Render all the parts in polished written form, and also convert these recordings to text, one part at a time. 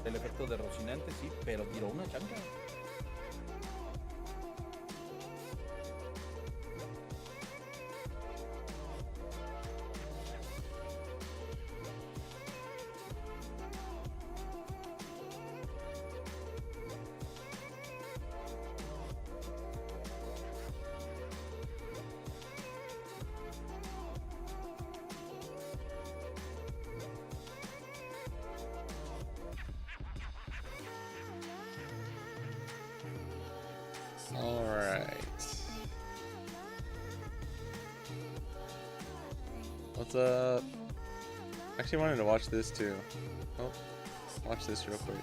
El efecto de Rocinante, sí, pero tiró una chanca. All right. What's up? Actually wanted to watch this too. Oh, watch this real quick.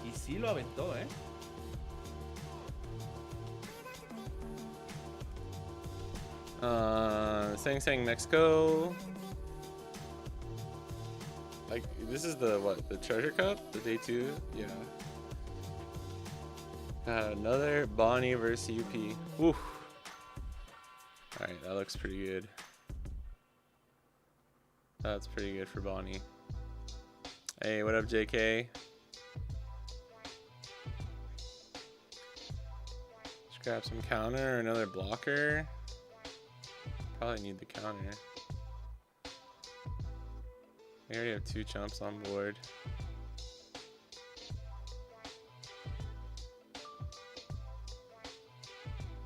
Y sí lo aventó, ¿eh? Sang Mexico. Like, this is the, what, the Treasure Cup? The day 2? Yeah. Another Bonney versus UP. Woo. Alright, that looks pretty good. That's pretty good for Bonney. Hey, what up, JK? Just grab some counter or another blocker. Probably need the counter. We already have 2 chumps on board.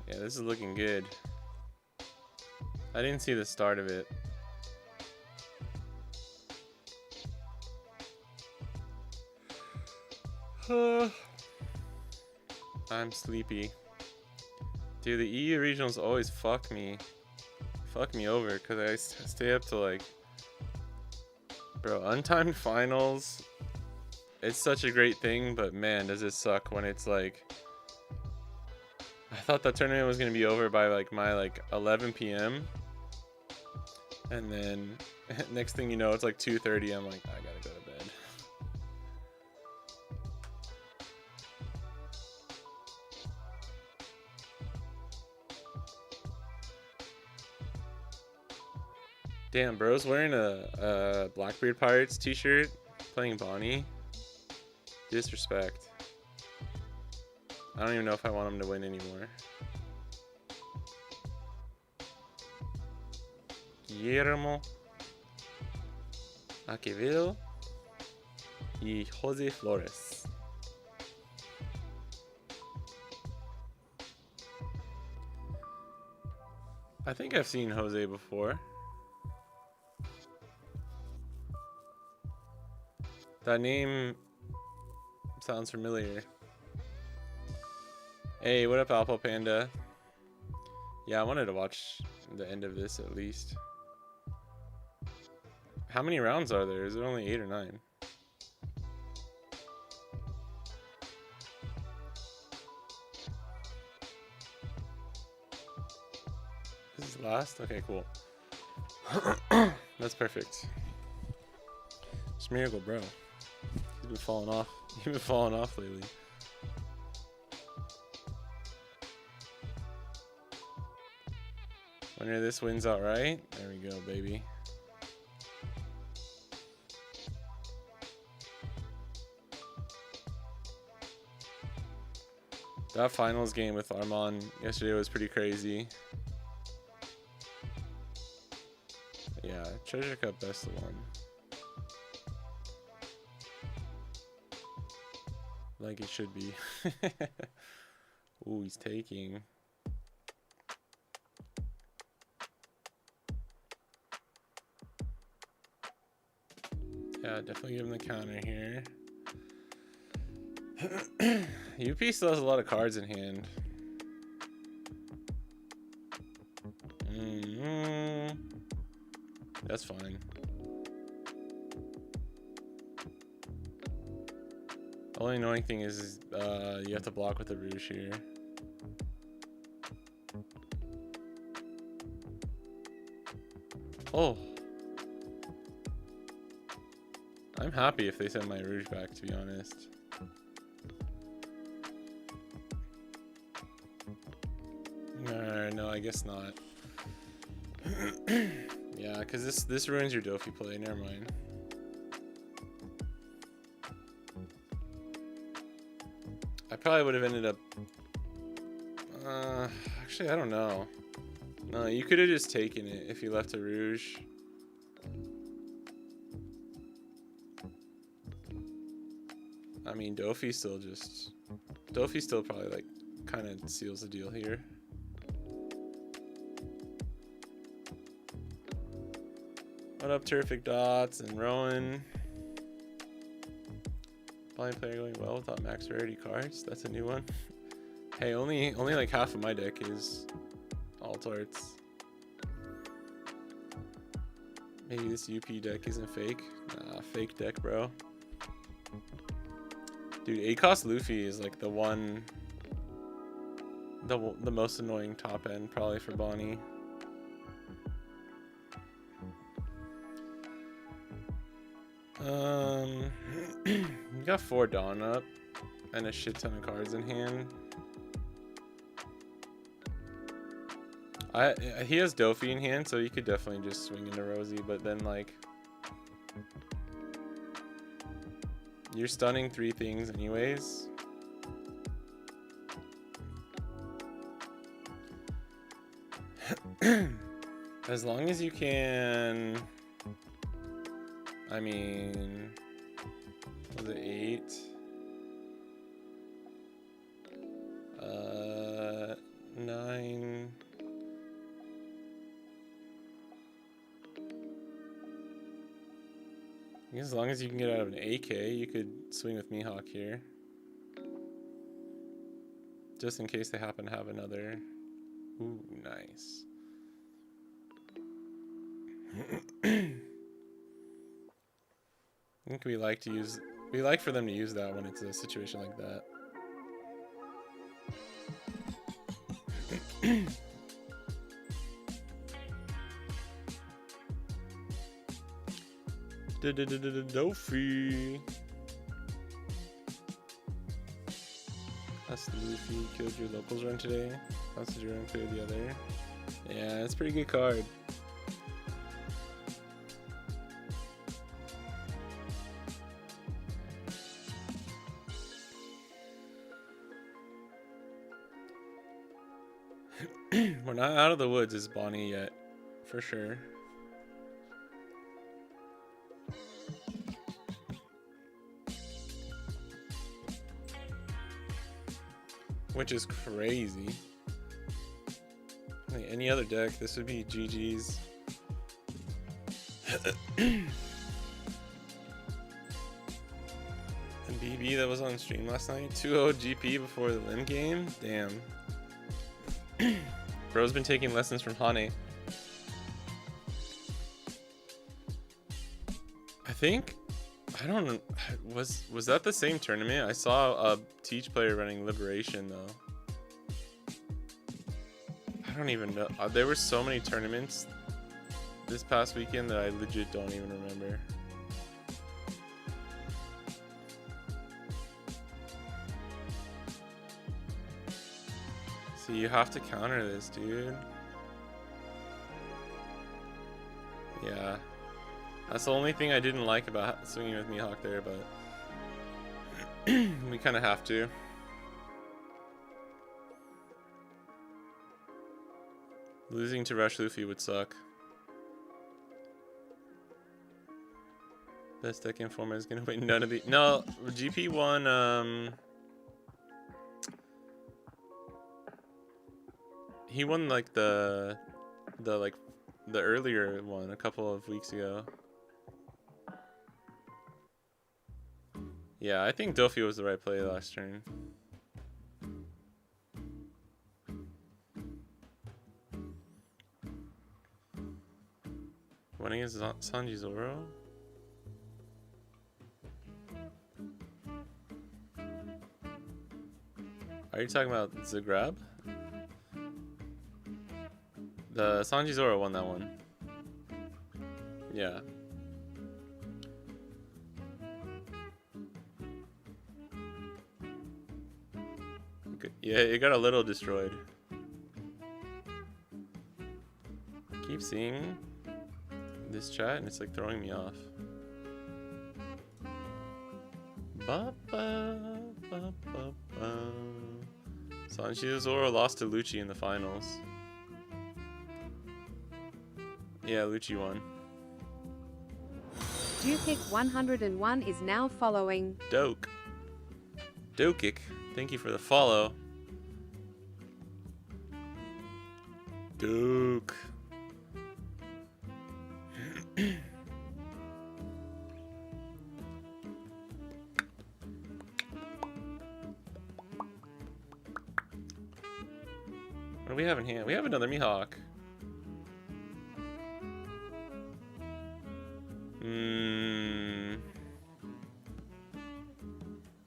Yeah, this is looking good. I didn't see the start of it. I'm sleepy. Dude, the EU regionals always fuck me over because I stay up to like, bro, untimed finals. It's such a great thing, but man, does it suck when it's like, I thought the tournament was gonna be over by like my 11 p.m. and then next thing you know, it's like 2:30. I'm like, I gotta go to bed. Damn, bro's wearing a Blackbeard Pirates t-shirt, playing Bonney. Disrespect. I don't even know if I want him to win anymore. Guillermo Acevedo y Jose Flores. I think I've seen Jose before. That name sounds familiar. Hey, what up, Alpha Panda? Yeah, I wanted to watch the end of this at least. How many rounds are there? Is it only 8 or 9? This is last? Okay, cool. That's perfect. It's Miracle, bro. He's been falling off. He's been falling off lately. Winner this wins outright. There we go, baby. That finals game with Armand yesterday was pretty crazy. Yeah, Treasure Cup best of 1. Like it should be. Ooh, he's taking. Yeah, definitely give him the counter here. UP still has a lot of cards in hand. That's fine. The only annoying thing is you have to block with the Rouge here. Oh. I'm happy if they send my Rouge back, to be honest. No, I guess not. Yeah, because this ruins your Dofi play. Never mind. I probably would have ended up... actually, I don't know. No, you could have just taken it if you left a Rouge. I mean, Dofi still probably, like, kind of seals the deal here. What up, Terrific Dots and Rowan? Blind player going well without max rarity cards. That's a new one. Hey, only like half of my deck is alt arts. Maybe this UP deck isn't fake. Nah, fake deck, bro. Dude, ACOS Luffy is like the one, the most annoying top end probably for Bonney. We got 4 Dawn up and a shit ton of cards in hand. He has Dofi in hand, so you could definitely just swing into Rosie, but then like you're stunning 3 things anyways. As long as you can, I mean, was it 8? 9. As long as you can get out of an AK, you could swing with Mihawk here. Just in case they happen to have another. Ooh, nice. I think we like for them to use that when it's a situation like that. Dofi. That's Luffy. Killed your locals run today. How's your run clear the other? Yeah, it's a pretty good card. We're not out of the woods as Bonney yet, for sure. Which is crazy. Like any other deck, this would be GG's. And BB that was on stream last night, 2-0 GP before the Lim game. Damn. Bro's been taking lessons from Hane. I think, I don't know, was that the same tournament? I saw a Teach player running Liberation though. I don't even know. There were so many tournaments this past weekend that I legit don't even remember. So you have to counter this, dude. Yeah. That's the only thing I didn't like about swinging with Mihawk there, but we kind of have to. Losing to Rush Luffy would suck. Best deck Informer is gonna win none of the. No, GP won. He won like the earlier one a couple of weeks ago. Yeah, I think Dofi was the right play last turn. Winning is Sanji Zoro. Are you talking about Zagreb? The Sanji Zoro won that one. Yeah. Yeah, it got a little destroyed. Keep seeing. this chat and it's like throwing me off. Ba, ba, ba, ba, ba. Sanji Zoro lost to Lucci in the finals. Yeah, Lucci won. Dukic 101 is now following. Doke. Dokic, thank you for the follow. Doke. What do we have in hand? We have another Mihawk.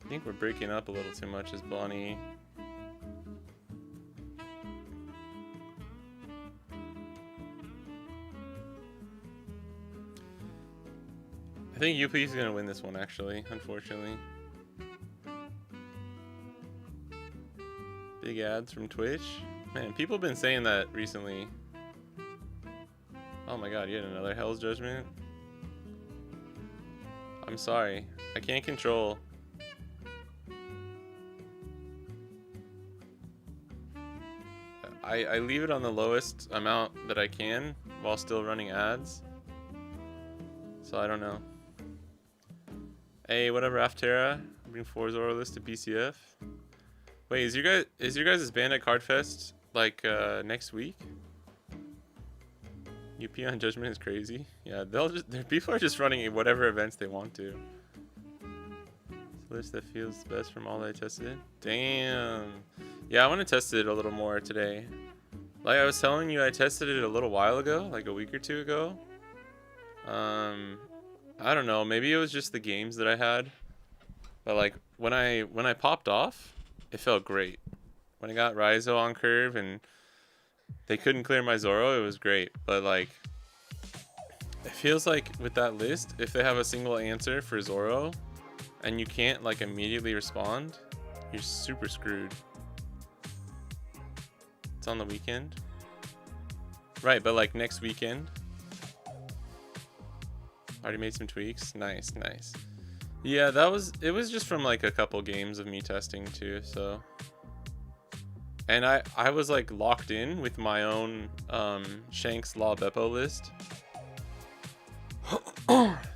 I think we're breaking up a little too much as Bonney. I think UP is gonna win this one actually, unfortunately. Big ads from Twitch. Man, people have been saying that recently. Oh my god, you had another Hell's Judgment? I'm sorry. I can't control. I leave it on the lowest amount that I can while still running ads. So I don't know. Hey, whatever, Aftera. Bring 4 Zoro list to BCF. Wait, is your guys' band at Cardfest like next week? UP on Judgment is crazy. Yeah, people are just running whatever events they want to. List that feels best from all I tested. Damn. Yeah, I want to test it a little more today. Like I was telling you, I tested it a little while ago, like a week or two ago. I don't know, maybe it was just the games that I had. But like when I popped off, it felt great. When I got Raizo on curve and they couldn't clear my Zoro, it was great. But like it feels like with that list, if they have a single answer for Zoro and you can't like immediately respond, you're super screwed. It's on the weekend. Right, but like next weekend. Already made some tweaks. Nice, nice. Yeah, it was just from like a couple games of me testing too, so. And I was like locked in with my own Shanks Law Beppo list.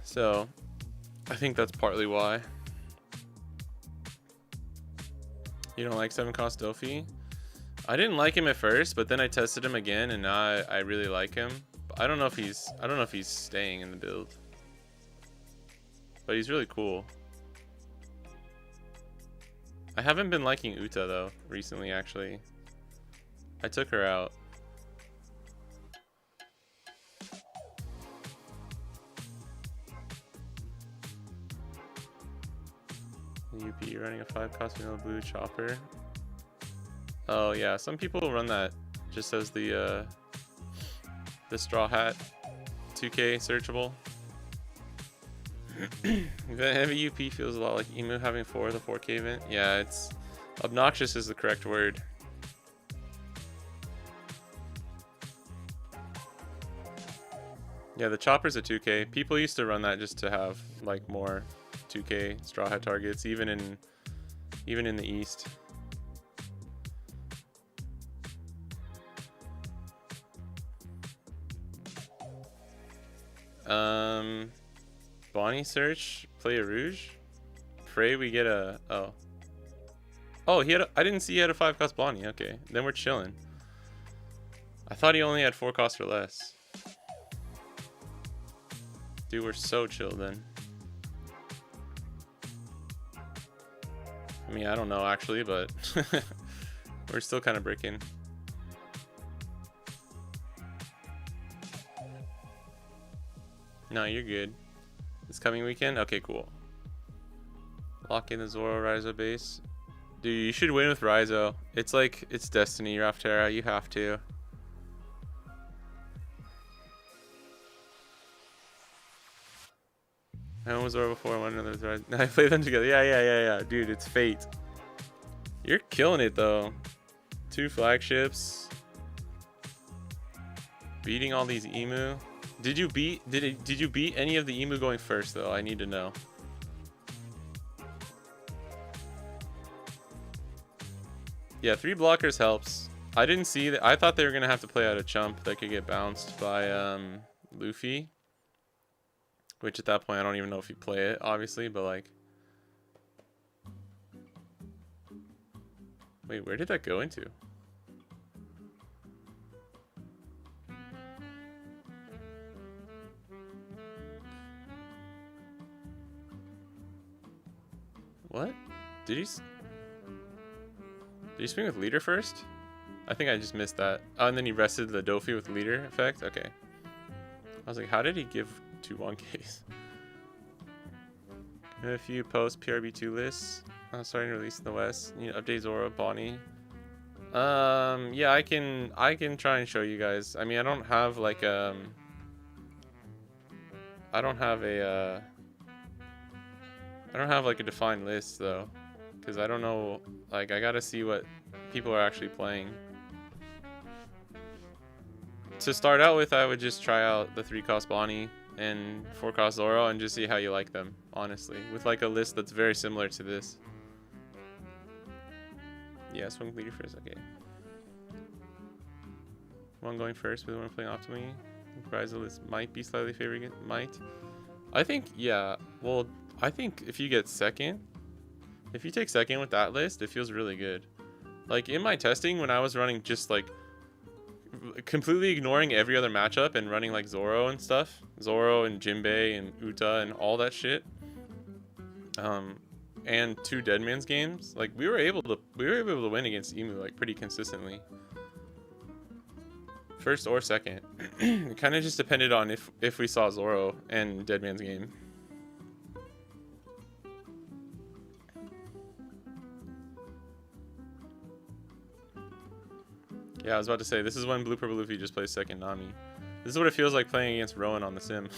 So I think that's partly why. You don't like 7-cost Dofi? I didn't like him at first, but then I tested him again and now I really like him. I don't know if he's staying in the build. But he's really cool. I haven't been liking Uta though recently actually. I took her out. UP running a 5-cost vanilla blue chopper. Oh yeah, some people run that just as the straw hat 2K searchable. Heavy UP feels a lot like Emu having 4 of the 4K event. Yeah, it's obnoxious is the correct word. Yeah, the chopper's a 2K. People used to run that just to have like more 2K straw hat targets, even in the East. Bonney search, play a Rouge. Pray we get a Oh, I didn't see he had a 5-cost Bonney. Okay, then we're chilling. I thought he only had 4 costs or less. Dude, we're so chill then. I mean, I don't know actually, but we're still kind of breaking. No, you're good. This coming weekend? Okay, cool. Lock in the Zoro Raizo base. Dude, you should win with Raizo. It's like, it's destiny. You're off Terra. You have to. I won with Zoro before. I won another Raizo. I played them together. Yeah. Dude, it's fate. You're killing it, though. 2 flagships. Beating all these Emu. Did you beat any of the emu going first though? I need to know. Yeah, 3 blockers helps. I didn't see that. I thought they were gonna have to play out a chump that could get bounced by Luffy. Which at that point I don't even know if you play it, obviously, but like. Wait, where did that go into? What? Did he swing with leader first? I think I just missed that. Oh, and then he rested the Dofi with leader effect? Okay. I was like, how did he give 2 1Ks? A few post PRB2 lists. Starting to release in the West. You know, update Zoro, Bonney. Yeah, I can try and show you guys. I mean, I don't have like I don't have like a defined list though, because I don't know. Like, I gotta see what people are actually playing. To start out with, I would just try out the 3-cost Bonney and 4-cost Zoro and just see how you like them, honestly, with like a list that's very similar to this. Yeah, swing leader first. Okay. One going first with one playing optimally. Rise list might be slightly favoring it. Might. I think, yeah. Well, I think if you get second, if you take second with that list, it feels really good. Like in my testing, when I was running just like completely ignoring every other matchup and running like Zoro and stuff, Zoro and Jinbei and Uta and all that shit, and 2 Deadman's games, like we were able to win against Emu like pretty consistently. First or second. It kind of just depended on if we saw Zoro and Deadman's game. Yeah, I was about to say, this is when Blue Purple Luffy just plays second Nami. This is what it feels like playing against Rowan on the sim.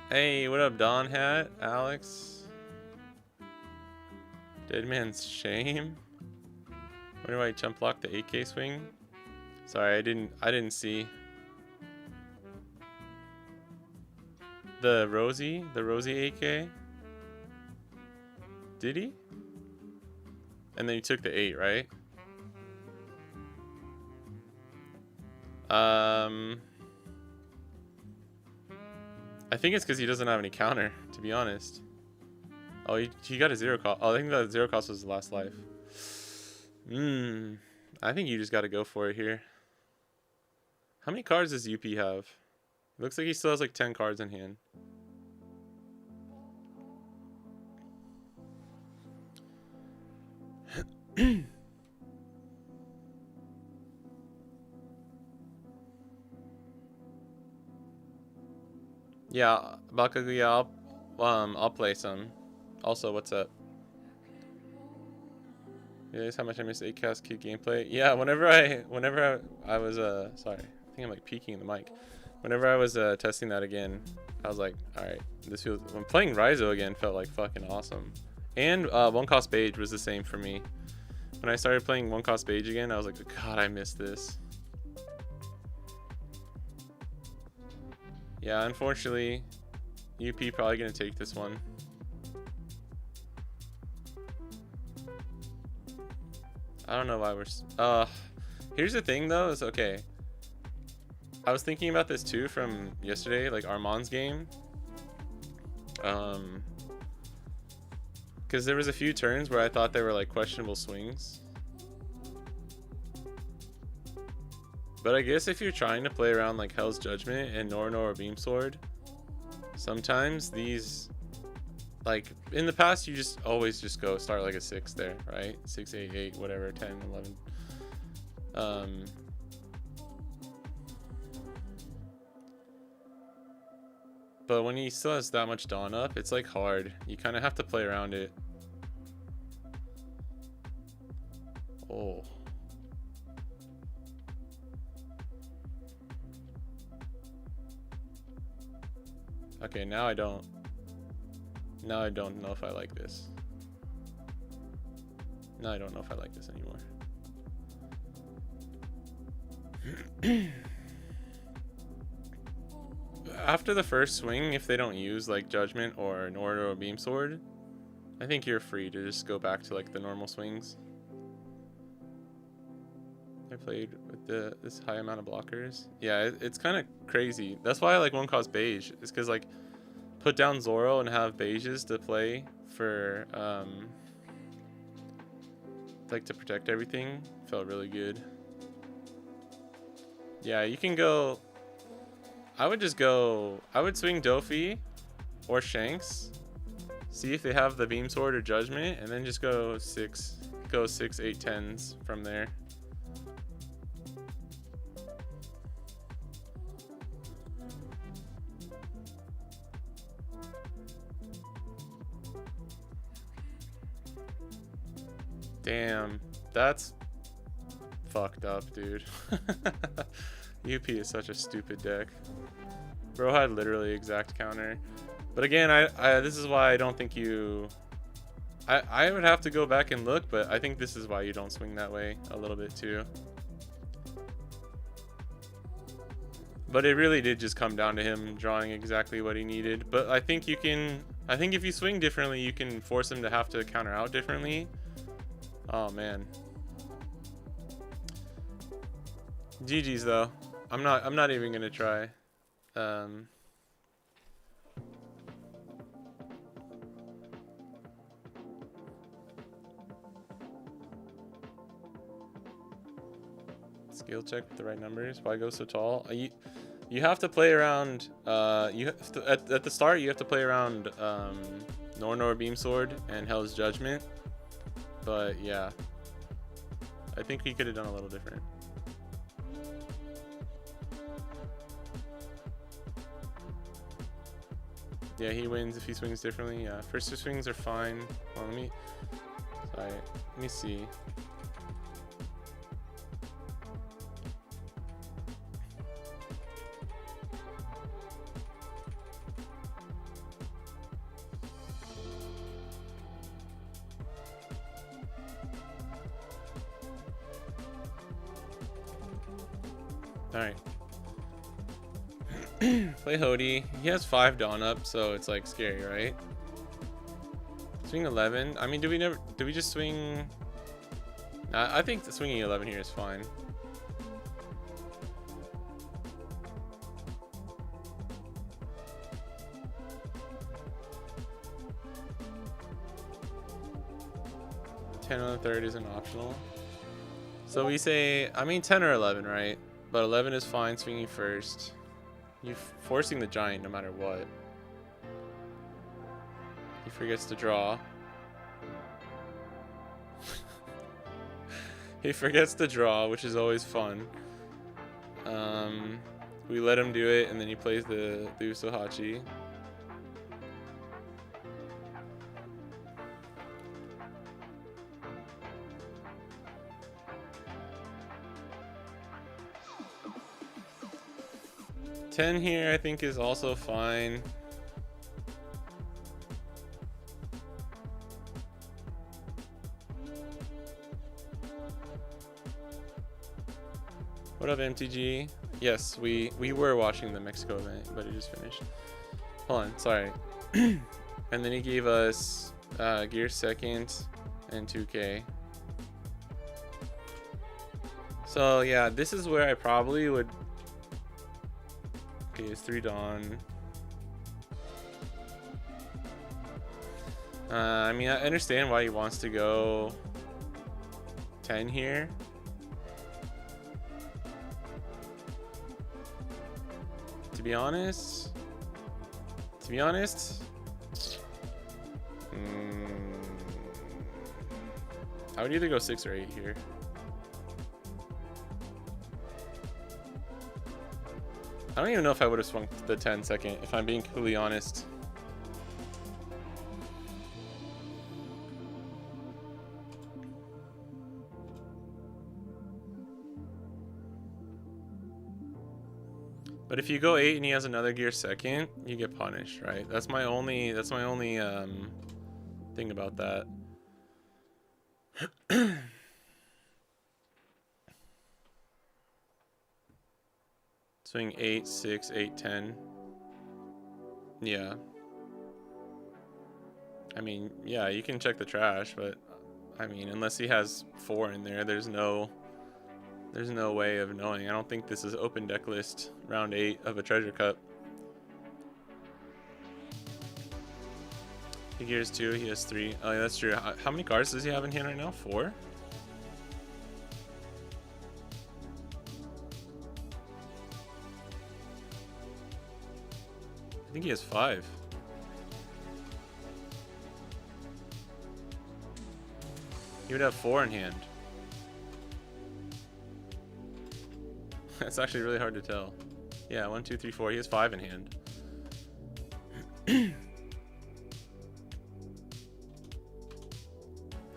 Hey, what up, Don Hat? Alex? Deadman's Shame? Wonder why I jump blocked the 8K swing? Sorry, I didn't see. The Rosie 8K? Did he? And then you took the 8, right? I think it's because he doesn't have any counter, to be honest. Oh, he got a 0 cost. Oh, I think that 0 cost was his last life. I think you just got to go for it here. How many cards does UP have? It looks like he still has like 10 cards in hand. Yeah, Bakaguya, I'll play some. Also, what's up? You realize how much I miss 8-cast kid gameplay? Yeah, whenever I was sorry, I think I'm like peeking in the mic. Whenever I was testing that again, I was like, all right, this feels. When playing Raizo again, felt like fucking awesome. And 1-cost Beige was the same for me. When I started playing 1-cost Beige again, I was like, God, I miss this. Yeah, unfortunately, UP probably gonna take this one. I don't know why we're. Here's the thing though, is okay. I was thinking about this too from yesterday, like Armand's game. Because there was a few turns where I thought they were like questionable swings. But I guess if you're trying to play around like Hell's Judgment and Norno or Beam Sword, sometimes these, like in the past, you just always just go start like a 6 there, right? 6, 8, 8, whatever, 10, 11. But when he still has that much Dawn up, it's like hard. You kind of have to play around it. Oh. Okay, now I don't know if I like this. Now I don't know if I like this anymore. After the first swing, if they don't use like Judgment or Nord or Beam Sword, I think you're free to just go back to like the normal swings. I played with this high amount of blockers. Yeah, it's kind of crazy. That's why I like One Cause Beige. It's because like put down Zoro and have Beiges to play for like to protect everything. Felt really good. Yeah, you can go. I would swing Dofi or Shanks. See if they have the Beam Sword or Judgment, and then just go 6, 8, 10s from there. Damn, that's fucked up, dude. UP is such a stupid deck. Bro had literally exact counter. But again, I this is why I don't think you... I would have to go back and look, but I think this is why you don't swing that way a little bit too. But it really did just come down to him drawing exactly what he needed. But I think you can... I think if you swing differently, you can force him to have to counter out differently. Oh, man. GG's, though. I'm not even going to try. Skill check with the right numbers. Why go so tall? You have to play around. You have to, at the start you have to play around Nor Beam Sword and Hell's Judgment. But yeah, I think he could have done a little different. Yeah, he wins if he swings differently. Yeah, first two swings are fine. Well, let me see. Alright. Play Hody. He has 5 Dawn up, so it's like scary, right? Swing 11. I mean, do we just swing? I think the swinging 11 here is fine. On the third isn't optional. So we say, I mean 10 or 11, right? But 11 is fine, swinging first. You're forcing the giant no matter what. He forgets to draw. He forgets to draw, which is always fun. We let him do it, and then he plays the Usohachi. Ten here, I think, is also fine. What up, MTG? Yes, we were watching the Mexico event, but it just finished. Hold on, sorry. And then he gave us Gear Second and 2K. So yeah, this is where I probably would. Okay, it's 3 Dawn. I mean, I understand why he wants to go 10 here. To be honest, I would either go 6 or 8 here. I don't even know if I would have swung the 10 second, if I'm being completely honest. But if you go 8 and he has another gear second, you get punished, right? That's my only thing about that. Swing 8, 6, 8, 10. Yeah. I mean, yeah, you can check the trash, but I mean, unless he has 4 in there, there's no way of knowing. I don't think this is open deck list round 8 of a treasure cup. He gears 2, he has 3. Oh, yeah, that's true. How many cards does he have in hand right now? 4? I think he has 5. He would have 4 in hand. That's actually really hard to tell. Yeah, 1, 2, 3, 4. He has 5 in hand.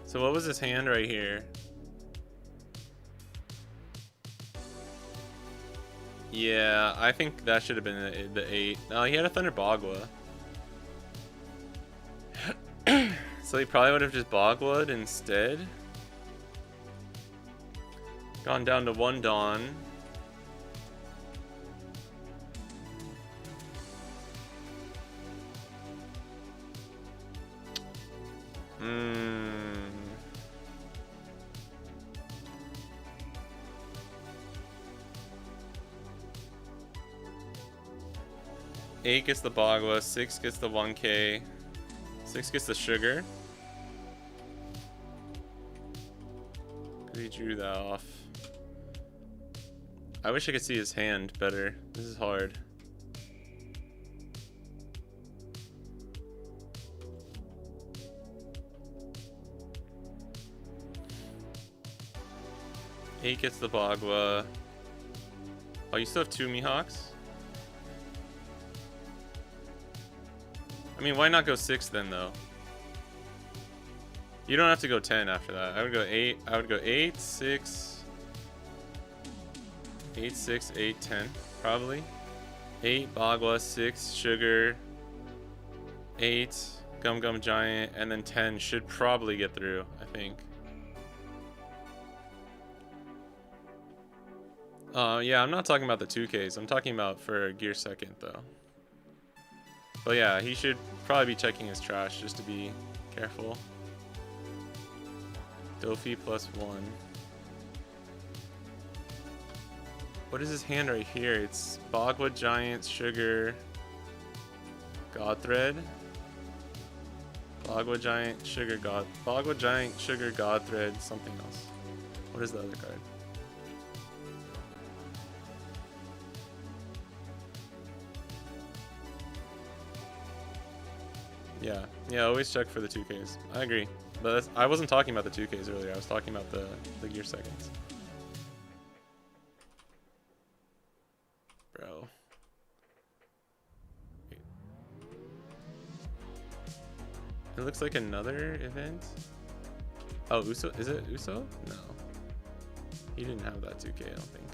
So what was his hand right here? Yeah, I think that should have been the 8. No, he had a Thunder Bogwa. So he probably would have just Bogwood instead. Gone down to 1 Dawn. Eight gets the Bogwa, 6 gets the 1K, 6 gets the Sugar. He drew that off. I wish I could see his hand better. This is hard. Eight gets the Bogwa. Oh, you still have 2 Mihawks? I mean, why not go 6 then, though? You don't have to go 10 after that. I would go 8. I would go 8, 6, 8, 6, 8, 10, probably. 8, Bogwa, 6, Sugar, 8, Gum Gum Giant, and then 10 should probably get through, I think. Yeah, I'm not talking about the 2Ks. I'm talking about for Gear Second, though. But yeah, he should probably be checking his trash just to be careful. Dofi +1. What is his hand right here? It's Bogwood, Giant, Sugar, Godthread. Bogwood, Giant, Sugar, Bogwood, Giant, Sugar, Godthread, something else. What is the other card? Yeah, always check for the 2Ks. I agree. But I wasn't talking about the 2Ks earlier. I was talking about the Gear Seconds. Bro. Wait. It looks like another event. Oh, Uso? Is it Uso? No. He didn't have that 2K, I don't think.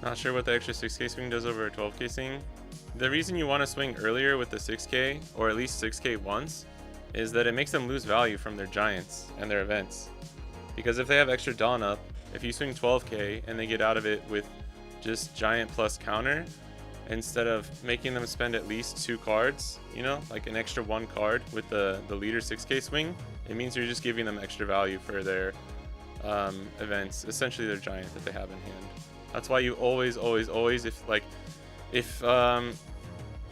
Not sure what the extra 6K swing does over a 12K swing. The reason you want to swing earlier with the 6K, or at least 6K once, is that it makes them lose value from their giants and their events. Because if they have extra Dawn up, if you swing 12K and they get out of it with just giant plus counter, instead of making them spend at least 2 cards, you know, like an extra 1 card with the leader 6K swing, it means you're just giving them extra value for their events, essentially their giant that they have in hand. That's why you always, if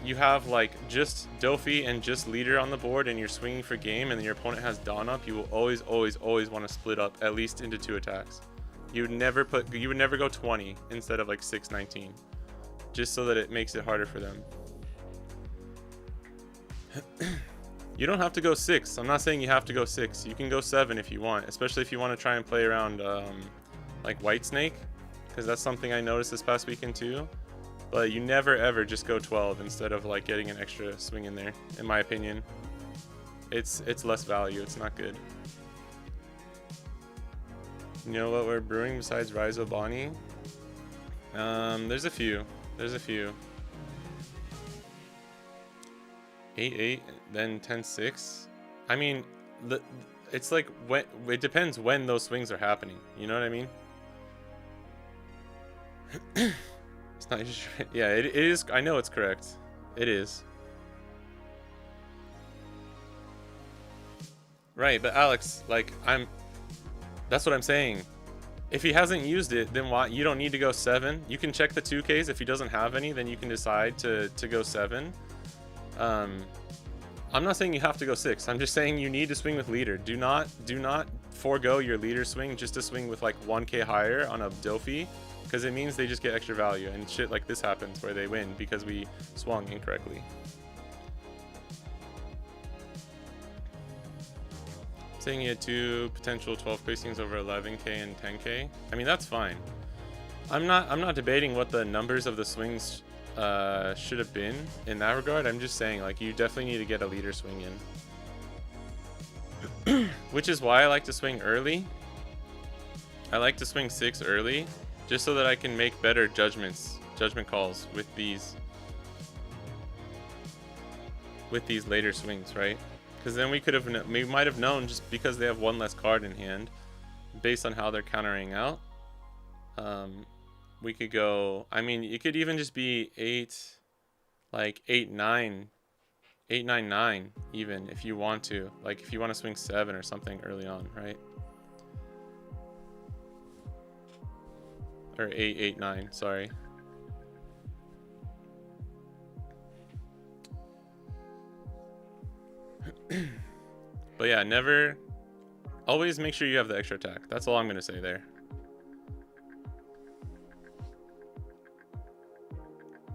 you have like just Dofi and just leader on the board and you're swinging for game and then your opponent has Dawn up, you will always want to split up at least into 2 attacks. You would never go 20 instead of like 6-19, just so that it makes it harder for them. You don't have to go 6. I'm not saying you have to go 6. You can go 7 if you want, especially if you want to try and play around like White Snake. Because that's something I noticed this past weekend too. But you never ever just go 12 instead of like getting an extra swing in there, in my opinion. It's less value, it's not good. You know what we're brewing besides Raizo Bonney? There's a few. 8-8, then 10-6. I mean, it's like when it depends when those swings are happening. You know what I mean? It's not just, yeah, it is. I know it's correct. It is. Right, but Alex, like that's what I'm saying. If he hasn't used it, then why? You don't need to go 7. You can check the 2Ks. If he doesn't have any, then you can decide to go 7. I'm not saying you have to go 6. I'm just saying you need to swing with leader. Do not forego your leader swing just to swing with like 1K higher on a Dofi, because it means they just get extra value, and shit like this happens where they win because we swung incorrectly. Saying he had 2 potential 12K swings over 11K and 10K. I mean, that's fine. I'm not debating what the numbers of the swings should have been in that regard. I'm just saying, like, you definitely need to get a leader swing in. Which is why I like to swing early. I like to swing 6 early, just so that I can make better judgment calls with these later swings, right? Because then we might have known, just because they have 1 less card in hand, based on how they're countering out. We could go, I mean, it could even just be 8-9, 8-9-9 even, if you want to. Like, if you want to swing 7 or something early on, right? Or 8-8-9, sorry. But yeah, always make sure you have the extra attack. That's all I'm gonna say there.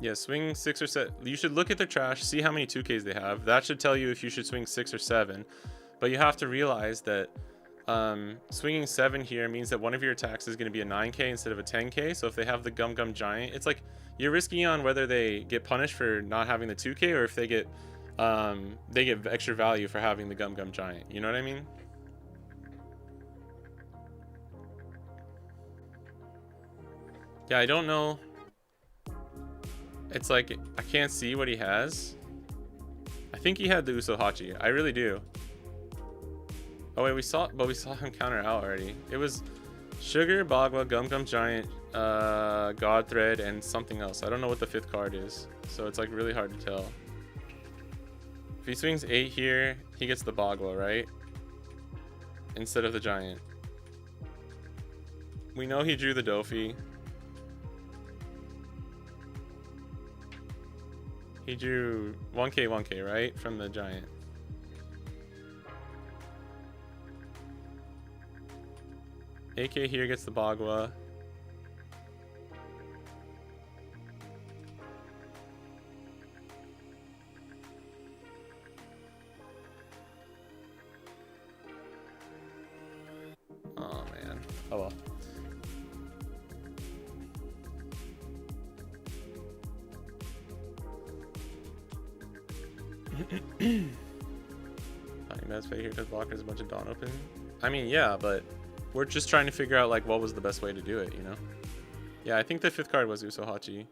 Yeah, swing 6 or 7. You should look at their trash, see how many 2Ks they have. That should tell you if you should swing 6 or 7. But you have to realize that swinging 7 here means that one of your attacks is going to be a 9K instead of a 10K. So if they have the Gum Gum Giant, it's like you're risking on whether they get punished for not having the 2K, or if they get extra value for having the Gum Gum Giant. You know what I mean? Yeah, I don't know. It's like, I can't see what he has. I think he had the Usohachi. I really do. Oh wait, we saw him counter out already. It was Sugar, Bagua, Gum Gum Giant, God Thread, and something else. I don't know what the 5th card is, so it's like really hard to tell. If he swings 8 here, he gets the Bagua, right? Instead of the Giant. We know he drew the Dofi. He drew 1K, right? From the Giant. AK here gets the Bagua. Oh man. Oh well. Best play here because blockers a bunch of Dawn open. I mean, yeah, but we're just trying to figure out like what was the best way to do it, you know? Yeah, I think the 5th card was Usohachi.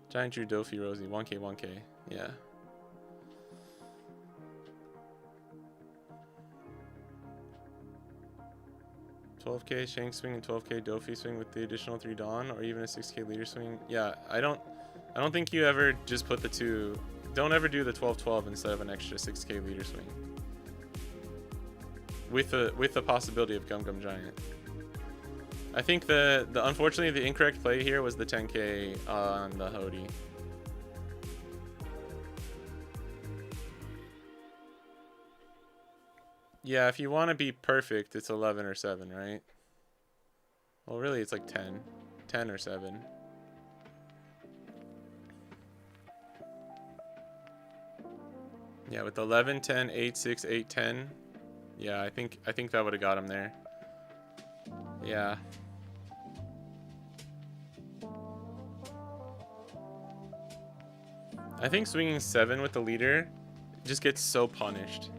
Giant drew Dofi Rosie. 1K. Yeah. $12K Shank swing and 12K Dofi swing with the additional 3 Dawn, or even a 6K leader swing. Yeah, I don't think you ever just put the 2. Don't ever do the 12-12 instead of an extra 6K leader swing. With the possibility of Gum Gum Giant. I think the unfortunately the incorrect play here was the 10K on the Hody. Yeah, if you want to be perfect, it's 11 or 7, right? Well, really, it's like 10 or 7. Yeah, with 11, 10, 8, 6, 8, 10. Yeah, I think that would have got him there. Yeah. I think swinging 7 with the leader just gets so punished.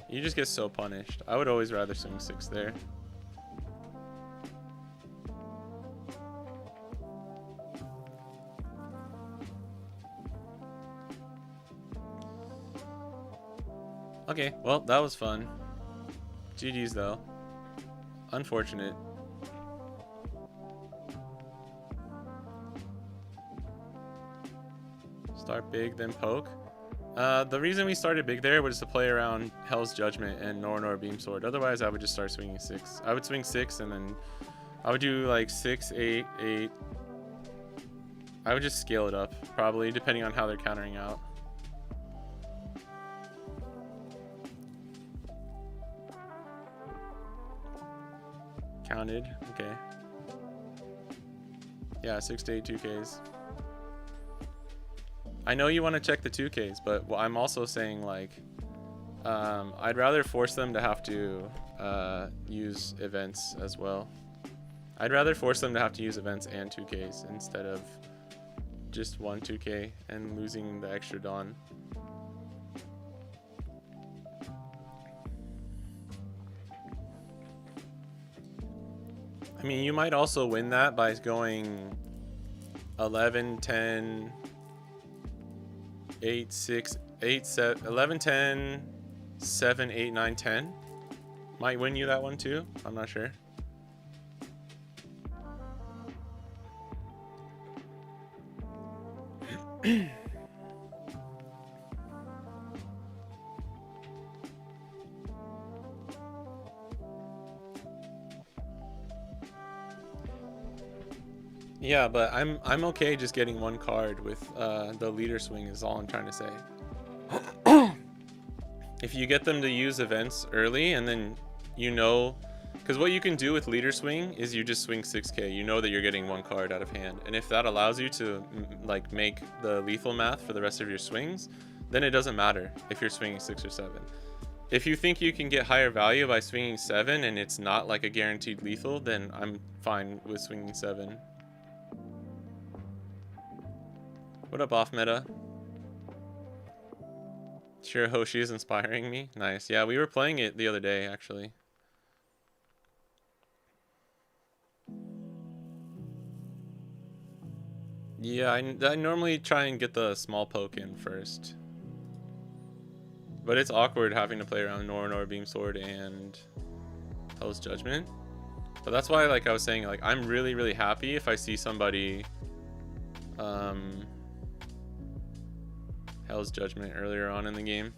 You just get so punished. I would always rather swing 6 there. Okay, well, that was fun. GG's though. Unfortunate. Start big, then poke. The reason we started big there was to play around Hell's Judgment and Nor Beam Sword. Otherwise, I would just start swinging 6. I would swing 6 and then I would do like 6, 8, 8. I would just scale it up, probably, depending on how they're countering out. Counted, okay. Yeah, 6 to 8 2Ks. I know you want to check the 2Ks, but I'm also saying, like, I'd rather force them to have to use events as well. I'd rather force them to have to use events and 2Ks instead of just 1 2K and losing the extra Dawn. I mean, you might also win that by going 11, 10, 8, 6, 8, 7, 11, 10, 7, 8, 9, 10. Might win you that one too. I'm not sure. Yeah, but I'm okay just getting one card with the leader swing is all I'm trying to say. If you get them to use events early and then you know, because what you can do with leader swing is you just swing 6k. You know that you're getting one card out of hand, and if that allows you to like make the lethal math for the rest of your swings, then it doesn't matter if you're swinging 6 or 7. If you think you can get higher value by swinging 7 and it's not like a guaranteed lethal, then I'm fine with swinging 7. What up, off meta? Sure, Hoshi is inspiring me. Nice. Yeah, we were playing it the other day, actually. Yeah, I normally try and get the small poke in first. But it's awkward having to play around Nor Beam Sword and Hell's Judgment. But that's why, like I was saying, like I'm really, really happy if I see somebody Hell's Judgment earlier on in the game.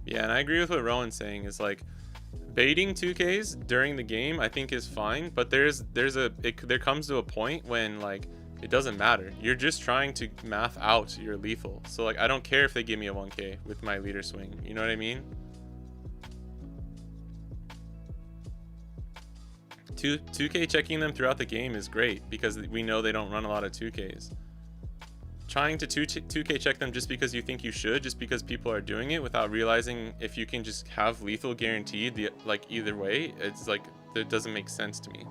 Yeah, and I agree with what Rowan's saying is like baiting 2Ks during the game I think is fine, but there comes to a point when like it doesn't matter. You're just trying to math out your lethal. So like I don't care if they give me a 1K with my leader swing. You know what I mean? 2K checking them throughout the game is great because we know they don't run a lot of 2Ks. Trying to 2K check them just because you think you should, just because people are doing it without realizing if you can just have lethal guaranteed like either way, it's like it doesn't make sense to me.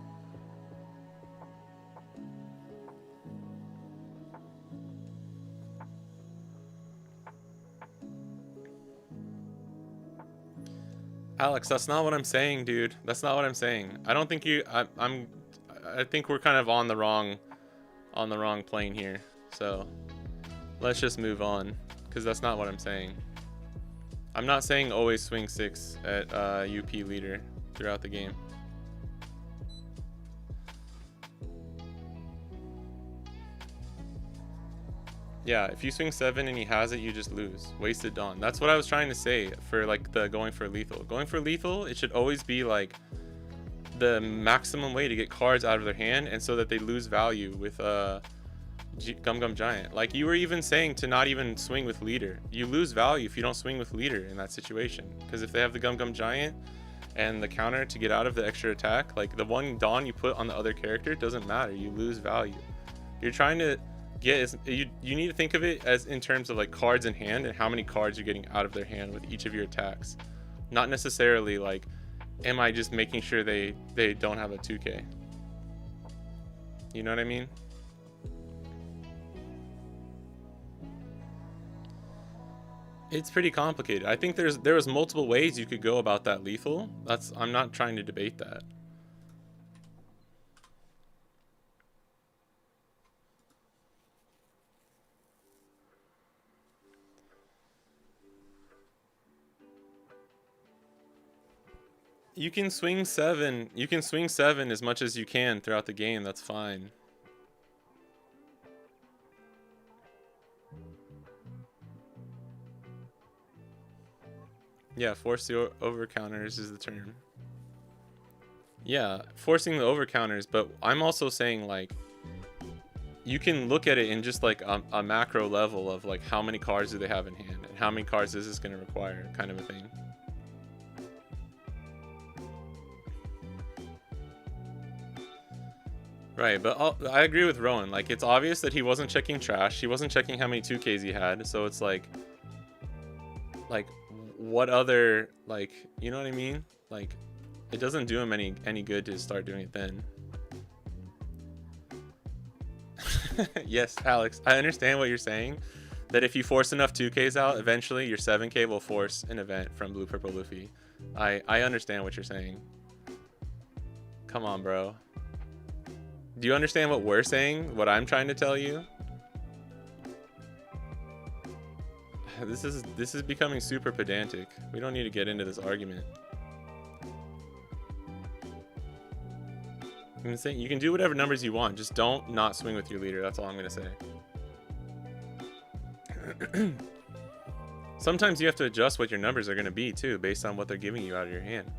Alex, that's not what I'm saying, dude. That's not what I'm saying. I don't think I think we're kind of on the wrong plane here. So let's just move on, because that's not what I'm saying. I'm not saying always swing 6 at UP leader throughout the game. Yeah, if you swing 7 and he has it, you just lose. Wasted Dawn. That's what I was trying to say for like the going for lethal. Going for lethal, it should always be like the maximum way to get cards out of their hand, and so that they lose value with Gum Gum Giant. Like you were even saying to not even swing with leader. You lose value if you don't swing with leader in that situation, because if they have the Gum Gum Giant and the counter to get out of the extra attack, like the one Dawn you put on the other character doesn't matter. You lose value. You're trying to get you need to think of it as in terms of like cards in hand and how many cards you're getting out of their hand with each of your attacks, not necessarily like am I just making sure they don't have a 2K. You know what I mean? It's pretty complicated. I think there was multiple ways you could go about that lethal. I'm not trying to debate that. You can swing 7. You can swing 7 as much as you can throughout the game. That's fine. Yeah, force the over counters is the term. Yeah, forcing the over counters, but I'm also saying like you can look at it in just like a macro level of like how many cards do they have in hand and how many cards is this going to require, kind of a thing. Right, but I agree with Rowan. Like, it's obvious that he wasn't checking trash. He wasn't checking how many 2Ks he had. So it's like, what other, like, you know what I mean? Like, it doesn't do him any good to start doing it then. Yes, Alex, I understand what you're saying. That if you force enough 2Ks out, eventually your 7K will force an event from Blue Purple Luffy. I understand what you're saying. Come on, bro. Do you understand what we're saying? What I'm trying to tell you? This is becoming super pedantic. We don't need to get into this argument. I'm saying you can do whatever numbers you want. Just don't not swing with your leader. That's all I'm gonna say. Sometimes you have to adjust what your numbers are gonna be too, based on what they're giving you out of your hand.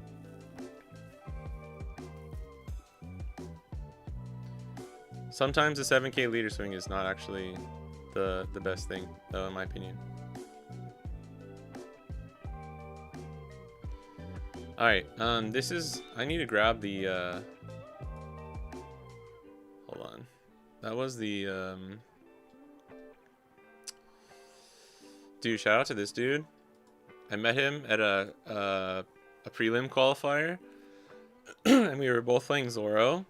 Sometimes the 7K leader swing is not actually the best thing, though, in my opinion. Alright, this is... I need to grab the, hold on. That was the, Dude, shout out to this dude. I met him at a prelim qualifier. And we were both playing Zoro.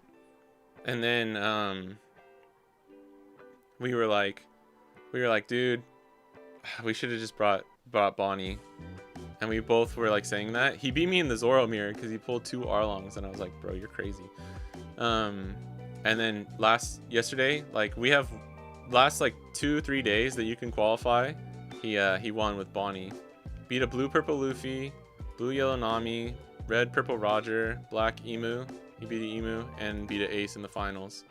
And then we were like, dude, we should have just brought Bonney. And we both were like saying that. He beat me in the Zoro mirror because he pulled 2 Arlongs, and I was like, bro, you're crazy. And then yesterday, like we have last like 2-3 days that you can qualify. He won with Bonney. Beat a blue purple Luffy, blue yellow Nami, red purple Roger, black Emu. He beat an Emu and beat an Ace in the finals.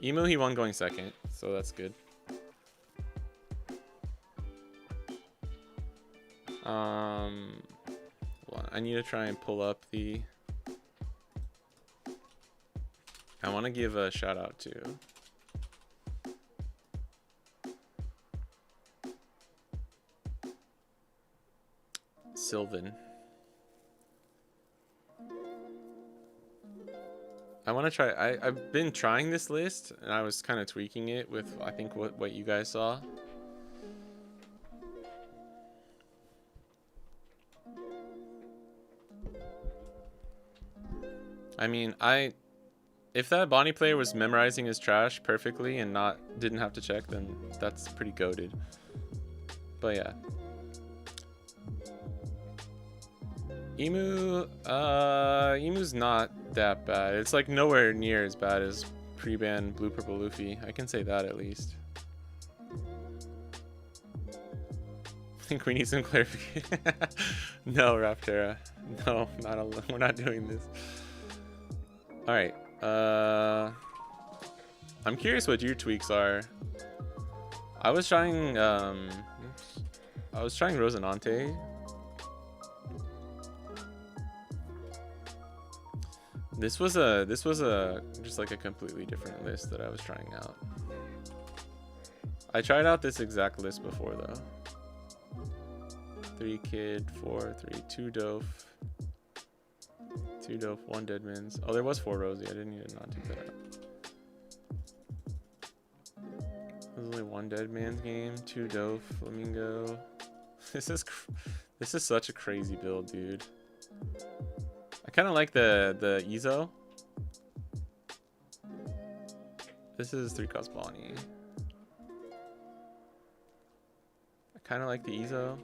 Emu, he won going second, so that's good. Hold on, I need to try and pull up the... I want to give a shout out to... Sylvan. I want to try... I've been trying this list, and I was kind of tweaking it with, I think, what you guys saw. I mean, if that Bonney player was memorizing his trash perfectly and didn't have to check, then that's pretty goated. But yeah. Emu's not that bad. It's like nowhere near as bad as pre-ban Blue Purple Luffy. I can say that at least. I think we need some clarification. No, Raptera. No, we're not doing this. Alright. I'm curious what your tweaks are. I was trying Rosinante. This was just like a completely different list that I was trying out. I tried out this exact list before though. 3 Kid, 4, 3, 2 Doof. 2 Doof, 1 Deadmans. Oh, there was 4 Rosie. I didn't need to not take that out. There's only 1 Deadman's game. 2 Doof, Flamingo. This is such a crazy build, dude. I kind of like the Izo. This is 3-cost Bonney. I kind of like the Izo.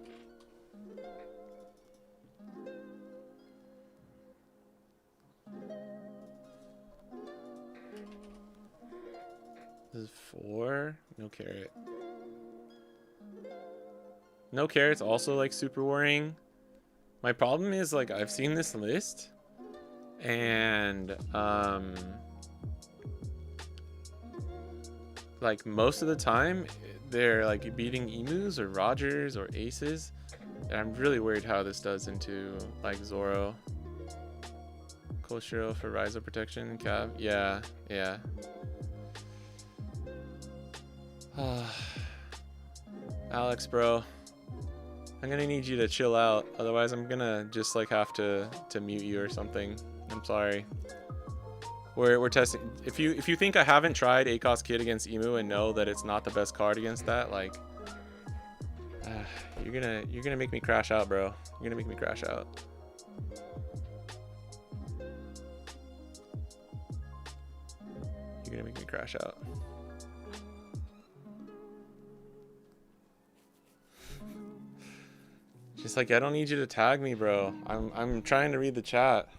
This is 4. No carrot. No carrot's also like super worrying. My problem is like I've seen this list and like most of the time they're like beating emus or Rogers or aces, and I'm really worried how this does into like Zoro. Koshiro for Rise of Protection, Cav. Yeah, yeah. Alex, bro, I'm gonna need you to chill out. Otherwise, I'm gonna just like have to mute you or something. I'm sorry. We're testing. If you think I haven't tried ACOS Kid against Emu and know that it's not the best card against that, like, you're gonna make me crash out, bro. You're gonna make me crash out. You're gonna make me crash out. Just like, I don't need you to tag me, bro. I'm trying to read the chat.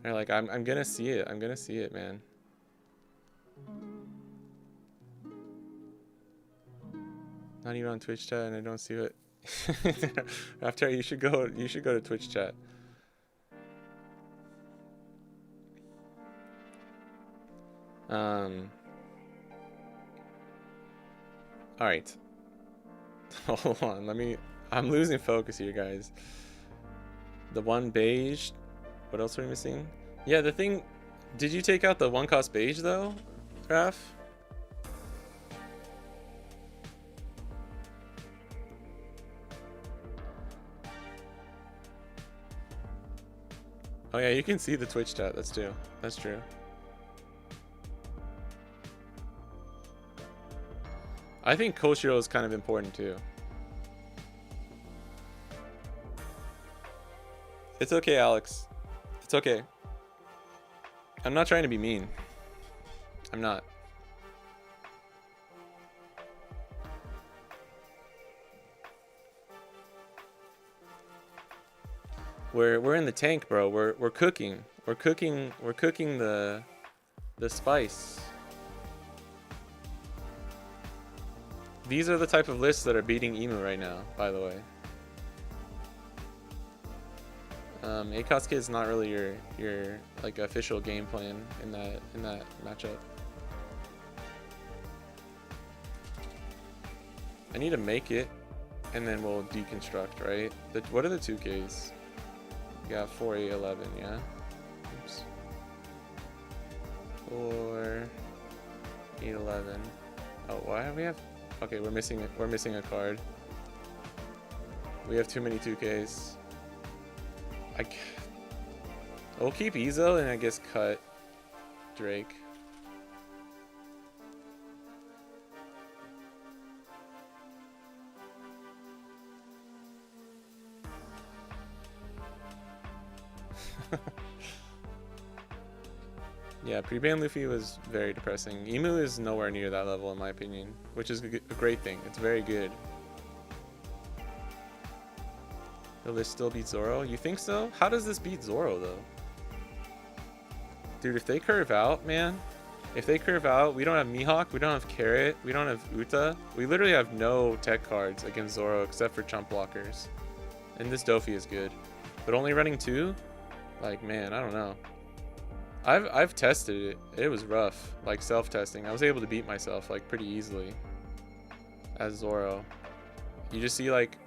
Or like, I'm gonna see it. I'm gonna see it, man. Not even on Twitch chat, and I don't see it. After you should go to Twitch chat. All right. Hold on, I'm losing focus here, guys. The one beige. What else are we missing? Yeah, the thing. Did you take out the one cost beige though, Raph? Oh yeah, you can see the Twitch chat. That's true. That's true. I think Koshiro is kind of important too. It's okay, Alex. It's okay. I'm not trying to be mean. I'm not. We're in the tank, bro. We're cooking. We're cooking the spice. These are the type of lists that are beating Emu right now, by the way. ACOS Kid's not really your like official game plan in that matchup. I need to make it, and then we'll deconstruct, right? What are the 2Ks? We got 4, 8, 11, yeah. Oops. 4, 8, 11. Oh, why do we have? Okay, we're missing a card. We have too many 2Ks. We'll keep Ezo and I guess cut Drake. Yeah, pre-ban Luffy was very depressing. Emu is nowhere near that level in my opinion, which is a great thing. It's very good. Will this still beat Zoro? You think so? How does this beat Zoro though? Dude, if they curve out, man. If they curve out, we don't have Mihawk, we don't have Carrot, we don't have Uta. We literally have no tech cards against Zoro except for chump blockers. And this Dofi is good. But only running 2? Like, man, I don't know. I've tested it. It was rough. Like self-testing. I was able to beat myself like pretty easily as Zoro. You just see like,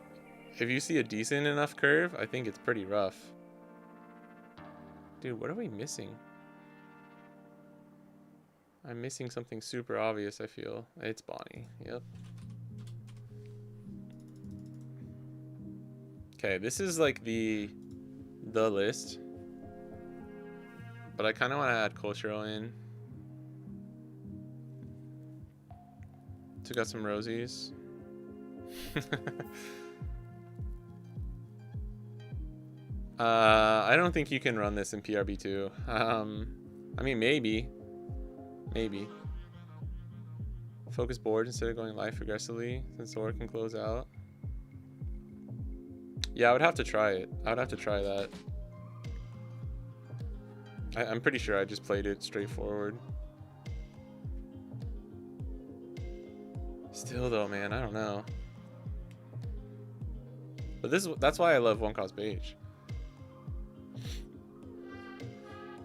if you see a decent enough curve, I think it's pretty rough. Dude, what are we missing? I'm missing something super obvious, I feel. It's Bonney. Yep. Okay, this is like the list. But I kind of want to add Koshiro in. Took out some Rosies. I don't think you can run this in PRB2. I mean, maybe. Focus board instead of going life aggressively, since Zoro can close out. Yeah, I would have to try it. I would have to try that. I'm pretty sure I just played it straightforward. Still though, man, I don't know. But that's why I love One Cost Beige.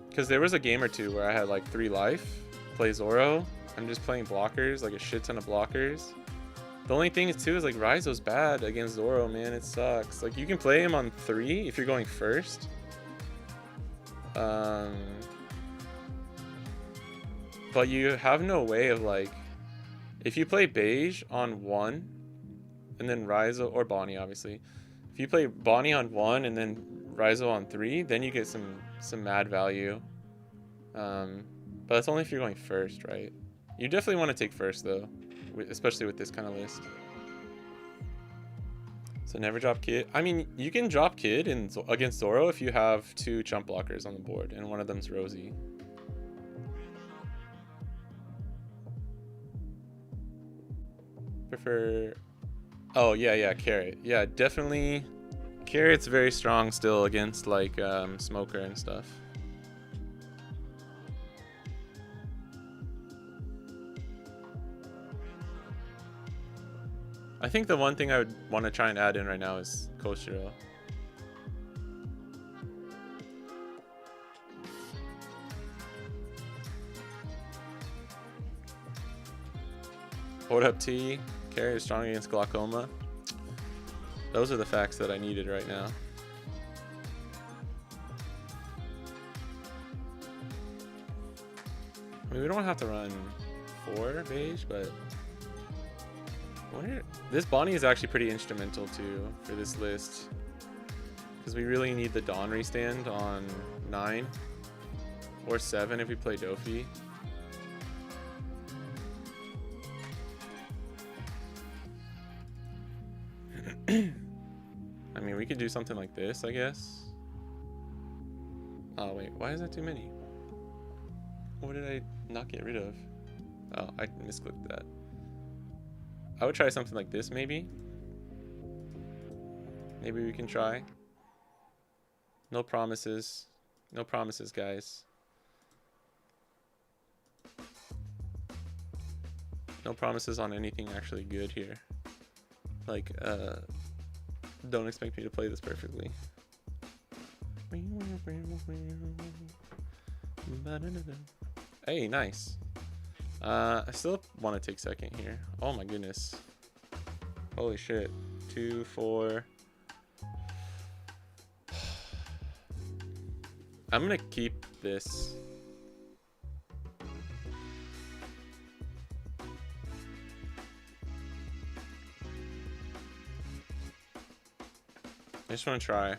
Because there was a game or two where I had like 3 life, play Zoro. I'm just playing blockers, like a shit ton of blockers. The only thing is too is like Raizo's bad against Zoro, man. It sucks. Like you can play him on 3 if you're going first. But you have no way of like, if you play Beige on 1 and then Raizo or Bonney obviously. If you play Bonney on 1 and then Raizo on 3, then you get some mad value. But that's only if you're going first, right? You definitely want to take first though, especially with this kind of list. So never drop Kid. I mean, you can drop Kid against Zoro if you have 2 chump blockers on the board and one of them's Rosie. Prefer... Oh, yeah, Carrot. Yeah, definitely. Carrot's very strong still against, like, Smoker and stuff. I think the one thing I would want to try and add in right now is Koshiro. Hold up T. Carrot is strong against glaucoma. Those are the facts that I needed right now. I mean, we don't have to run 4 beige, but this Bonney is actually pretty instrumental too for this list, because we really need the Dawn restand on 9 or 7 if we play Dofi. I mean, we could do something like this, I guess. Oh wait, why is that too many? What did I not get rid of? Oh, I misclicked that. I would try something like this, maybe. Maybe we can try. No promises. No promises, guys. No promises on anything actually good here. Like, don't expect me to play this perfectly. Hey, nice. I still want to take second here. Oh my goodness. Holy shit. 2, 4. I'm gonna keep this. I just want to try.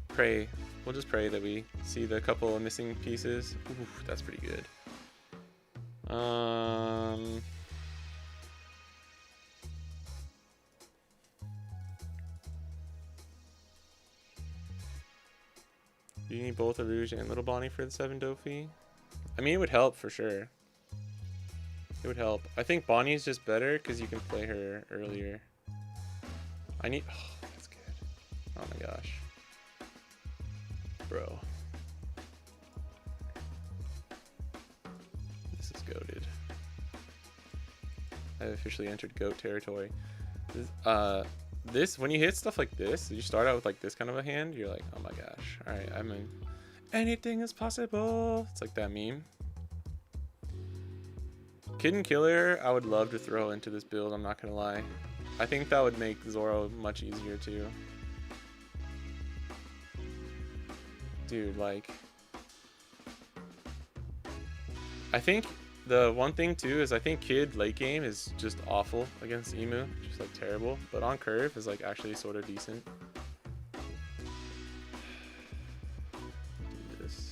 Pray. We'll just pray that we see the couple of missing pieces. Ooh, that's pretty good. Do you need both a Rouge and Little Bonney for the 7 Dofi? I mean, it would help for sure. It would help. I think Bonnie's just better because you can play her earlier. I need... Oh, that's good. Oh my gosh. Bro. This is goated. I've officially entered GOAT territory. This, when you hit stuff like this, you start out with like this kind of a hand, you're like, oh my gosh. Alright, I'm in. Anything is possible. It's like that meme. Kid and Killer, I would love to throw into this build, I'm not gonna lie. I think that would make Zoro much easier too. Dude, like... I think the one thing too is I think Kid late game is just awful against Emu. Just like terrible. But on curve is like actually sort of decent. Do this.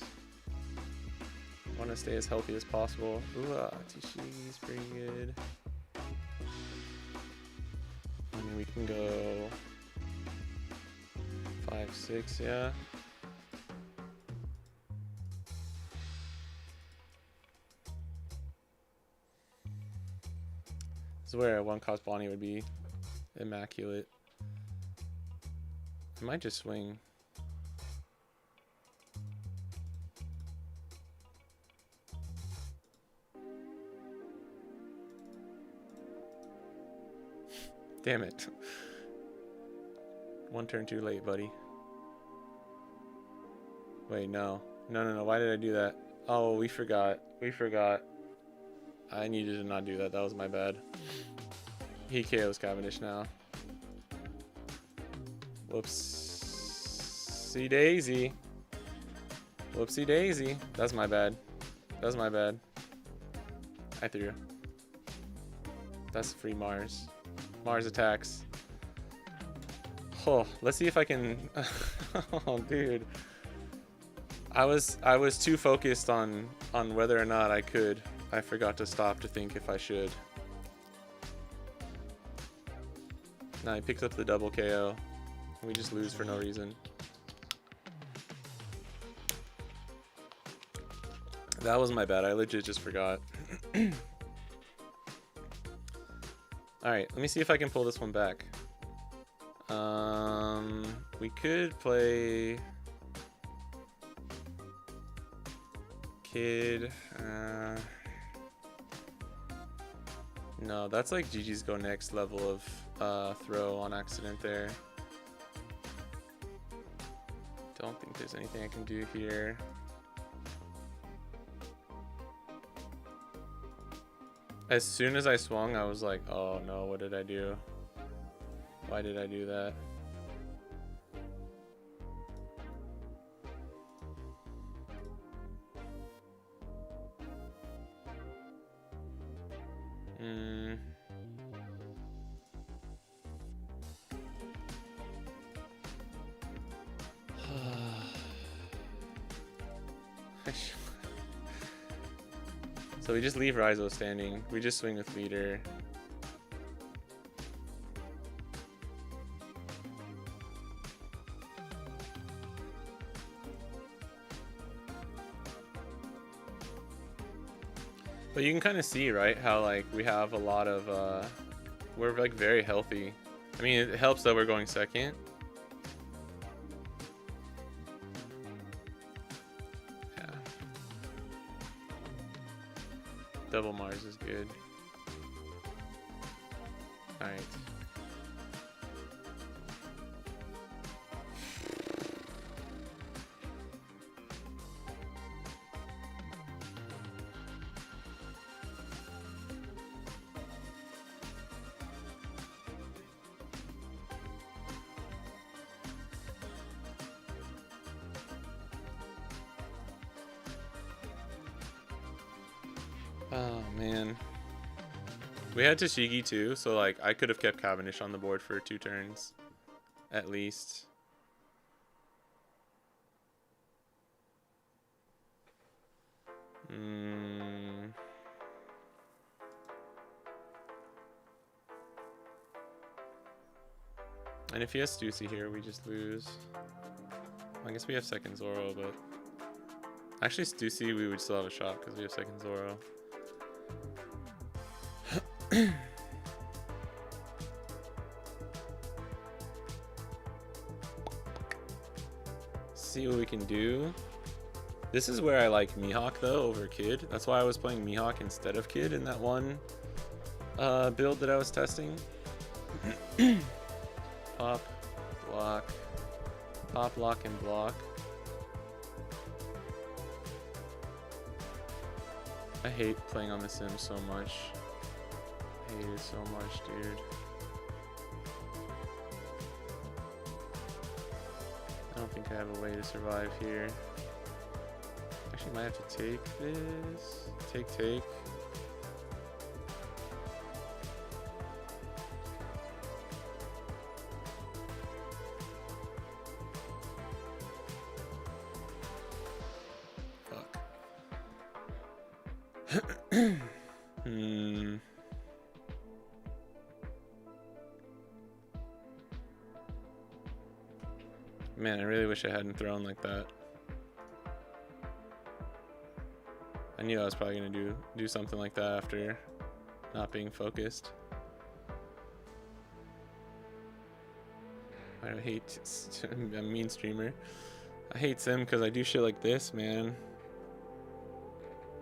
I want to stay as healthy as possible. Ooh, Tishi's pretty good. I mean, we can go 5, 6, yeah. This is where a 1-cost Bonney would be immaculate. I might just swing. Damn it. One turn too late, buddy. Wait, no. No. Why did I do that? Oh, we forgot. I needed to not do that. That was my bad. He KOs Cavendish now. Whoopsie daisy. Whoopsie daisy. That's my bad. I threw. That's free Mars. Mars attacks. Oh, let's see if I can. Oh, dude. I was too focused on whether or not I could. I forgot to stop to think if I should. Now he picks up the double KO. We just lose for no reason. That was my bad. I legit just forgot. Alright, let me see if I can pull this one back. We could play Kid. No, that's like GG's go next level of throw on accident there. Don't think there's anything I can do here. As soon as I swung, I was like, oh no, what did I do? Why did I do that? So we just leave Raizo standing. We just swing with leader. But you can kind of see, right, how like we have a lot of we're like very healthy. I mean, it helps that we're going second. Yeah. Double Mars is good. All right. Oh man, we had Tashigi too, so like I could have kept Cavendish on the board for 2 turns at least. And if he has Stussy here, we just lose. I guess we have second Zoro, but actually Stussy we would still have a shot because we have second Zoro. See what we can do. This is where I like Mihawk though over Kid. That's why I was playing Mihawk instead of Kid in that one build that I was testing. Pop, block, pop, lock, and block. I hate playing on the sim so much. I hate it so much, dude. I don't think I have a way to survive here. Actually, might have to take this. Take. Fuck. Man, I really wish I hadn't thrown like that. I knew I was probably gonna do something like that after not being focused. I hate I'm a mean streamer. I hate sim because I do shit like this, man.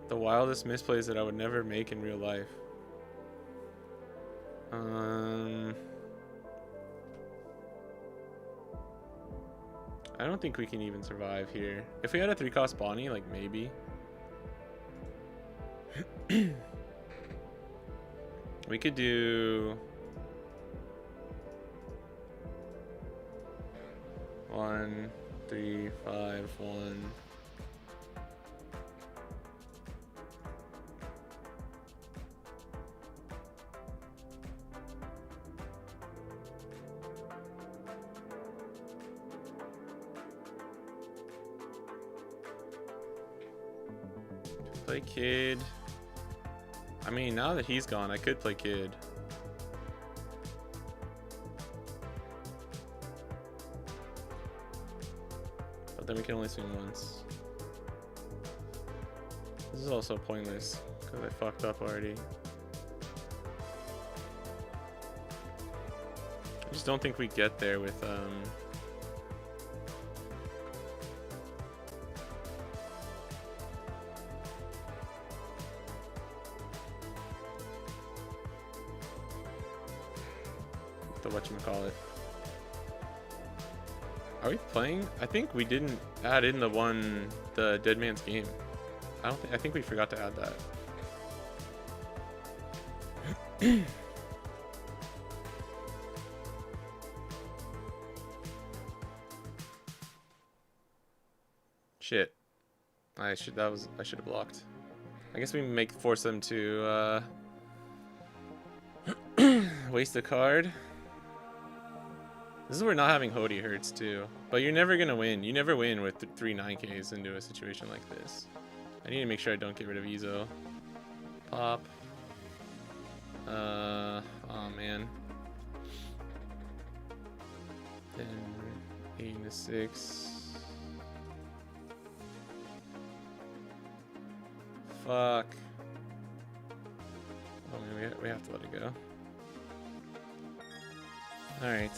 The wildest misplays that I would never make in real life. I don't think we can even survive here. If we had a 3-cost Bonney, like maybe. We could do 1, 3, 5, 1. Play Kid. I mean, now that he's gone, I could play Kid. But then we can only swing once. This is also pointless, because I fucked up already. I just don't think we get there with, the whatchamacallit. Are we playing? I think we didn't add in the Dead Man's Game. I think we forgot to add that. Shit. I should have blocked. I guess we force them to waste a card. This is where not having Hody hurts too. But you're never gonna win. You never win with 3 9Ks into a situation like this. I need to make sure I don't get rid of Ezo. Pop. Oh man. 10, 8 to 6. Fuck. Oh man, we have to let it go. Alright.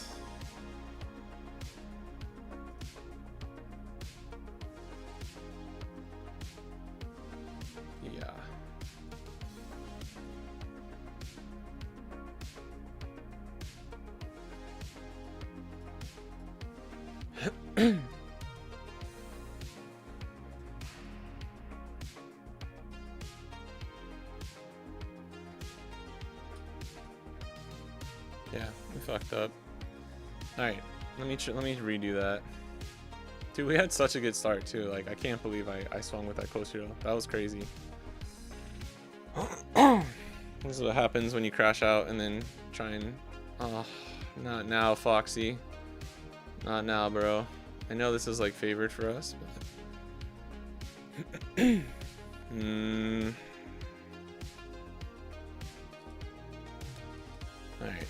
Yeah, we fucked up. Alright, let me redo that. Dude, we had such a good start too. Like, I can't believe I swung with that close hero. That was crazy. This is what happens when you crash out and then try and... Oh, not now, Foxy. Not now, bro. I know this is like favored for us, but... Alright.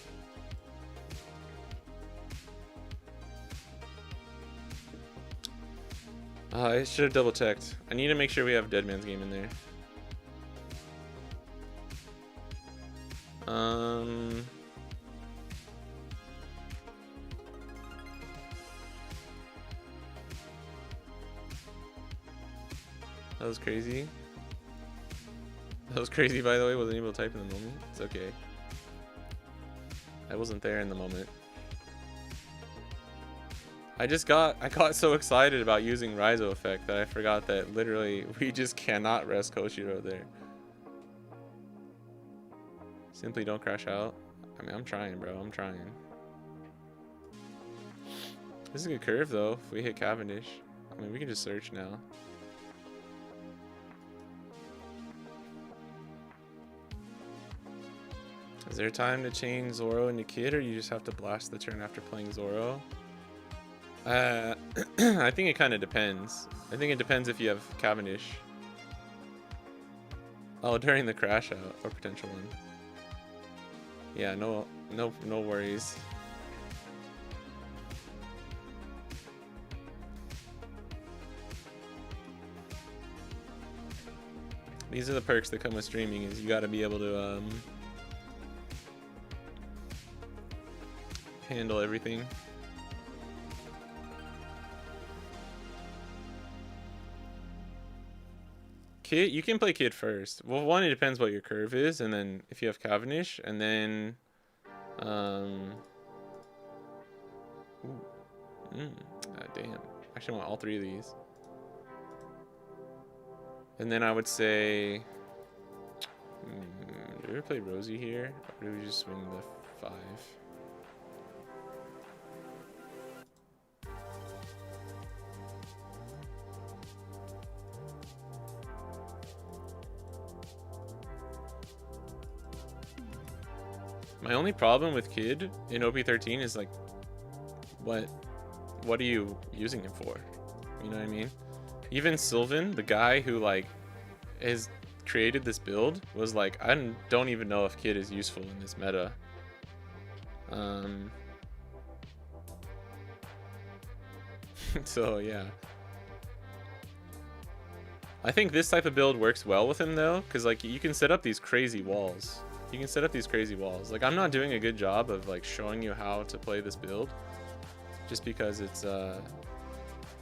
I should have double checked. I need to make sure we have Dead Man's Game in there. That was crazy. That was crazy, by the way. Wasn't able to type in the moment. It's okay. I wasn't there in the moment. I got so excited about using Raizo effect that I forgot that literally we just cannot rest Koshiro there. Simply don't crash out. I mean, I'm trying, bro. I'm trying. This is a good curve, though. If we hit Cavendish, I mean, we can just search now. Is there time to change Zoro into Kid, or you just have to blast the turn after playing Zoro? I think it kind of depends. I think it depends if you have Cavendish. Oh, during the crash out or potential one. Yeah, no worries. These are the perks that come with streaming. Is you got to be able to handle everything. Kid, you can play Kid first. Well, one, it depends what your curve is, and then if you have Cavendish, and then damn. actually want all 3 of these. And then I would say, do we ever play Rosie here? Or do we just swing the 5? My only problem with Kid in OP13 is like, what are you using him for? You know what I mean? Even Sylvan, the guy who like has created this build, was like, I don't even know if Kid is useful in this meta. So yeah, I think this type of build works well with him though, because like you can set up these crazy walls. Like I'm not doing a good job of like showing you how to play this build, just because it's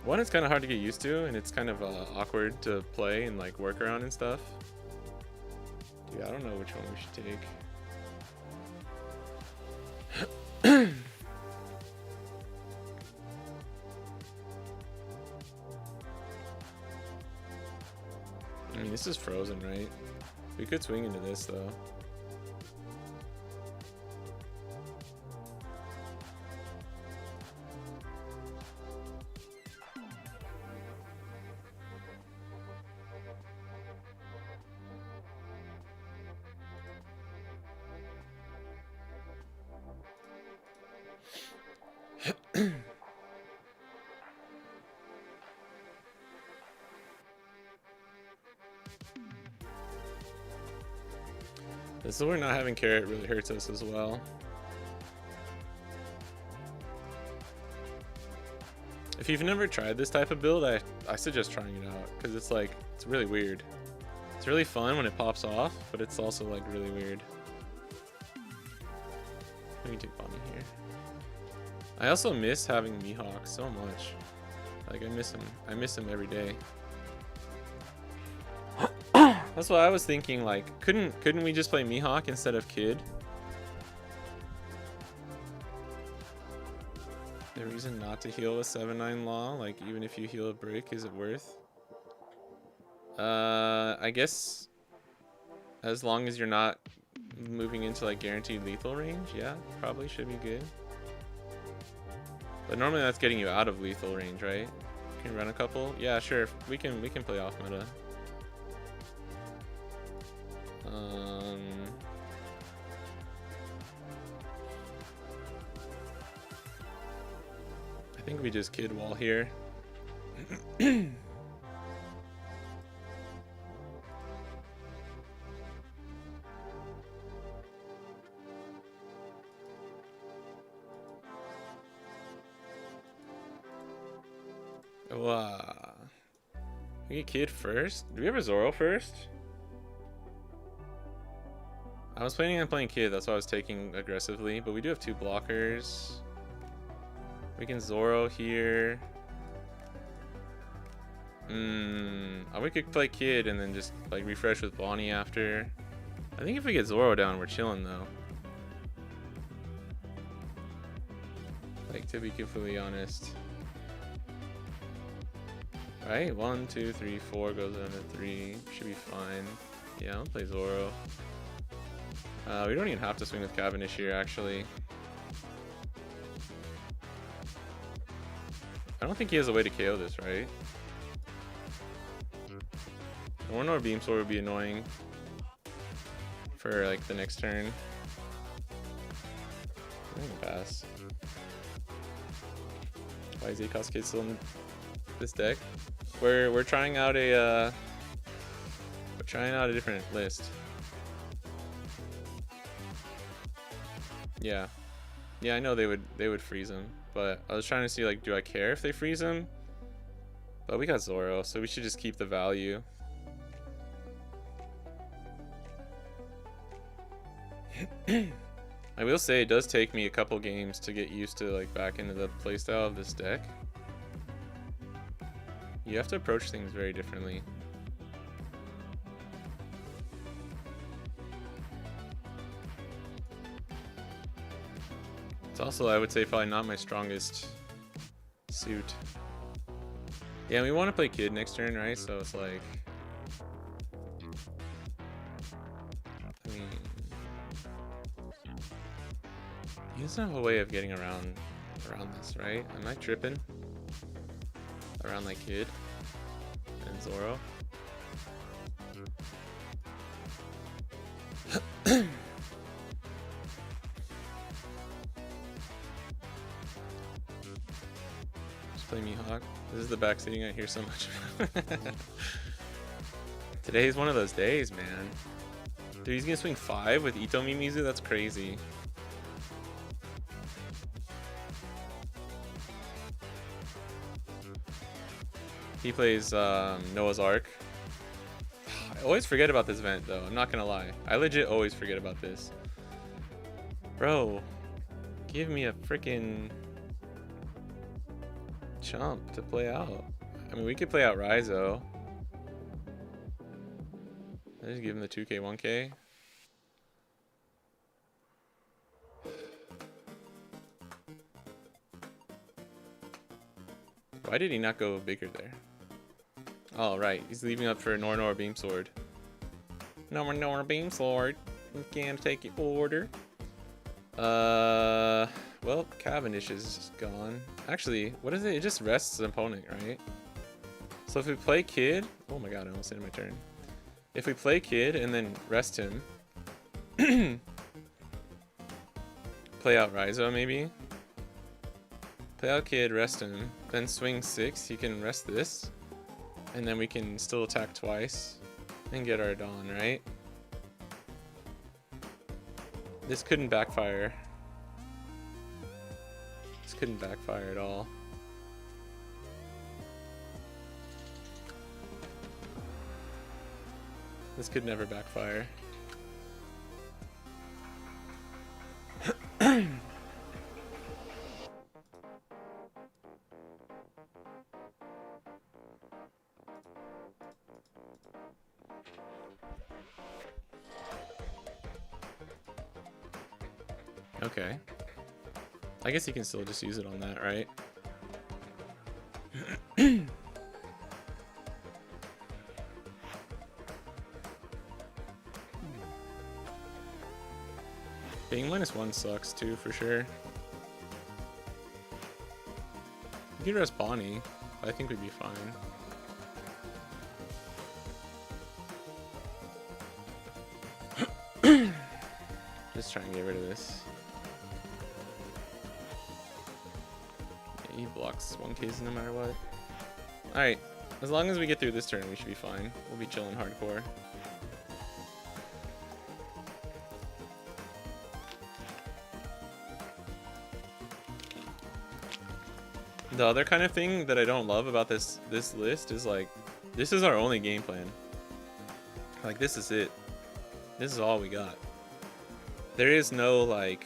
one, it's kind of hard to get used to, and it's kind of awkward to play and like work around and stuff. Dude, I don't know which one we should take. I mean, this is frozen, right? We could swing into this though. This is where not having carrot really hurts us as well. If you've never tried this type of build, I suggest trying it out, because it's like, it's really weird. It's really fun when it pops off, but it's also like really weird. Let me take Bonney here. I also miss having Mihawk so much. Like I miss him every day. That's what I was thinking, like, couldn't we just play Mihawk instead of Kid? The reason not to heal a 7-9 law, like even if you heal a brick, is it worth? I guess as long as you're not moving into like guaranteed lethal range, yeah, probably should be good. But normally that's getting you out of lethal range, right? Can you run a couple? Yeah, sure. We can play off meta. I think we just Kid wall here. Wow. We get Kid first? Do we have a Zoro first? I was planning on playing Kid, that's why I was taking aggressively, but we do have 2 blockers. We can Zoro here. We could play Kid and then just like refresh with Bonney after. I think if we get Zoro down, we're chilling though. Like, to be completely honest. Alright, 1, 2, 3, 4 goes down to 3. Should be fine. Yeah, I'll play Zoro. We don't even have to swing with Cavendish here, actually. I don't think he has a way to KO this, right? One more Beam Sword would be annoying for like the next turn. I'm gonna pass. Why is Akos Kid still in this deck? We're trying out a different list. Yeah, I know they would freeze him, but I was trying to see like, do I care if they freeze him? But we got Zoro, so we should just keep the value. I will say it does take me a couple games to get used to like back into the playstyle of this deck. You have to approach things very differently. It's also, I would say, probably not my strongest suit. Yeah, we want to play kid next turn, right? So it's like, I mean, he doesn't have a way of getting around this, right? Am I tripping around like kid and Zoro? Just play Mihawk. This is the back seating I hear so much about. Today's one of those days, man. Dude, he's gonna swing 5 with Itomi Mizu? That's crazy. He plays Noah's Ark. I always forget about this event, though. I'm not gonna lie. I legit always forget about this. Bro, give me a freaking chump to play out. I mean, we could play out Raizo. I just give him the 2K, 1K. Why did he not go bigger there? Oh, right. He's leaving up for Nor Beam Sword. Nor Beam Sword. You can't take your order. Well, Cavendish is gone. Actually, what is it? It just rests the opponent, right? So if we play Kid... Oh my god, I almost ended my turn. If we play Kid and then rest him... play out Raizo, maybe? Play out Kid, rest him. Then swing 6, he can rest this. And then we can still attack twice. And get our Dawn, right? This couldn't backfire. This couldn't backfire at all. This could never backfire. Okay. I guess you can still just use it on that, right? Being -1 sucks too, for sure. You could rest Bonney. I think we'd be fine. Just try and get rid of this. Yeah, he blocks 1Ks no matter what. Alright, as long as we get through this turn, we should be fine. We'll be chilling hardcore. The other kind of thing that I don't love about this list is like, this is our only game plan. Like, this is it. This is all we got. There is no like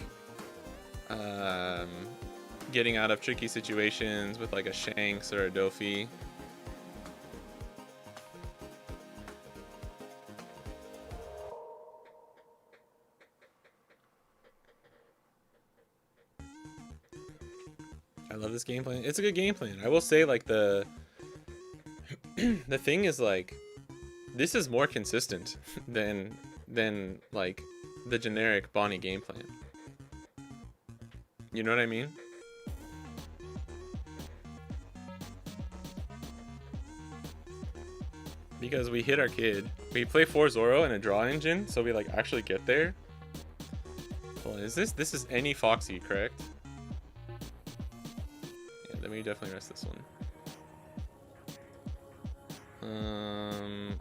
getting out of tricky situations with like a Shanks or a Dofi. I love this game plan. It's a good game plan. I will say, like, the the thing is, like, this is more consistent than like the generic Bonney game plan. You know what I mean? Because we hit our kid. We play 4 Zoro and a draw engine, so we like actually get there. Well, is this is any Foxy, correct? Yeah, then we definitely rest this one.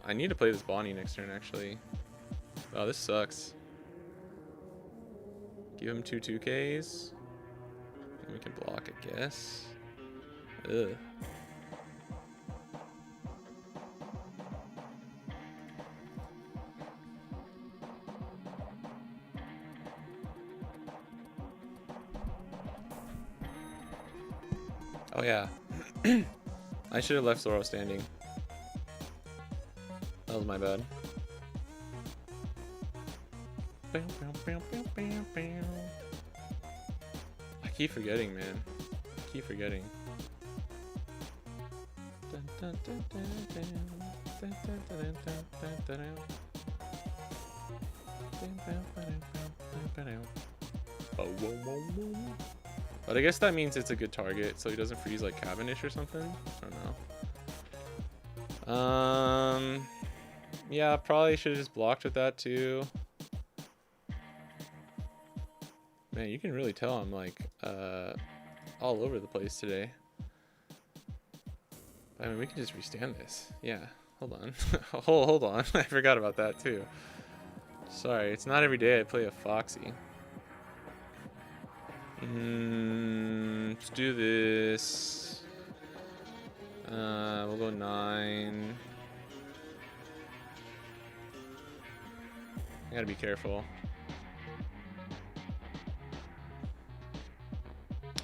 I need to play this Bonney next turn, actually. Oh, this sucks. Give him 2 2Ks. And we can block, I guess. Ugh. Oh yeah. I should have left Zoro standing. That was my bad. I keep forgetting, man. I keep forgetting. Dun, But I guess that means it's a good target, so he doesn't freeze like Cavendish or something. I don't know. Yeah, probably should have just blocked with that too. Man, you can really tell I'm like all over the place today. I mean, we can just restand this. Yeah, hold on. hold on. I forgot about that too. Sorry, it's not every day I play a Foxy. Let's do this. We'll go 9. I gotta be careful.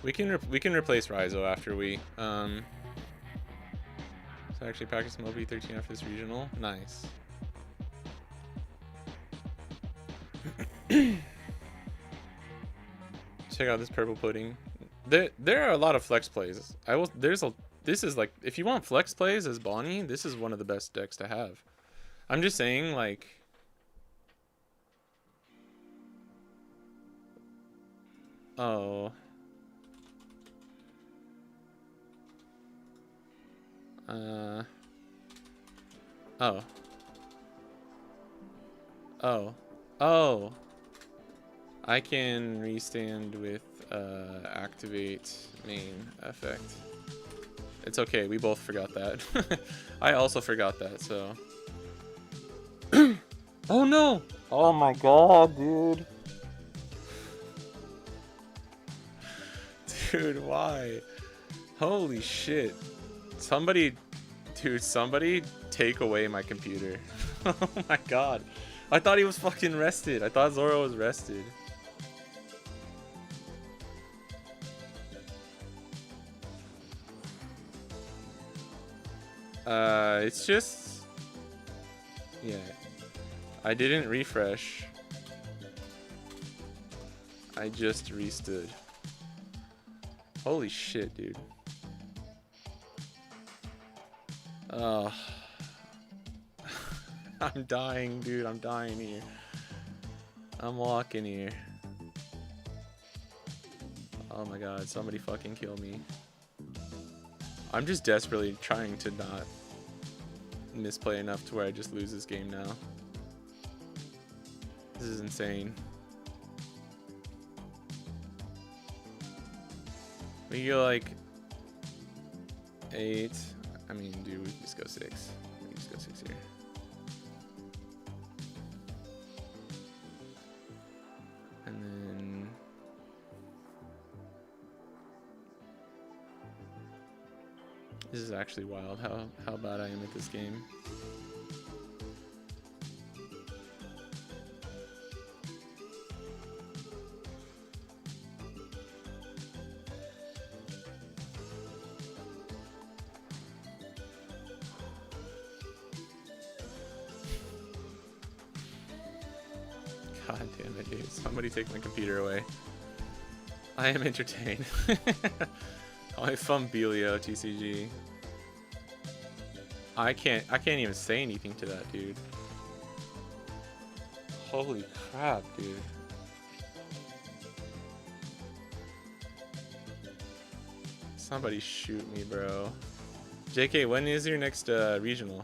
We can replace Raizo after we so actually package some OP13 after this regional. Nice. Check out this purple pudding. There are a lot of flex plays. This is like, if you want flex plays as Bonney, this is one of the best decks to have. I'm just saying, like, oh. Oh. Oh. Oh. I can restand with activate main effect. It's okay, we both forgot that. I also forgot that, so. Oh no! Oh my god, dude. Dude, why? Holy shit. Somebody take away my computer. Oh my god. I thought he was fucking rested. I thought Zoro was rested. It's just, yeah, I didn't refresh. I just restood. Holy shit, dude. Oh. I'm dying, dude. I'm dying here. I'm walking here. Oh my god, somebody fucking kill me. I'm just desperately trying to not misplay enough to where I just lose this game now. This is insane. We can go like 8. I mean, dude, we can just go 6. We can just go 6 here. And then this is actually wild how bad I am at this game. God damn it, dude. Somebody take my computer away. I am entertained. I Fumbelio TCG. I can't even say anything to that, dude. Holy crap, dude. Somebody shoot me, bro. JK, when is your next regional?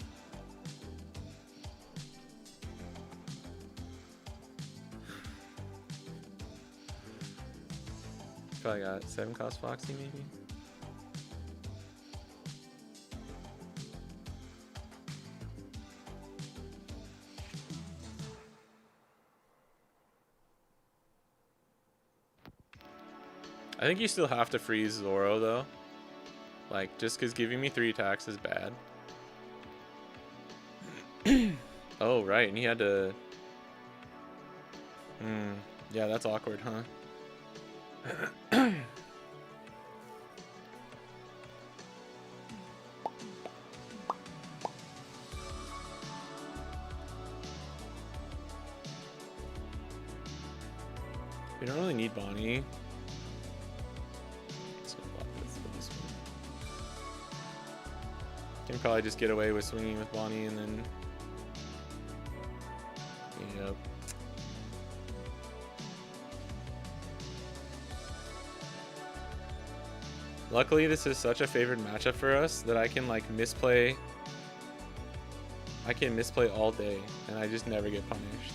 Probably got 7 cost Foxy, maybe. I think you still have to freeze Zoro though. Like, just because giving me 3 attacks is bad. Oh, right, and he had to... yeah, that's awkward, huh? We don't really need Bonney. Let's go block this for this one. Can probably just get away with swinging with Bonney and then... Yep. Luckily, this is such a favored matchup for us that I can like misplay. I can misplay all day and I just never get punished.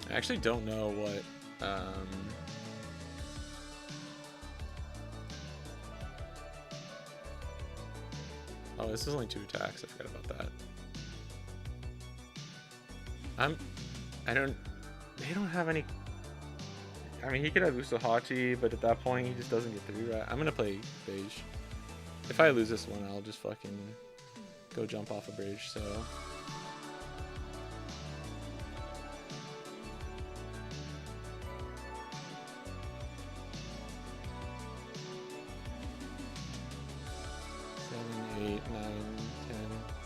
I actually don't know what oh, this is only 2 attacks. I forgot about that. They don't have any. I mean, he could have Usohachi, but at that point he just doesn't get through, right? I'm gonna play Beige. If I lose this one, I'll just fucking go jump off a bridge, so.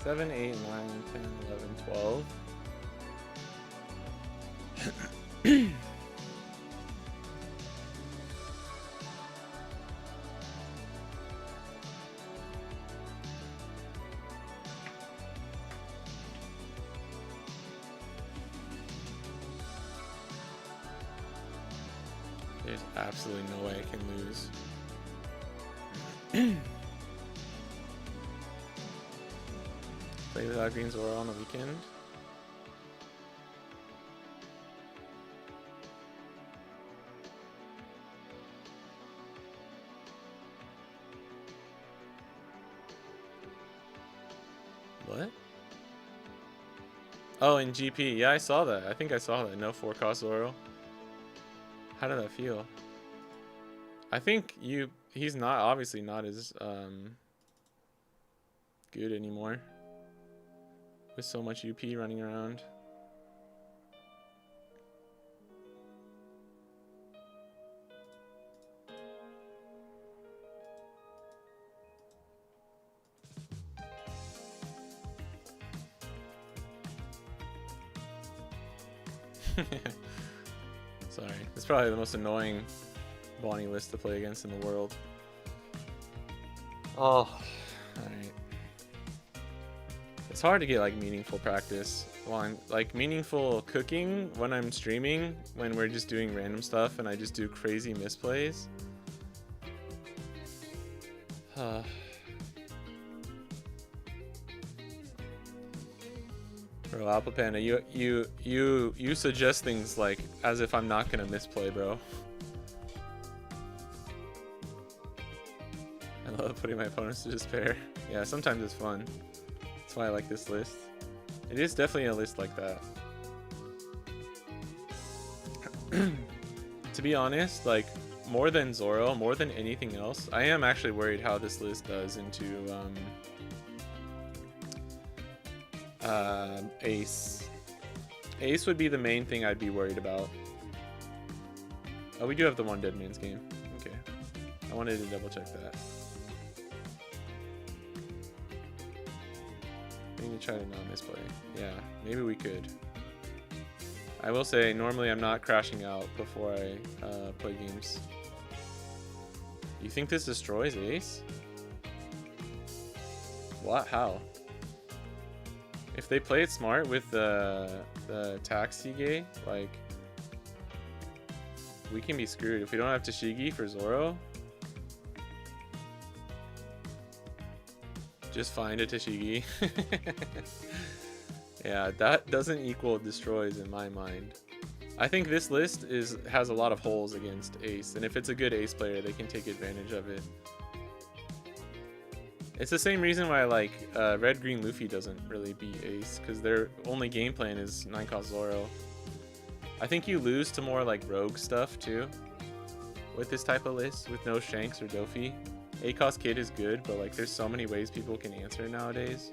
Seven, 8, 9, 10, 11, 12. There's absolutely no way I can lose. Play without Green Zoro on the weekend. What? Oh, in GP. Yeah, I saw that. I think I saw that. No 4-cost Zoro. How did that feel? I think he's not, obviously not as good anymore. With so much UP running around. Sorry. It's probably the most annoying Bonney list to play against in the world. Oh, alright. It's hard to get like meaningful practice while I'm like meaningful cooking when I'm streaming, when we're just doing random stuff and I just do crazy misplays. Bro, Apple Panda, you suggest things like as if I'm not gonna misplay, bro. I love putting my opponents to despair. Yeah, sometimes it's fun. That's why I like this list. It is definitely a list like that. To be honest, like more than Zoro, more than anything else, I am actually worried how this list does into Ace. Ace would be the main thing I'd be worried about. Oh, we do have the one Dead Man's game. Okay. I wanted to double check that. We need to try to not misplay. Yeah, maybe we could. I will say, normally I'm not crashing out before I play games. You think this destroys Ace? What? How? If they play it smart with the Taxige, like, we can be screwed. If we don't have Tashigi for Zoro, just find a Tashigi. Yeah, that doesn't equal destroys in my mind. I think this list has a lot of holes against Ace, and if it's a good Ace player, they can take advantage of it. It's the same reason why like Red Green Luffy doesn't really beat Ace, because their only game plan is 9-cost Zoro. I think you lose to more like rogue stuff too with this type of list with no Shanks or Dofi. ACOS Kid is good, but like there's so many ways people can answer nowadays.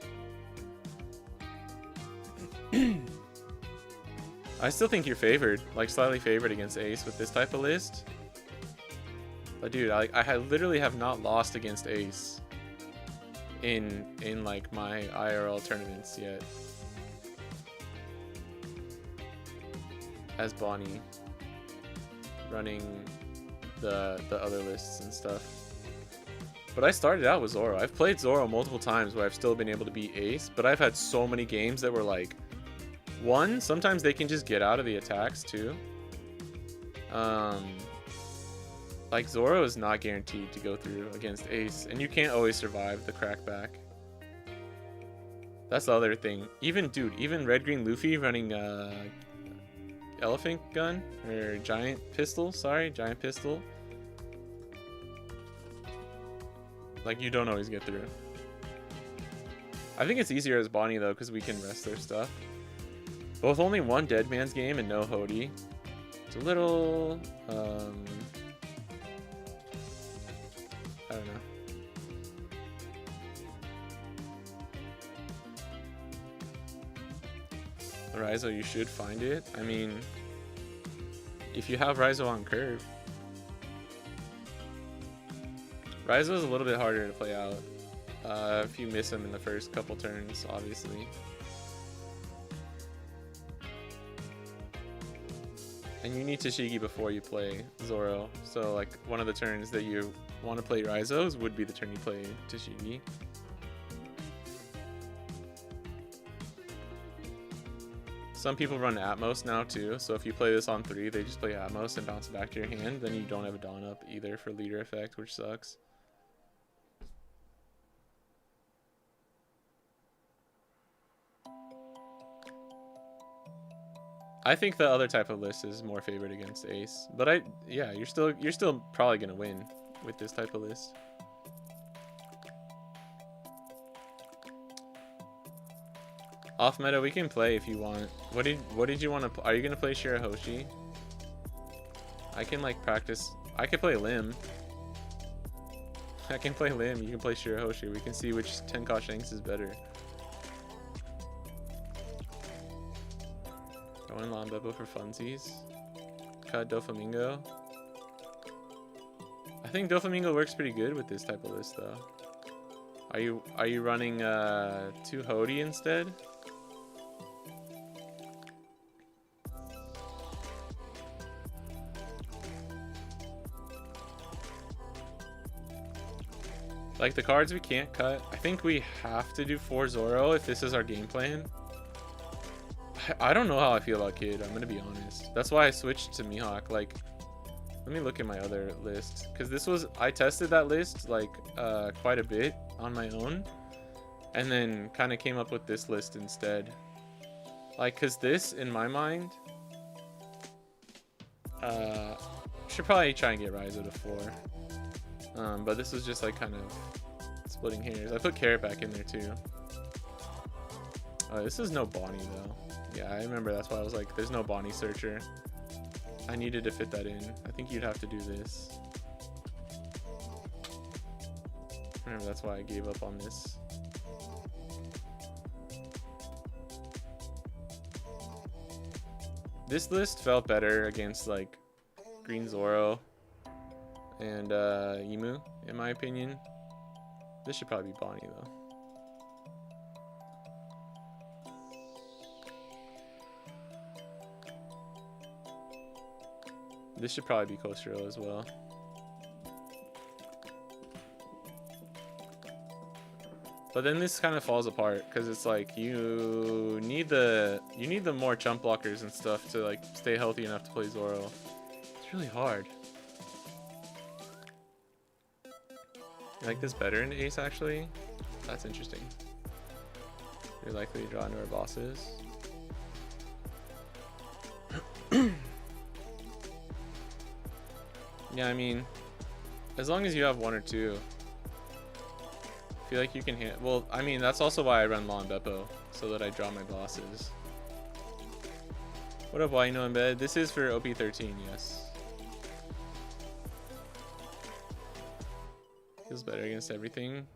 I still think you're favored, like slightly favored against Ace with this type of list. But dude, I literally have not lost against Ace in like my IRL tournaments yet. As Bonney, running the other lists and stuff. But I started out with Zoro. I've played Zoro multiple times where I've still been able to beat Ace, but I've had so many games that were like, one, sometimes they can just get out of the attacks too. Like Zoro is not guaranteed to go through against Ace, and you can't always survive the crackback. That's the other thing. Even Red Green Luffy running elephant gun or giant pistol, like you don't always get through. I think it's easier as Bonney though, because we can rest their stuff. But with only one dead man's game and no Hody, it's a little I don't know. Raizo, you should find it. I mean, if you have Raizo on curve. Raizo is a little bit harder to play out if you miss him in the first couple turns, obviously. And you need Tashigi before you play Zoro. So like one of the turns that you want to play Raizo's would be the turn you play Tashigi. Some people run Atmos now too, so if you play this on 3, they just play Atmos and bounce it back to your hand, then you don't have a Dawn up either for leader effect, which sucks. I think the other type of list is more favored against Ace, but yeah, you're still probably gonna win with this type of list. Off meta, we can play if you want. What did you want to? Are you gonna play Shirahoshi? I can like practice. I can play Lim. I can play Lim. You can play Shirahoshi. We can see which Tenka Shanks is better. Going Lon Beppo for funsies. Cut Doflamingo. I think Doflamingo works pretty good with this type of list though. Are you running 2 Hody instead? Like the cards we can't cut. I think we have to do 4 Zoro if this is our game plan. I don't know how I feel about Kid, I'm gonna be honest. That's why I switched to Mihawk. Like, let me look at my other list. Because I tested that list like quite a bit on my own. And then kind of came up with this list instead. Like, because this, in my mind, should probably try and get Raizo to 4. But this was just like kind of splitting hairs. I put Carrot back in there too. This is no Bonney though. Yeah, I remember that's why I was like, there's no Bonney searcher. I needed to fit that in. I think you'd have to do this. I remember that's why I gave up on this. This list felt better against like Green Zoro and Emu, in my opinion. This should probably be Bonney though. This should probably be Koshiro as well. But then this kind of falls apart because it's like you need the more chump blockers and stuff to like stay healthy enough to play Zoro. It's really hard. You like this better in Ace actually? That's interesting. You're likely to draw into our bosses. Yeah, I mean, as long as you have 1 or 2, I feel like you can hit. Well, I mean, that's also why I run Lon Beppo, so that I draw my bosses. What up, Why You Know in Bed? This is for OP13, yes. Feels better against everything.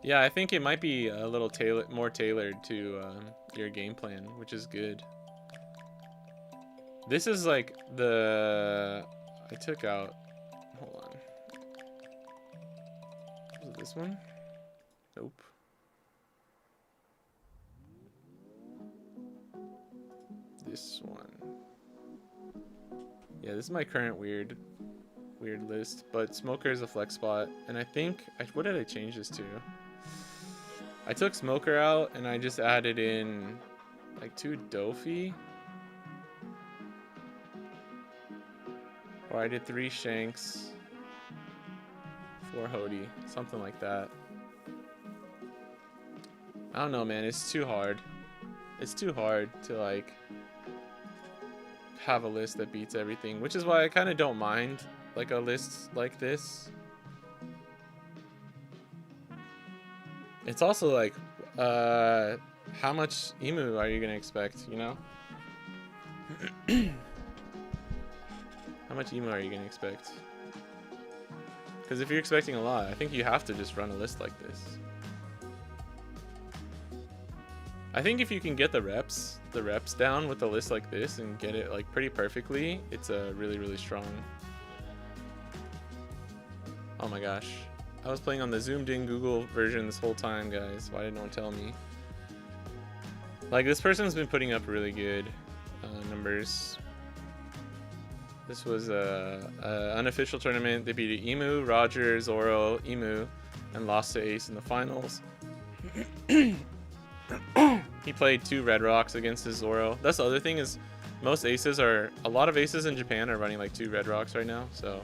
Yeah, I think it might be a little more tailored to your game plan, which is good. This is like I took out. Hold on. Was it this one? Nope. This one. Yeah, this is my current weird list, but Smoker is a flex spot, and I think what did I change this to? I took Smoker out and I just added in like 2 Dofi, or I did 3 Shanks, 4 Hody, something like that. I don't know, man. It's too hard. It's too hard to like have a list that beats everything, which is why I kind of don't mind like a list like this. It's also like, how much emu are you gonna expect, you know? How much emu are you gonna expect? Because if you're expecting a lot, I think you have to just run a list like this. I think if you can get the reps down with a list like this and get it like pretty perfectly, it's a really strong. Oh my gosh. I was playing on the zoomed in Google version this whole time, guys. Why didn't no one tell me? Like, this person's been putting up really good numbers. This was a unofficial tournament. They beat Emu, Roger, Zoro, Emu, and lost to Ace in the finals. He played 2 Red Rocks against his Zoro. That's the other thing is a lot of aces in Japan are running like 2 Red Rocks right now, so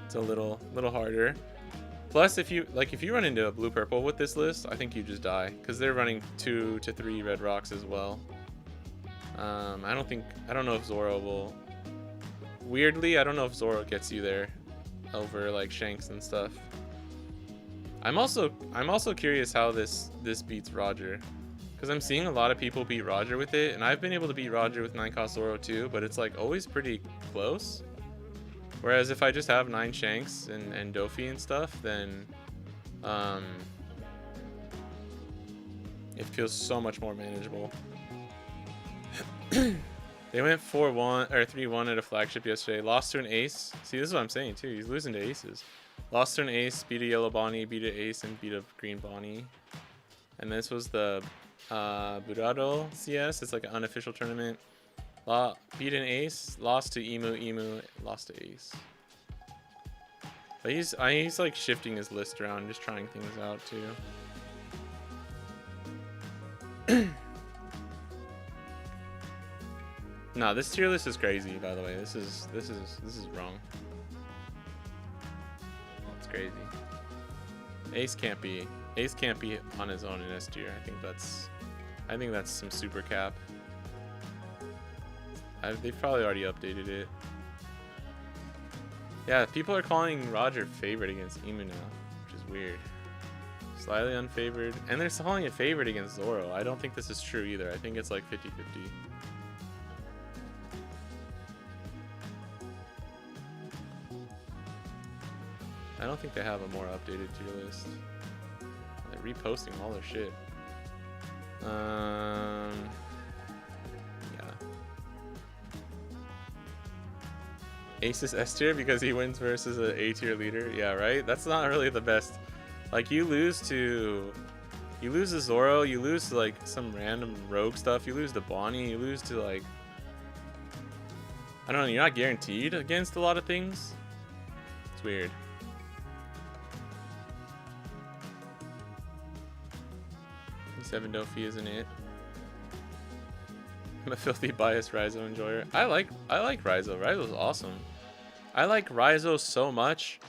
it's a little harder. Plus, if you run into a blue purple with this list, I think you just die because they're running 2 to 3 Red Rocks as well. I don't know if Zoro will. Weirdly, I don't know if Zoro gets you there over like Shanks and stuff. I'm also curious how this beats Roger, because I'm seeing a lot of people beat Roger with it, and I've been able to beat Roger with 9-cost Zoro too, but it's like always pretty close. Whereas if I just have 9 Shanks and Dofi and stuff, then it feels so much more manageable. They went 4-1 or 3-1 at a flagship yesterday. Lost to an ace. See, this is what I'm saying too. He's losing to aces. Lost to an ace, beat a yellow Bonney, beat an ace, and beat a green Bonney. And this was the Burado CS. It's like an unofficial tournament. Beat an ace, lost to Emu, lost to ace. But he's like shifting his list around, just trying things out too. No, this tier list is crazy, by the way. This is wrong. That's crazy. Ace can't be on his own in S tier. I think that's some super cap. They've probably already updated it. Yeah, people are calling Roger favorite against Emu now, which is weird. Slightly unfavored, and they're calling it favorite against Zoro. I don't think this is true either. I think it's like 50-50. I don't think they have a more updated tier list. They're reposting all their shit. Yeah. Ace is S tier because he wins versus an A tier leader. Yeah, right? That's not really the best. Like, you lose to Zoro, you lose to like some random rogue stuff, you lose to Bonney, you lose to like, I don't know, you're not guaranteed against a lot of things. It's weird. Seven Dofi isn't it? I'm a filthy biased Raizo enjoyer. I like Raizo. Raizo's awesome. I like Raizo so much.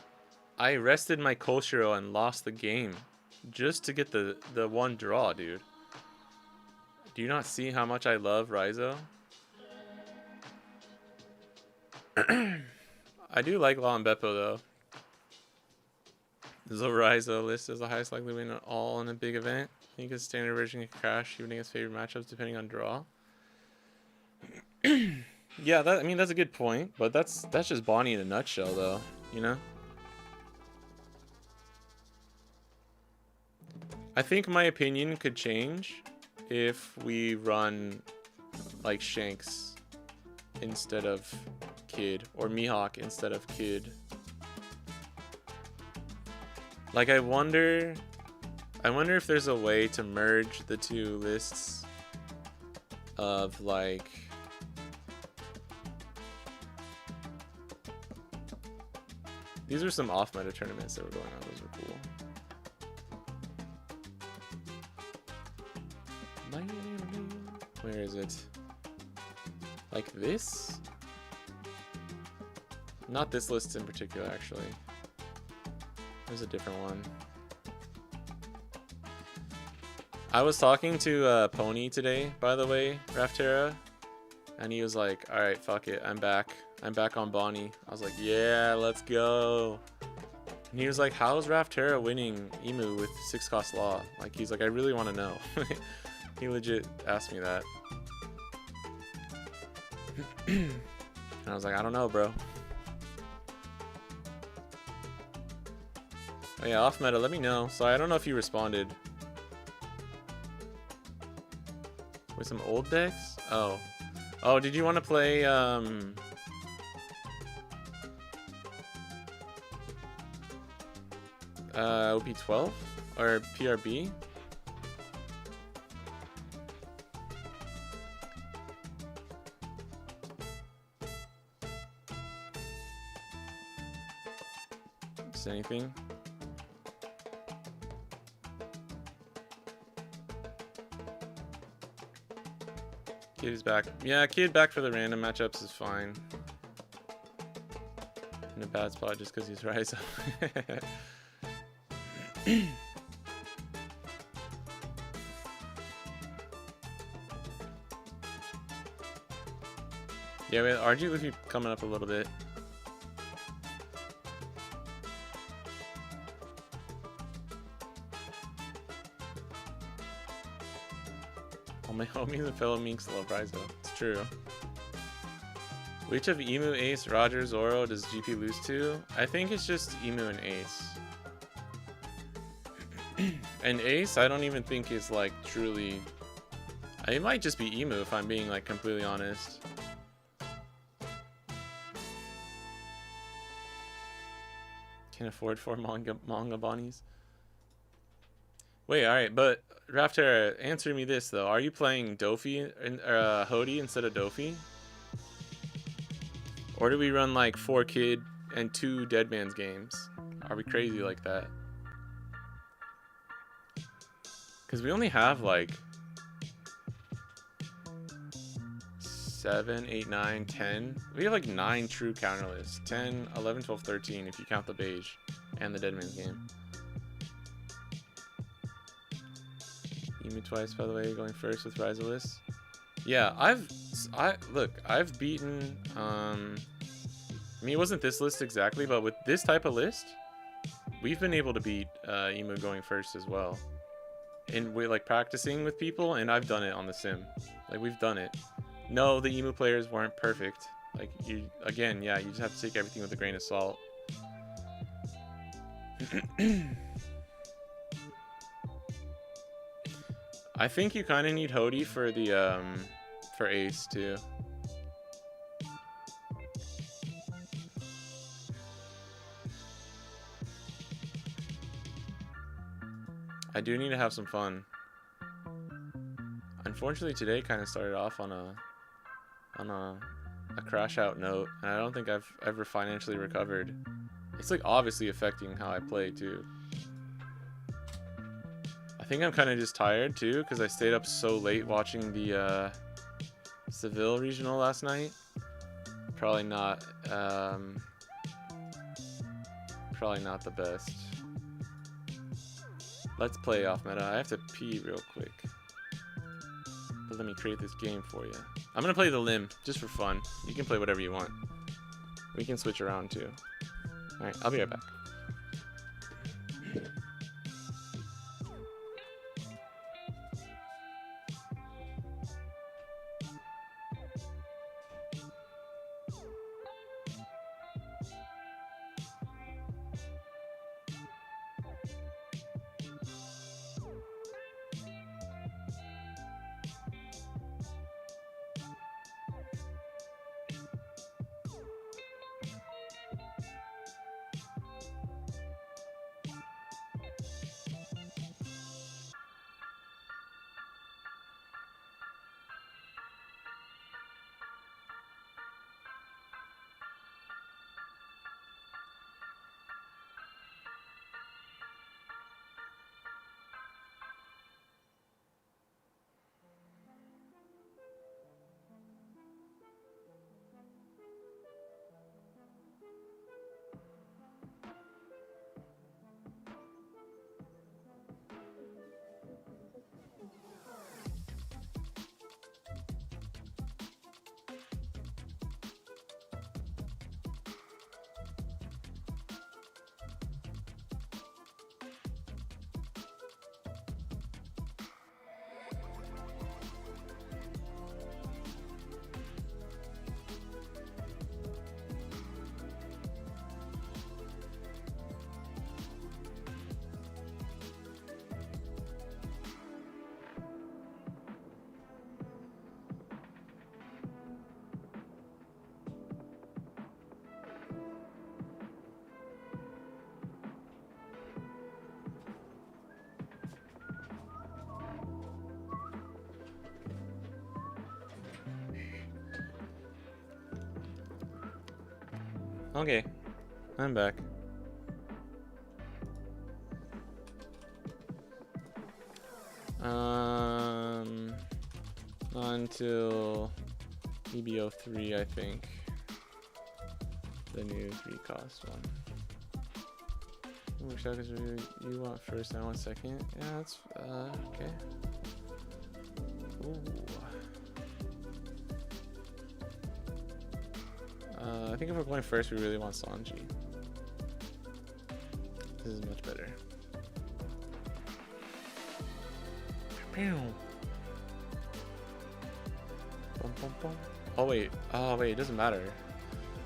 I rested my Koshiro and lost the game just to get the one draw, dude. Do you not see how much I love Raizo? I do like Law and Beppo though. The Raizo list is the highest likely win all in a big event. I think his standard version can crash even against favorite matchups depending on draw. Yeah, I mean that's a good point, but that's just Bonney in a nutshell though, you know? I think my opinion could change if we run like Shanks instead of Kid, or Mihawk instead of Kid. Like I wonder if there's a way to merge the two lists of like these are some off-meta tournaments that were going on. Those were cool. Where is it? Like this? Not this list in particular, actually. There's a different one. I was talking to Pony today, by the way, Raftera, and he was like, "All right, fuck it, I'm back. I'm back on Bonney." I was like, "Yeah, let's go." And he was like, "How's Raftera winning Emu with 6-cost law?" Like, he's like, "I really want to know." He legit asked me that. And I was like, "I don't know, bro." Oh yeah, off meta, let me know. So I don't know if you responded. With some old decks? Oh. Oh, did you want to play OP12 or PRB? Just anything? Kid is back. Yeah, Kid back for the random matchups is fine. In a bad spot just because he's Rise Up. Yeah, wait, RG Luffy coming up a little bit. All my homies and fellow minks love Ryzo. It's true. Which of Emu, Ace, Roger, Zoro does GP lose to? I think it's just Emu and Ace. And Ace, I don't even think is like truly... It might just be Emu if I'm being like completely honest. Can't afford 4 manga Bonnies. Wait, alright, but Raftera, answer me this though. Are you playing Dofi Hody instead of Dofi? Or do we run like 4 Kid and 2 Deadman's games? Are we crazy like that? Because we only have like 7, 8, 9, 10. We have like 9 true counter lists. 10, 11, 12, 13 if you count the beige and the Deadman's game. Emu twice, by the way, going first with Rizalis. Yeah, I've beaten, I mean, it wasn't this list exactly, but with this type of list, we've been able to beat Emu going first as well. And we're like practicing with people, and I've done it on the sim. Like, we've done it. No, the Emu players weren't perfect. Like, you, again, yeah, you just have to take everything with a grain of salt. I think you kind of need Hody for the, for Ace, too. I do need to have some fun. Unfortunately, today kind of started off on a crash out note, and I don't think I've ever financially recovered. It's like obviously affecting how I play too. I think I'm kind of just tired too because I stayed up so late watching the Seville regional last night. Probably not the best. Let's play off meta. I have to pee real quick. But let me create this game for you. I'm gonna play the limb just for fun. You can play whatever you want. We can switch around too. Alright, I'll be right back. Okay, I'm back. Not until EBO3, I think. The new 3-cost one. Which is you want first, I want second. Yeah, that's okay. Ooh. I think if we're going first, we really want Sanji. This is much better. Oh wait, it doesn't matter.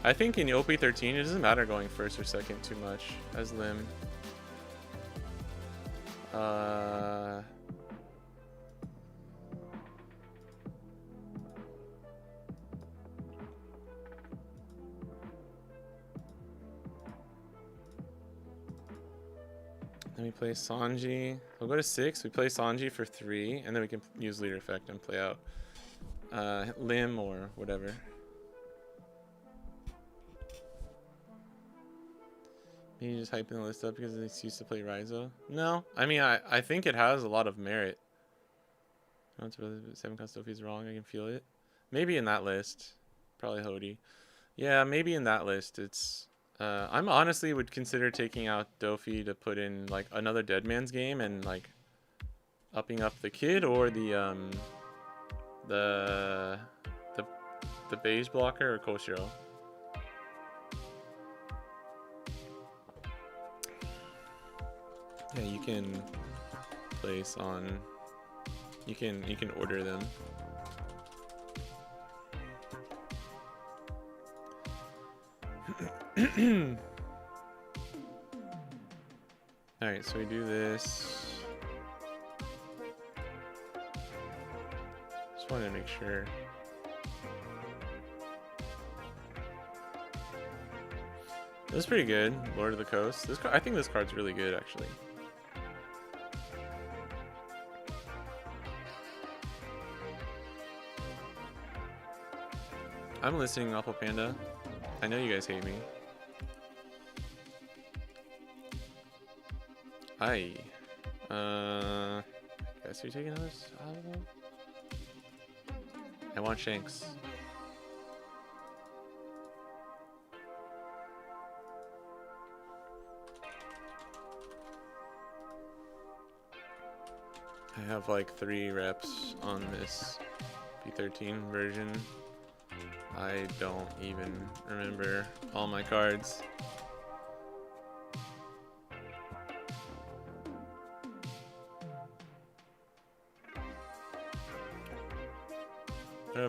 I think in OP13 it doesn't matter going first or second too much as Lim. Then we play Sanji. We'll go to 6. We play Sanji for 3, and then we can use leader effect and play out Lim or whatever. Maybe just hyping the list up because it's used to play Raizo. No, I mean I think it has a lot of merit. No, it's really 7-cost Dofi's wrong. I can feel it. Maybe in that list, probably Hody. Yeah, maybe in that list it's. I'm honestly would consider taking out Dofi to put in like another Dead Man's game and like upping up the kid or the beige blocker or Koshiro. Yeah, you can place on. You can order them. Alright, so we do this. Just wanted to make sure. This is pretty good. Lord of the Coast. This I think this card's really good, actually. I'm listening, Apple Panda. I know you guys hate me. Guess you're taking this? I don't know. I want Shanks. I have like 3 reps on this P13 version. I don't even remember all my cards.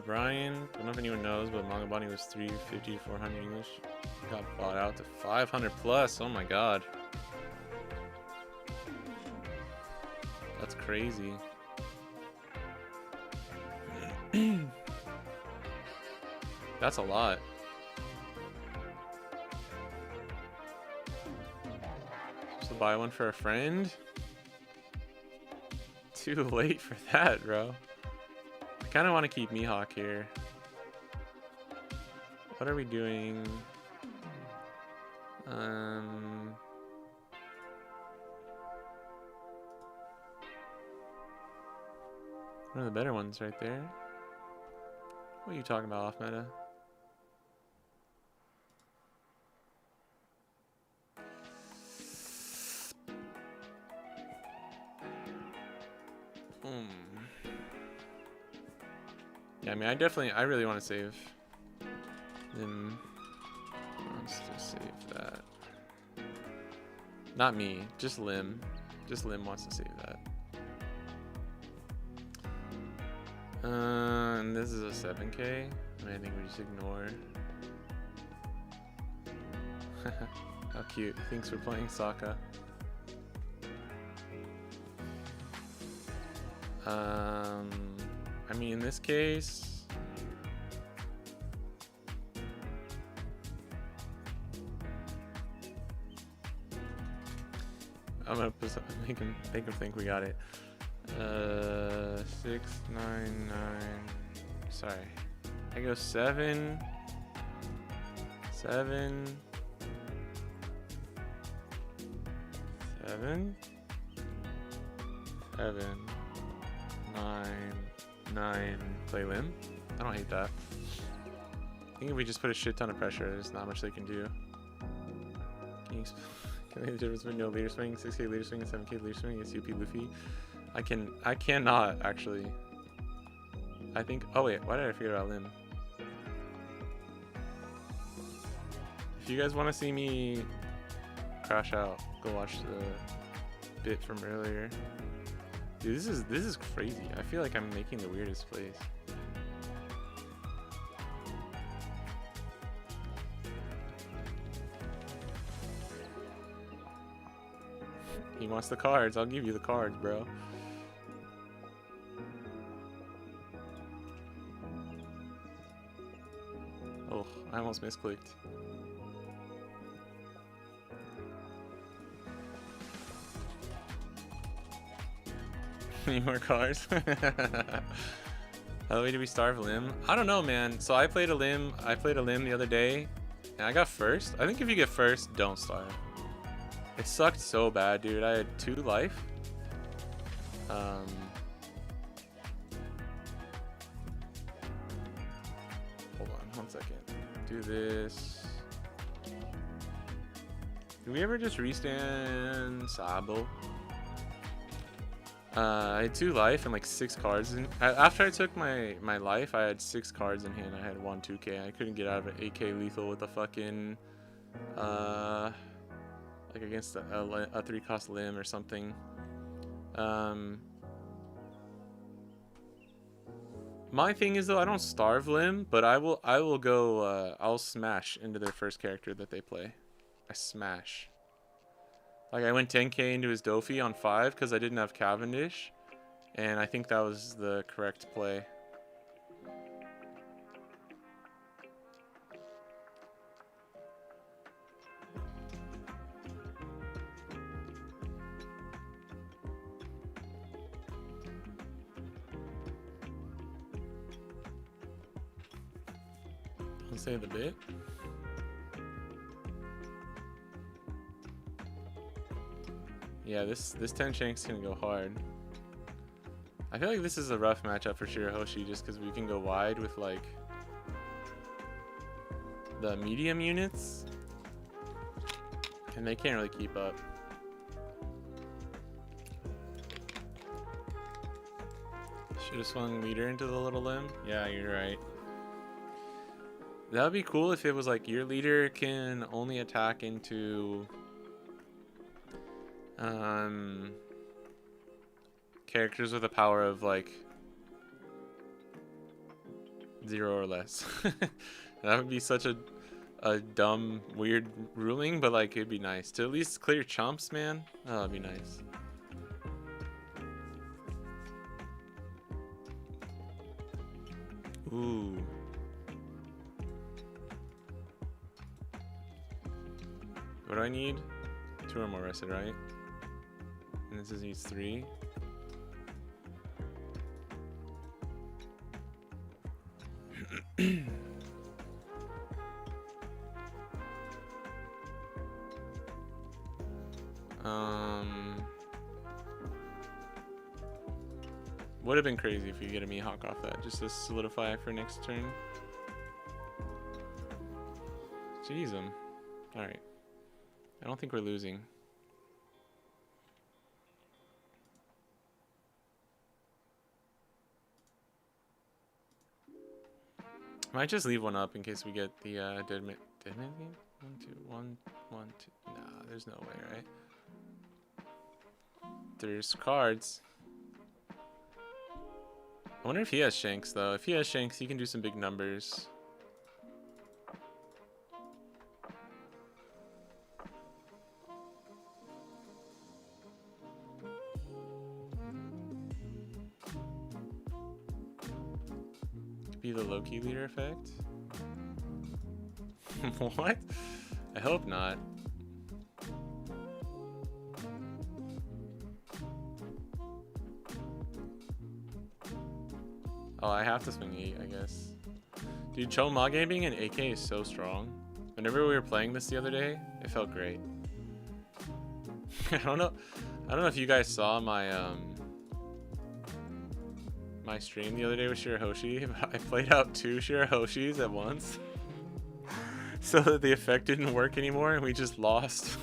Brian, I don't know if anyone knows, but Manga Bonney was 350 to 400 English. Got bought out to 500 plus. Oh my god. That's crazy. That's a lot. Just to buy one for a friend? Too late for that, bro. I kind of want to keep Mihawk here. What are we doing? One of the better ones right there. What are you talking about, off meta? Yeah, I mean, I really want to save them. Wants to save that. Not me, just Lim. Just Lim wants to save that. And this is a 7K. I mean, I think we just ignore. How cute. He thinks we're playing Sokka. I mean, in this case, I'm gonna make him think we got it. 6, 9, 9. Sorry, I go 7, 7, 7, 7, 9, 9. Play limb. I don't hate that. I think if we just put a shit ton of pressure, there's not much they can do. Can you explain the difference between no leader swing, 6k leader swing, and 7k leader swing against UP Luffy? I cannot actually. I think. Oh wait, why did I forget about limb? If you guys want to see me crash out, go watch the bit from earlier. Dude, this is crazy. I feel like I'm making the weirdest plays. He wants the cards. I'll give you the cards, bro. Oh, I almost misclicked. Any more cards? How did we starve limb? I don't know, man. So I played a limb the other day, and I got first. I think if you get first, don't starve. It sucked so bad, dude. I had 2 life. Hold on 1 second. Do this. Did we ever just restand Sabo? I had 2 life and like 6 cards. After I took my life, I had 6 cards in hand. I had 1 2k. I couldn't get out of an 8k lethal with a fucking like against a 3-cost limb or something. My thing is though, I don't starve limb, but I will go. I'll smash into their first character that they play. I smash. Like I went 10k into his Dofi on 5 because I didn't have Cavendish, and I think that was the correct play. I'll say the bit. Yeah, this 10 Shank's gonna go hard. I feel like this is a rough matchup for Shirahoshi just because we can go wide with like the medium units, and they can't really keep up. Should have swung leader into the little limb. Yeah, you're right. That would be cool if it was like your leader can only attack into characters with a power of like 0 or less. That would be such a dumb, weird ruling, but like it'd be nice to at least clear chumps, man. Oh, that'd be nice. Ooh. What do I need? 2 or more rested, right? And this is needs 3. Would have been crazy if you get a Mihawk off that, just to solidify for next turn. Jeez, alright. I don't think we're losing. Might just leave one up in case we get the dead man game. 1 2 1 1 2. Nah, there's no way, right? There's cards. I wonder if he has Shanks though. If he has Shanks, he can do some big numbers. Be the Loki leader effect? What? I hope not. Oh, I have to swing 8, I guess. Dude, Cho Ma gaming in AK is so strong. Whenever we were playing this the other day, it felt great. I don't know if you guys saw my my stream the other day with Shirahoshi, but I played out 2 Shirahoshis at once. So that the effect didn't work anymore and we just lost.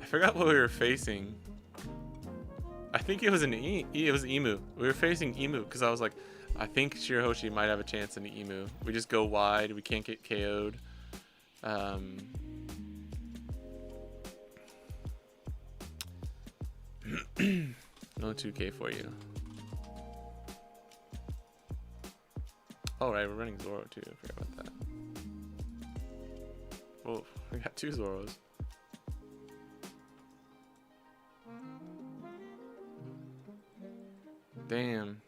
I forgot what we were facing. I think it was it was Emu. We were facing Emu because I was like, I think Shirahoshi might have a chance in the Emu. We just go wide, we can't get KO'd. No 2K for you. Oh right, we're running Zoro too. I forgot about that. Oh, we got 2 Zoros. Damn.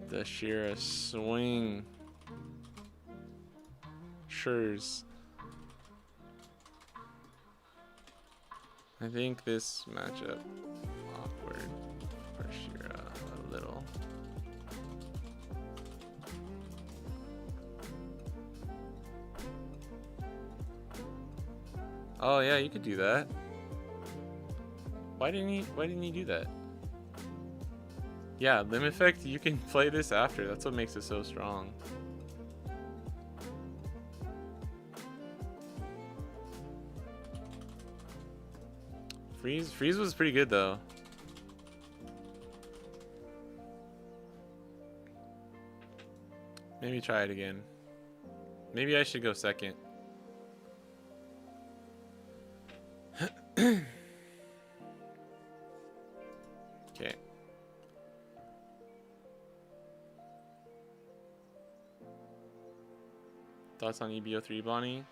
The Shira swing. Shures. I think this matchup awkward for Shira a little. Oh yeah, you could do that. Why didn't he do that? Yeah, limb effect, you can play this after. That's what makes it so strong. Freeze was pretty good though. Maybe try it again. Maybe I should go second. Okay. Thoughts on EBO3 Bonney?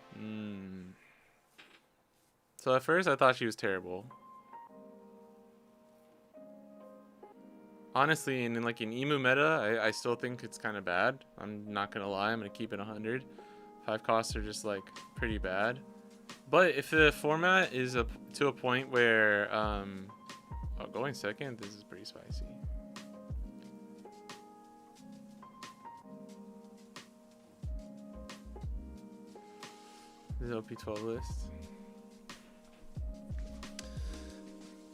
So at first I thought she was terrible. Honestly, in like an emu meta, I still think it's kind of bad. I'm not gonna lie, I'm gonna keep it 100. 5 costs are just like pretty bad. But if the format is to a point where, oh, going second, this is pretty spicy. This is OP12 list.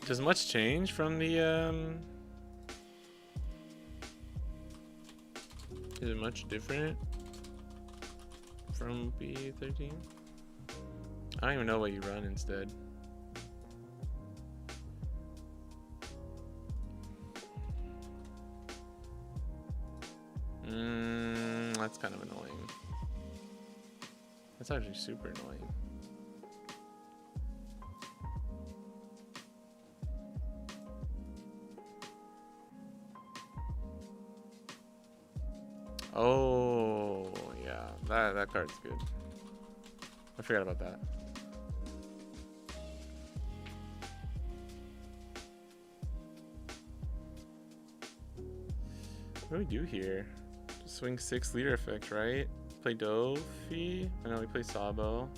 Does much change from the, is it much different from OP13? I don't even know what you run instead. That's kind of annoying. That's actually super annoying. Oh, yeah, that card's good. I forgot about that. What do we do here? Just swing 6 leader effect, right? Play Dofi? I know we play Sabo.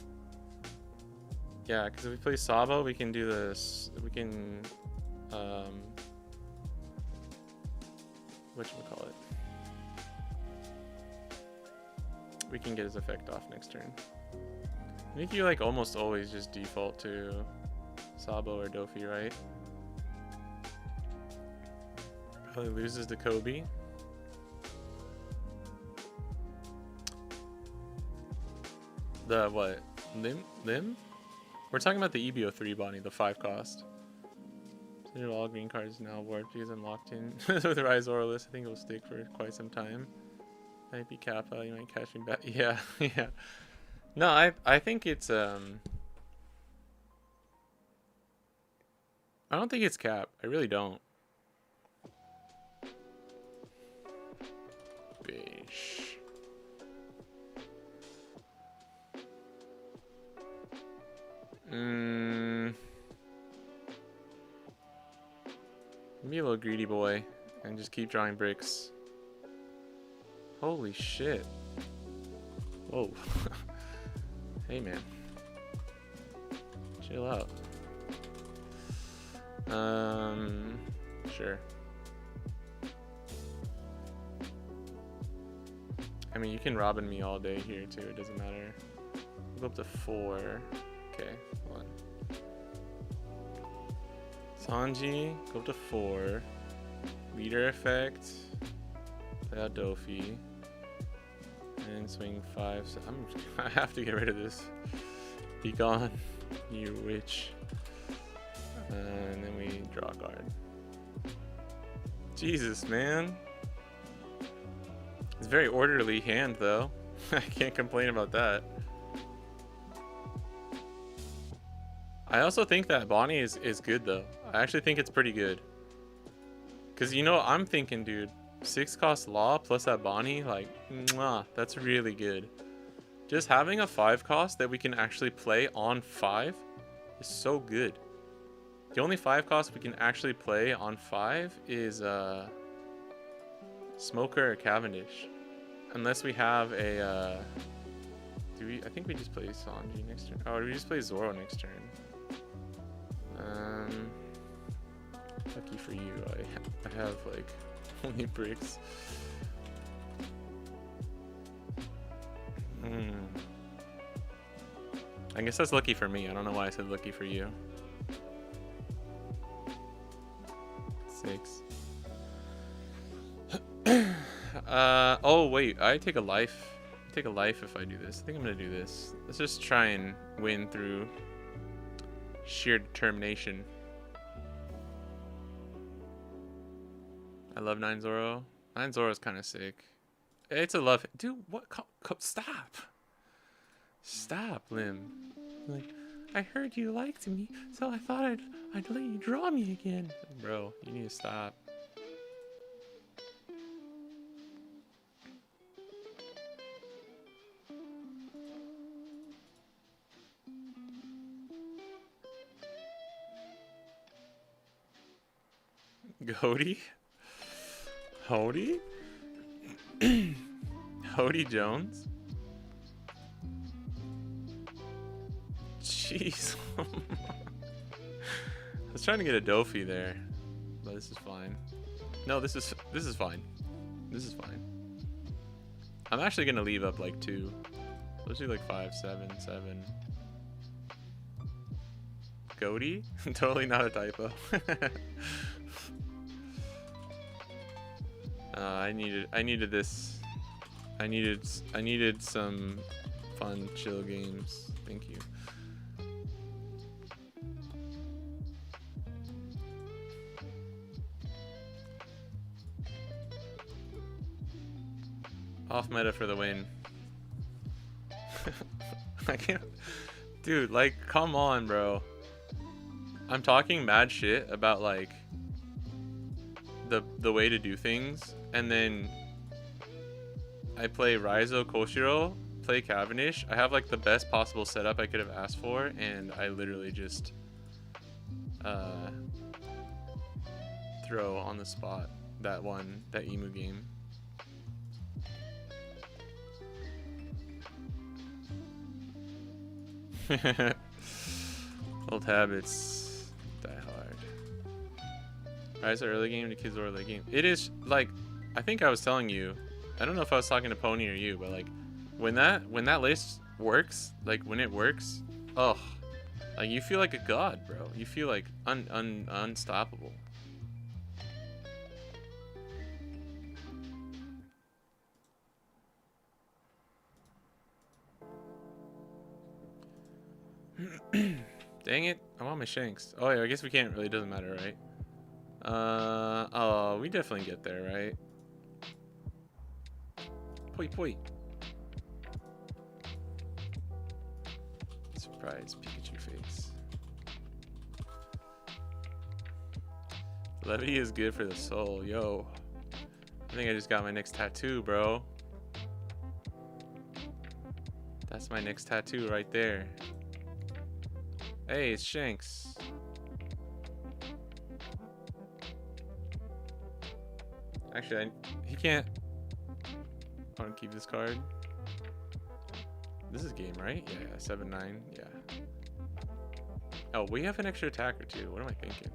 Yeah, because if we play Sabo, we can do this. We can, whatchamacallit? We can get his effect off next turn. I think you like almost always just default to Sabo or Dofi, right? Probably loses to Kobe. The what? Lim? We're talking about the EBO3 Bonney, the 5 cost. So all green cards now warped because I'm locked in with Rise Oralist. I think it'll stick for quite some time. Might be Kappa, you might catch me back. Yeah, yeah. No, I think it's I don't think it's Cap. I really don't. Bish. Be a little greedy boy and just keep drawing bricks. Holy shit. Whoa. Hey man. Chill out. Sure. I mean, you can Robin me all day here too. It doesn't matter. We'll go up to 4. Okay, 1. Sanji, go up to 4. Leader effect. Play out Dofi. And swing 5. So I have to get rid of this. Be gone, you witch. And then we draw a card. Jesus, man. It's a very orderly hand, though. I can't complain about that. I also think that Bonney is good, though. I actually think it's pretty good. Because, you know, I'm thinking, dude, 6 cost Law plus that Bonney, like, mwah, that's really good. Just having a 5 cost that we can actually play on 5 is so good. The only 5 cost we can actually play on 5 is Smoker or Cavendish. Unless we have a I think we just play Sanji next turn. Oh, we just play Zoro next turn. Lucky for you, I have like only bricks. I guess that's lucky for me. I don't know why I said lucky for you. 6. Oh wait, I take a life. Take a life if I do this. I think I'm gonna do this. Let's just try and win through sheer determination. I love 9 Zoro. 9 Zoro is kind of sick. It's a love. Dude, what? Stop. Stop, Lim. Like, I heard you liked me, so I thought I'd let you draw me again. Bro, you need to stop. Hody? Hody? Hody Jones? Jeez. I was trying to get a Dofi there, but this is fine. No, this is fine. This is fine. I'm actually gonna leave up like 2. Let's do like 5, 7, 7. Goaty? Totally not a typo. I needed this. I needed some fun, chill games. Thank you. Off meta for the win. I can't, dude. Like, come on, bro. I'm talking mad shit about like the way to do things, and then I play Raizo Koshiro, play Cavendish. I have like the best possible setup I could have asked for, and I literally just throw on the spot that emu game. Old habits die hard. Rise early game to kids or late game. It is like, I think I was telling you, I don't know if I was talking to Pony or you, but like when that list works, like when it works, oh, like you feel like a god, bro. You feel like unstoppable. Dang it, I want my shanks. Oh yeah, I guess we can't really, doesn't matter, right? Oh, we definitely get there, right? Poi poi. Surprise Pikachu face. Levity is good for the soul, yo. I think I just got my next tattoo, bro. That's my next tattoo right there. Hey, it's Shanks. Actually, he can't. I want to keep this card. This is game, right? Yeah, 7-9. Yeah. Oh, we have an extra attacker too. What am I thinking?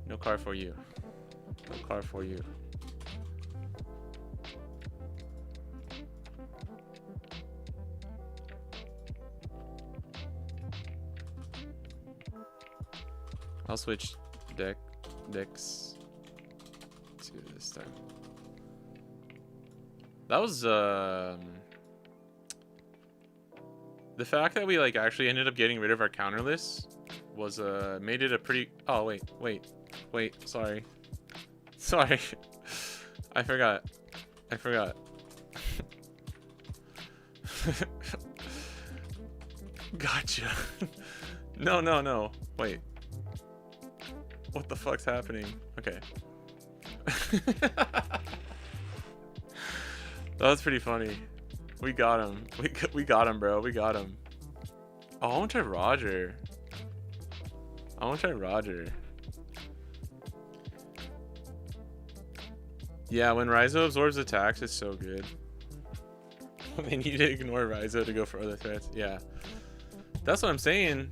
No card for you. No card for you. I'll switch decks to this time. That was the fact that we like actually ended up getting rid of our counter list was made it a pretty. Oh wait, sorry. I forgot. Gotcha. No. Wait. What the fuck's happening? Okay. That was pretty funny. We got him. We got him, bro. We got him. Oh, I want to try Roger. Yeah, when Raizo absorbs attacks, it's so good. They need to ignore Raizo to go for other threats. Yeah. That's what I'm saying.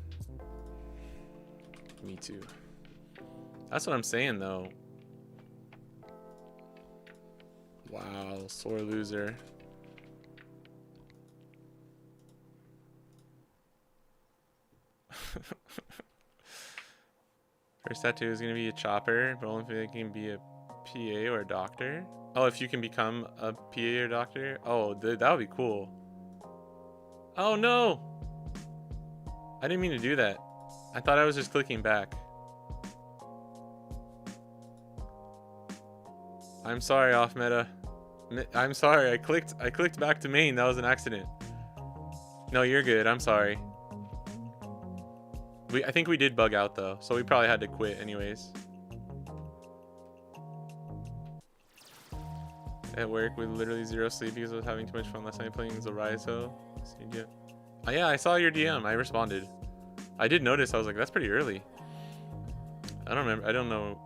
Me too. That's what I'm saying, though. Wow, sore loser. First tattoo is gonna be a chopper, but only if it can be a PA or a doctor. Oh, if you can become a PA or doctor? Oh, that would be cool. Oh no! I didn't mean to do that. I thought I was just clicking back. I'm sorry, off meta. I'm sorry. I clicked back to main. That was an accident. No, you're good. I'm sorry. I think we did bug out though, so we probably had to quit anyways. At work with literally zero sleep because I was having too much fun last night playing Zoraizo. Oh yeah, I saw your DM. I responded. I did notice. I was like, that's pretty early. I don't remember. I don't know.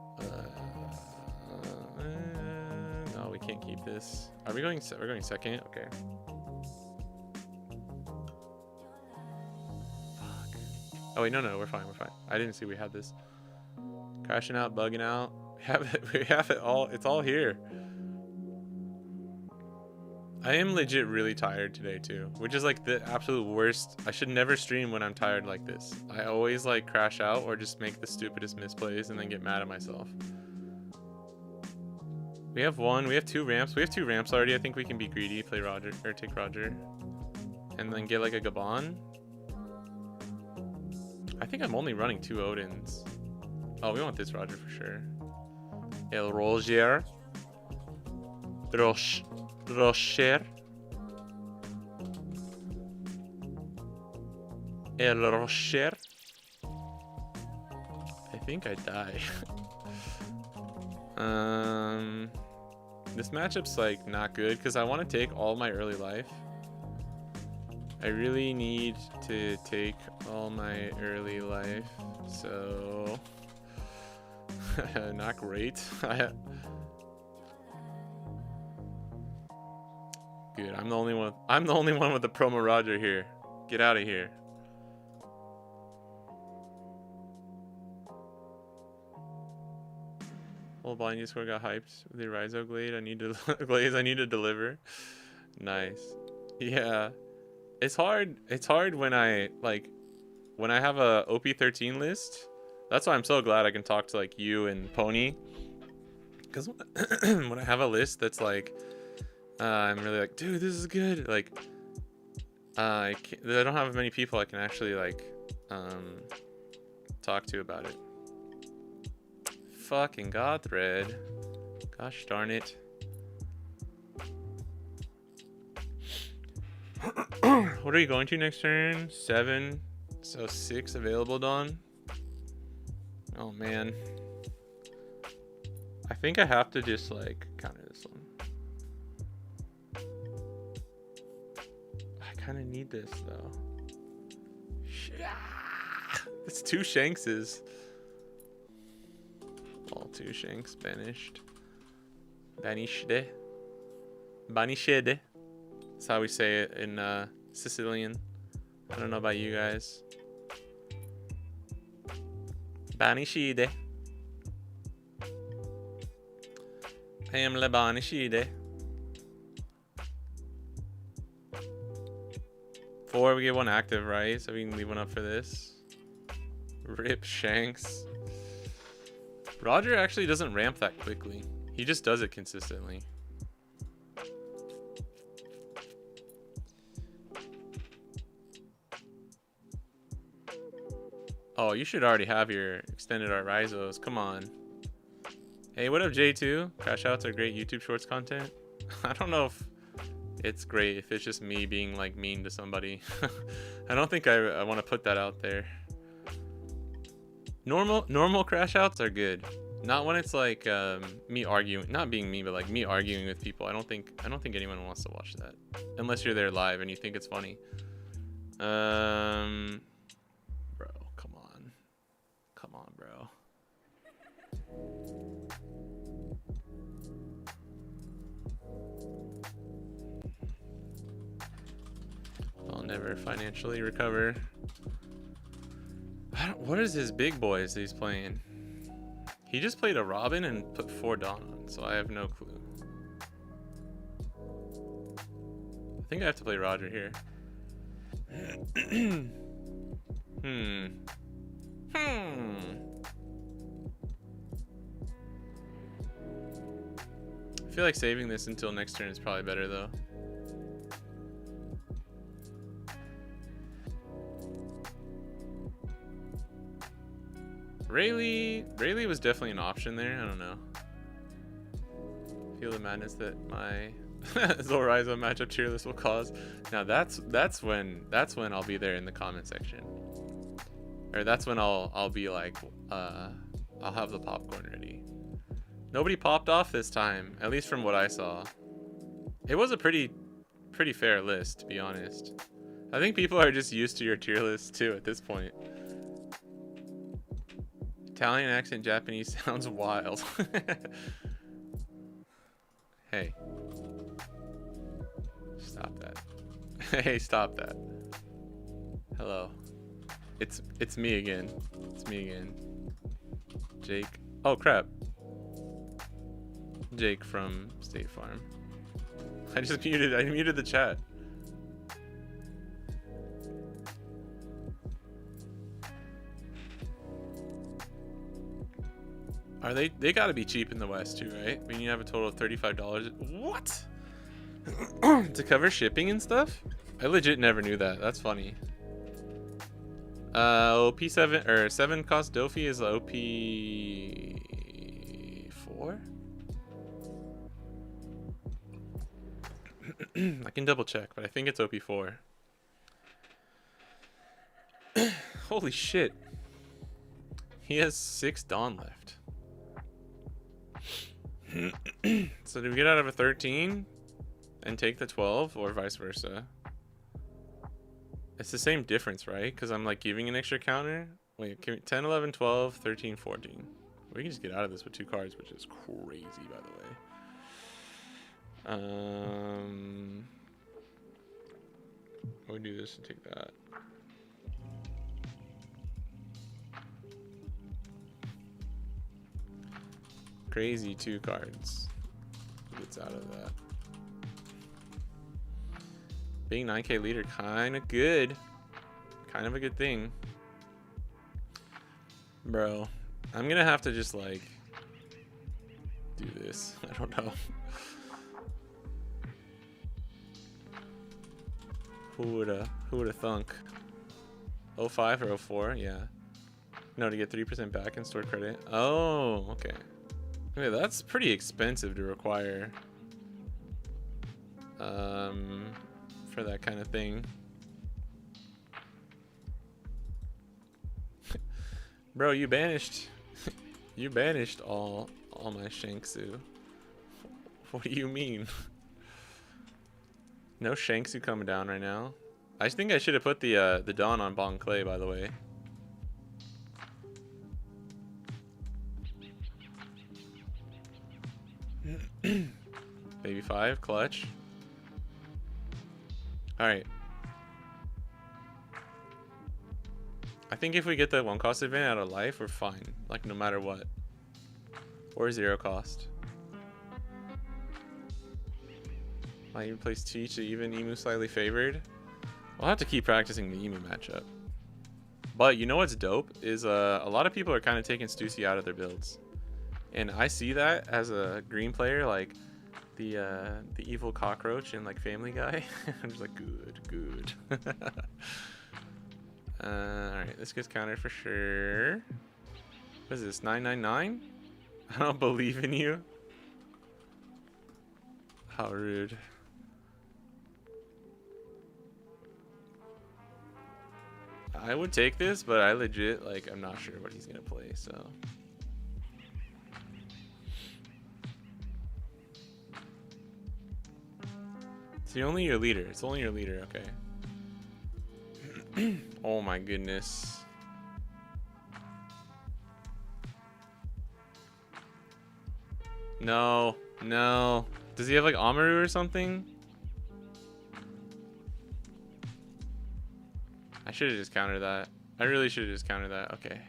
No, we can't keep this. Are we going? We're going second. Okay. Fuck. Oh wait, no, we're fine. I didn't see we had this. Crashing out, bugging out. We have it. We have it all. It's all here. I am legit really tired today too, which is like the absolute worst. I should never stream when I'm tired like this. I always like crash out or just make the stupidest misplays and then get mad at myself. We have two ramps. We have two ramps already. I think we can be greedy, play Roger, or take Roger. And then get like a Gabon. I think I'm only running 2 Odins. Oh, we want this Roger for sure. El Roger. Rocher. El Rocher. I think I die. This matchup's like not good because I want to take all my early life. I really need to take all my early life, so not great. Good. I'm the only one. I'm the only one with the promo Roger here. Get out of here. Whole Bonney Discord got hyped with the Raizo Glade. I need to Glaze. I need to deliver. Nice. Yeah. It's hard. It's hard when I have a OP13 list. That's why I'm so glad I can talk to like you and Pony. Because when I have a list that's like, I'm really like, dude, this is good. Like, I don't have many people I can actually like talk to about it. Fucking God thread. Gosh darn it. What are you going to next turn? 7. So 6 available, Dawn. Oh man. I think I have to just like counter this one. I kind of need this though. It's 2 Shankses. All 2 Shanks banished. Banished. Banished. That's how we say it in Sicilian. I don't know about you guys. Banishide. I am le banishide. 4, we get 1 active, right? So we can leave 1 up for this. Rip Shanks. Roger actually doesn't ramp that quickly. He just does it consistently. Oh, you should already have your extended art Rizos. Come on. Hey, what up, J2? Crash outs are great YouTube Shorts content. I don't know if it's great if it's just me being like mean to somebody. I don't think I want to put that out there. Normal crash outs are good. Not when it's like me arguing, not being mean, but like me arguing with people. I don't think anyone wants to watch that unless you're there live and you think it's funny. Bro, come on, bro. I'll never financially recover. What is his big boys that he's playing? He just played a Robin and put 4 Dawn on, so I have no clue. I think I have to play Roger here. I feel like saving this until next turn is probably better though. Rayleigh was definitely an option there. I don't know. Feel the madness that my Zorizo matchup tier list will cause. Now that's when I'll be there in the comment section. Or that's when I'll be like I'll have the popcorn ready. Nobody popped off this time, at least from what I saw. It was a pretty fair list, to be honest. I think people are just used to your tier list too at this point. Italian accent Japanese sounds wild. Hey. Stop that. Hey, stop that. Hello. It's me again. It's me again. Jake. Oh crap. Jake from State Farm. I muted the chat. Are they gotta be cheap in the West too, right? I mean, you have a total of $35. What? To cover shipping and stuff? I legit never knew that. That's funny. OP7 or 7 cost Dofi is OP4? I can double check, but I think it's OP4. Holy shit. He has 6 Dawn left. So do we get out of a 13 and take the 12 or vice versa? It's the same difference, right? Because I'm like giving an extra counter. Wait, 10, 11, 12, 13, 14. We can just get out of this with 2 cards, which is crazy, by the way. We'll do this and take that. Crazy 2 cards. Who gets out of that? Being 9k leader, kind of good. Kind of a good thing. Bro, I'm gonna have to just like do this. I don't know. Who woulda thunk? 05 or 04? Yeah. No, to get 3% back in store credit. Oh, okay. Okay, that's pretty expensive to require. For that kind of thing. Bro, you banished all my Shanksu. What do you mean? No Shanksu coming down right now. I think I should have put the Dawn on Bon Clay, by the way. Baby 5, clutch. Alright. I think if we get the 1 cost event out of life, we're fine. Like, no matter what. Or 0 cost. Might even place Teach to even Emu slightly favored. We'll have to keep practicing the Emu matchup. But you know what's dope? Is a lot of people are kind of taking Stussy out of their builds. And I see that as a green player, like the evil cockroach in like Family Guy. I'm just like, good. Alright, this gets countered for sure. What is this, 999? I don't believe in you. How rude. I would take this, but I legit, like, I'm not sure what he's gonna play, so. It's only your leader. It's only your leader, okay. Oh my goodness. No. Does he have like Amaru or something? I should have just countered that. I really should have just countered that. Okay.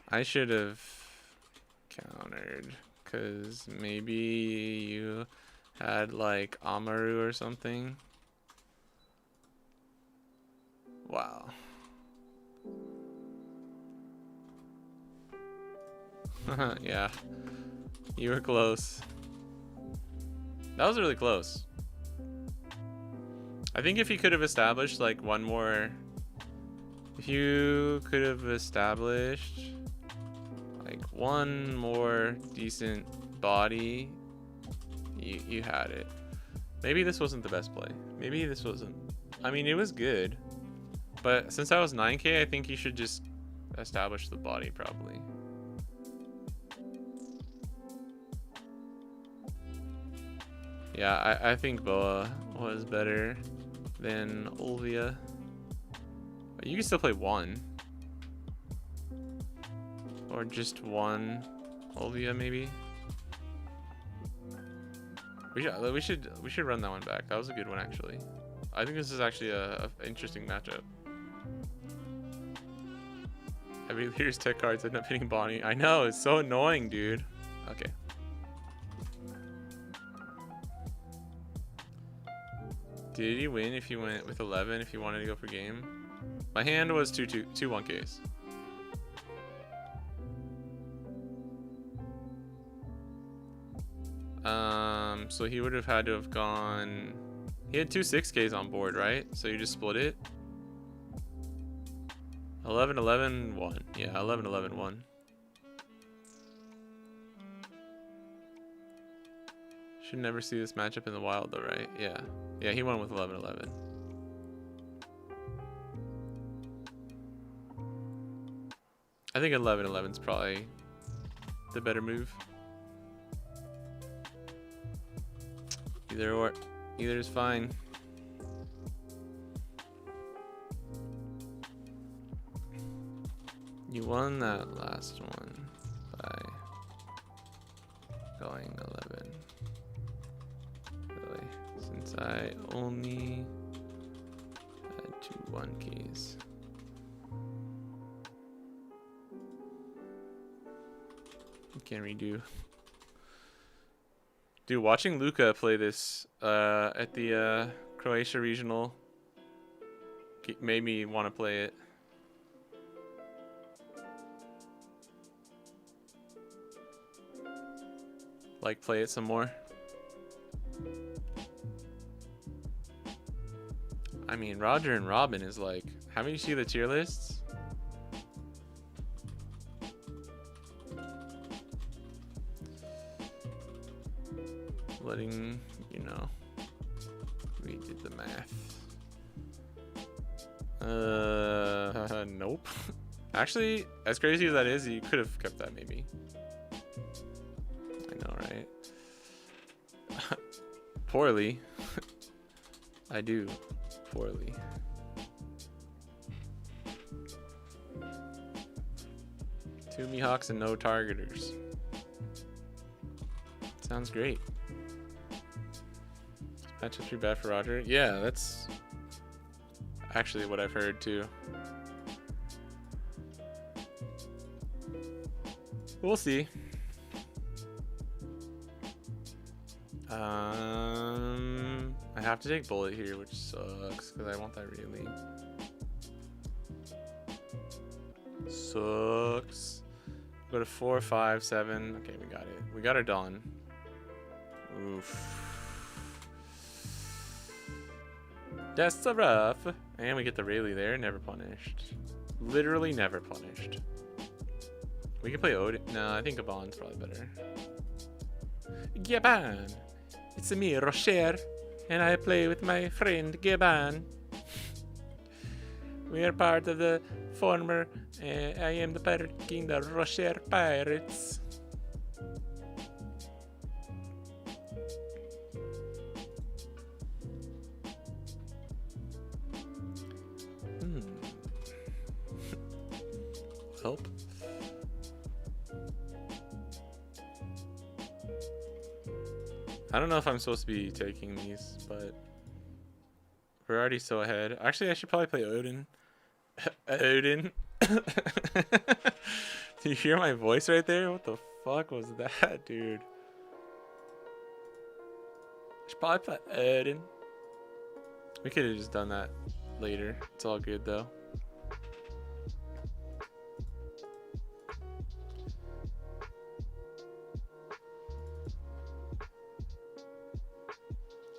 I should have countered because maybe you had like Amaru or something. Wow. Yeah. You were close. That was really close. I think if you could have established like one more, if you could have established like one more decent body, you had it. Maybe this wasn't the best play. Maybe this wasn't. I mean, it was good, but since I was 9K, I think you should just establish the body probably. Yeah, I think Boa was better than Olvia. But you can still play one. Or just one Olvia maybe. We should run that one back. That was a good one actually. I think this is actually a interesting matchup. Every leader's tech cards end up hitting Bonney. I know, it's so annoying, dude. Okay. Did he win if he went with 11 if he wanted to go for game? My hand was 2 1Ks. So he would have had to have gone. He had 2 6Ks on board, right? So you just split it. 11 11 1. Yeah, 11 11 1. Should never see this matchup in the wild though, right? Yeah. Yeah, he won with 11 11. I think 11 11 is probably the better move. Either is fine. You won that last one by going 11. Really, since I only had 2 1Ks. You can't redo. Dude, watching Luka play this at the Croatia regional made me want to play it. Like, play it some more. I mean, Roger and Robin is like, haven't you seen the tier lists? Letting you know, we did the math. Nope. Actually, as crazy as that is, you could have kept that maybe. I know, right? Poorly. I do. Poorly. Two Mihawks and no targeters. Sounds great. Matchup 3 bad for Roger. Yeah, that's actually what I've heard too. We'll see. I have to take bullet here, which sucks because I want that really. sucks. Go to 4, 5, 7. Okay, we got it. We got our Dawn. Oof. That's rough. And we get the Rayleigh there. Never punished. Literally never punished. We can play Odin. No, I think Gabon's probably better. Gabon. It's me, Rocher. And I play with my friend Gabon. We are part of the former. I am the Pirate King, the Rocher Pirates. Help. I don't know if I'm supposed to be taking these, but we're already so ahead. Actually, I should probably play Odin. Odin. Do you hear my voice right there? What the fuck was that, dude? I should probably play Odin. We could have just done that later. It's all good though.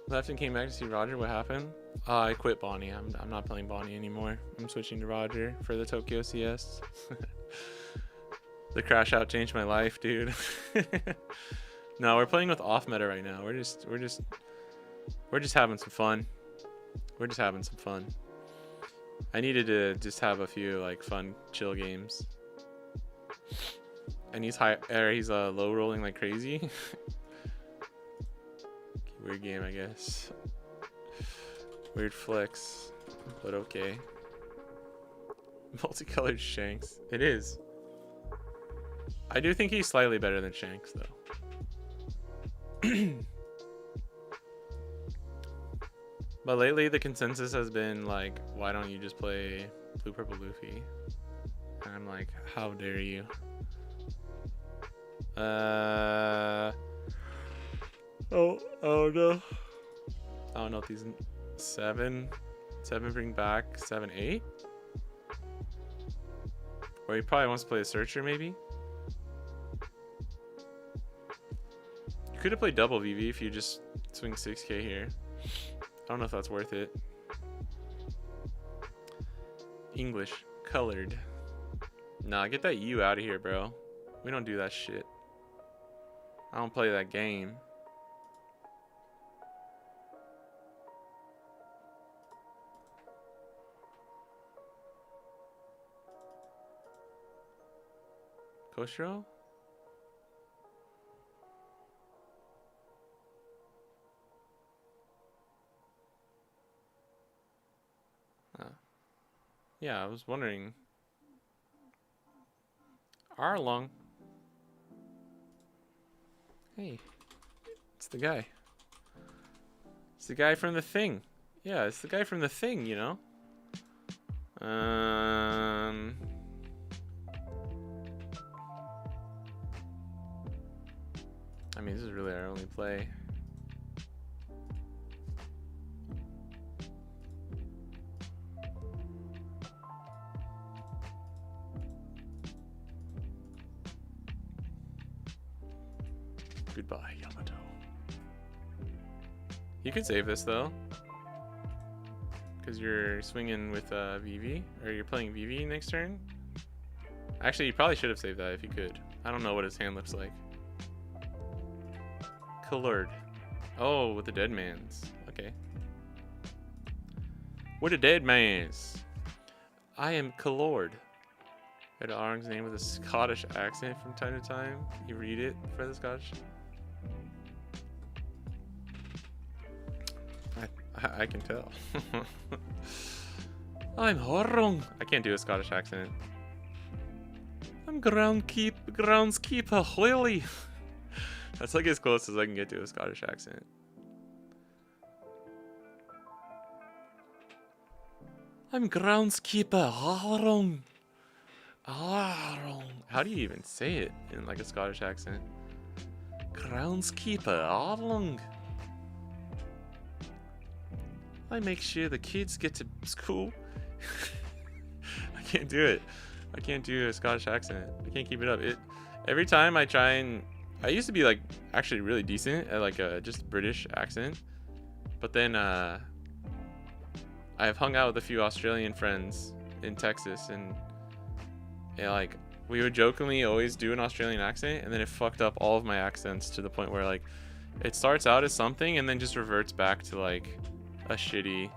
Left and came back to see Roger. What happened? I quit Bonney. I'm not playing Bonney anymore. I'm switching to Roger for the Tokyo CS. The crash out changed my life, dude. No, we're playing with off meta right now. We're just having some fun. We're just having some fun. I needed to just have a few like fun chill games. And he's low rolling like crazy. Weird game, I guess. Weird flex, but okay. Multicolored Shanks. It is. I do think he's slightly better than Shanks, though. But lately, the consensus has been like, why don't you just play Blue Purple Luffy? And I'm like, how dare you? Oh no. I don't know if these 7 bring back 7, 8. Or he probably wants to play a searcher, maybe. You could have played double VV if you just swing 6k here. I don't know if that's worth it. English colored. Nah, get that U out of here, bro. We don't do that shit. I don't play that game. Koshiro? Yeah, I was wondering. Arlong. Hey, it's the guy. It's the guy from the thing. Yeah, it's the guy from the thing, you know? I mean, this is really our only play. Goodbye, Yamato. You could save this though, because you're swinging with VV, or you're playing VV next turn. Actually, you probably should have saved that if you could. I don't know what his hand looks like. Colored. Oh, with the dead man's. Okay. With the dead man's. I am colored. Read Arng's name with a Scottish accent from time to time. You read it for the Scottish. I can tell. I'm Horrong. I can't do a Scottish accent. I'm groundskeeper Hoily. That's like as close as I can get to a Scottish accent. I'm groundskeeper Horrong. How do you even say it in like a Scottish accent? Groundskeeper Horrong. I make sure the kids get to school. I can't do it. I can't do a Scottish accent. I can't keep it up. Every time I try and I used to be like actually really decent at like a just British accent, but then I've hung out with a few Australian friends in Texas, and yeah, like we would jokingly always do an Australian accent, and then it fucked up all of my accents to the point where like it starts out as something and then just reverts back to like a shitty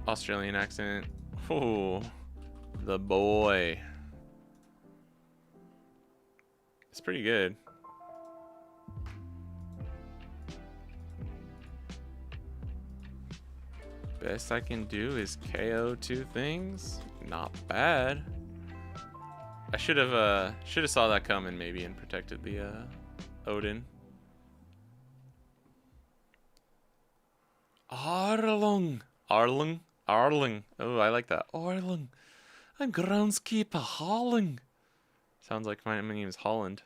Australian accent. Oh, the boy. It's pretty good. Best I can do is KO 2 things. Not bad. I should have saw that coming maybe and protected the Odin. Arlung. Arlung. Arling. Oh, I like that. Arling. I'm groundskeeper Harling. Sounds like my name is Holland.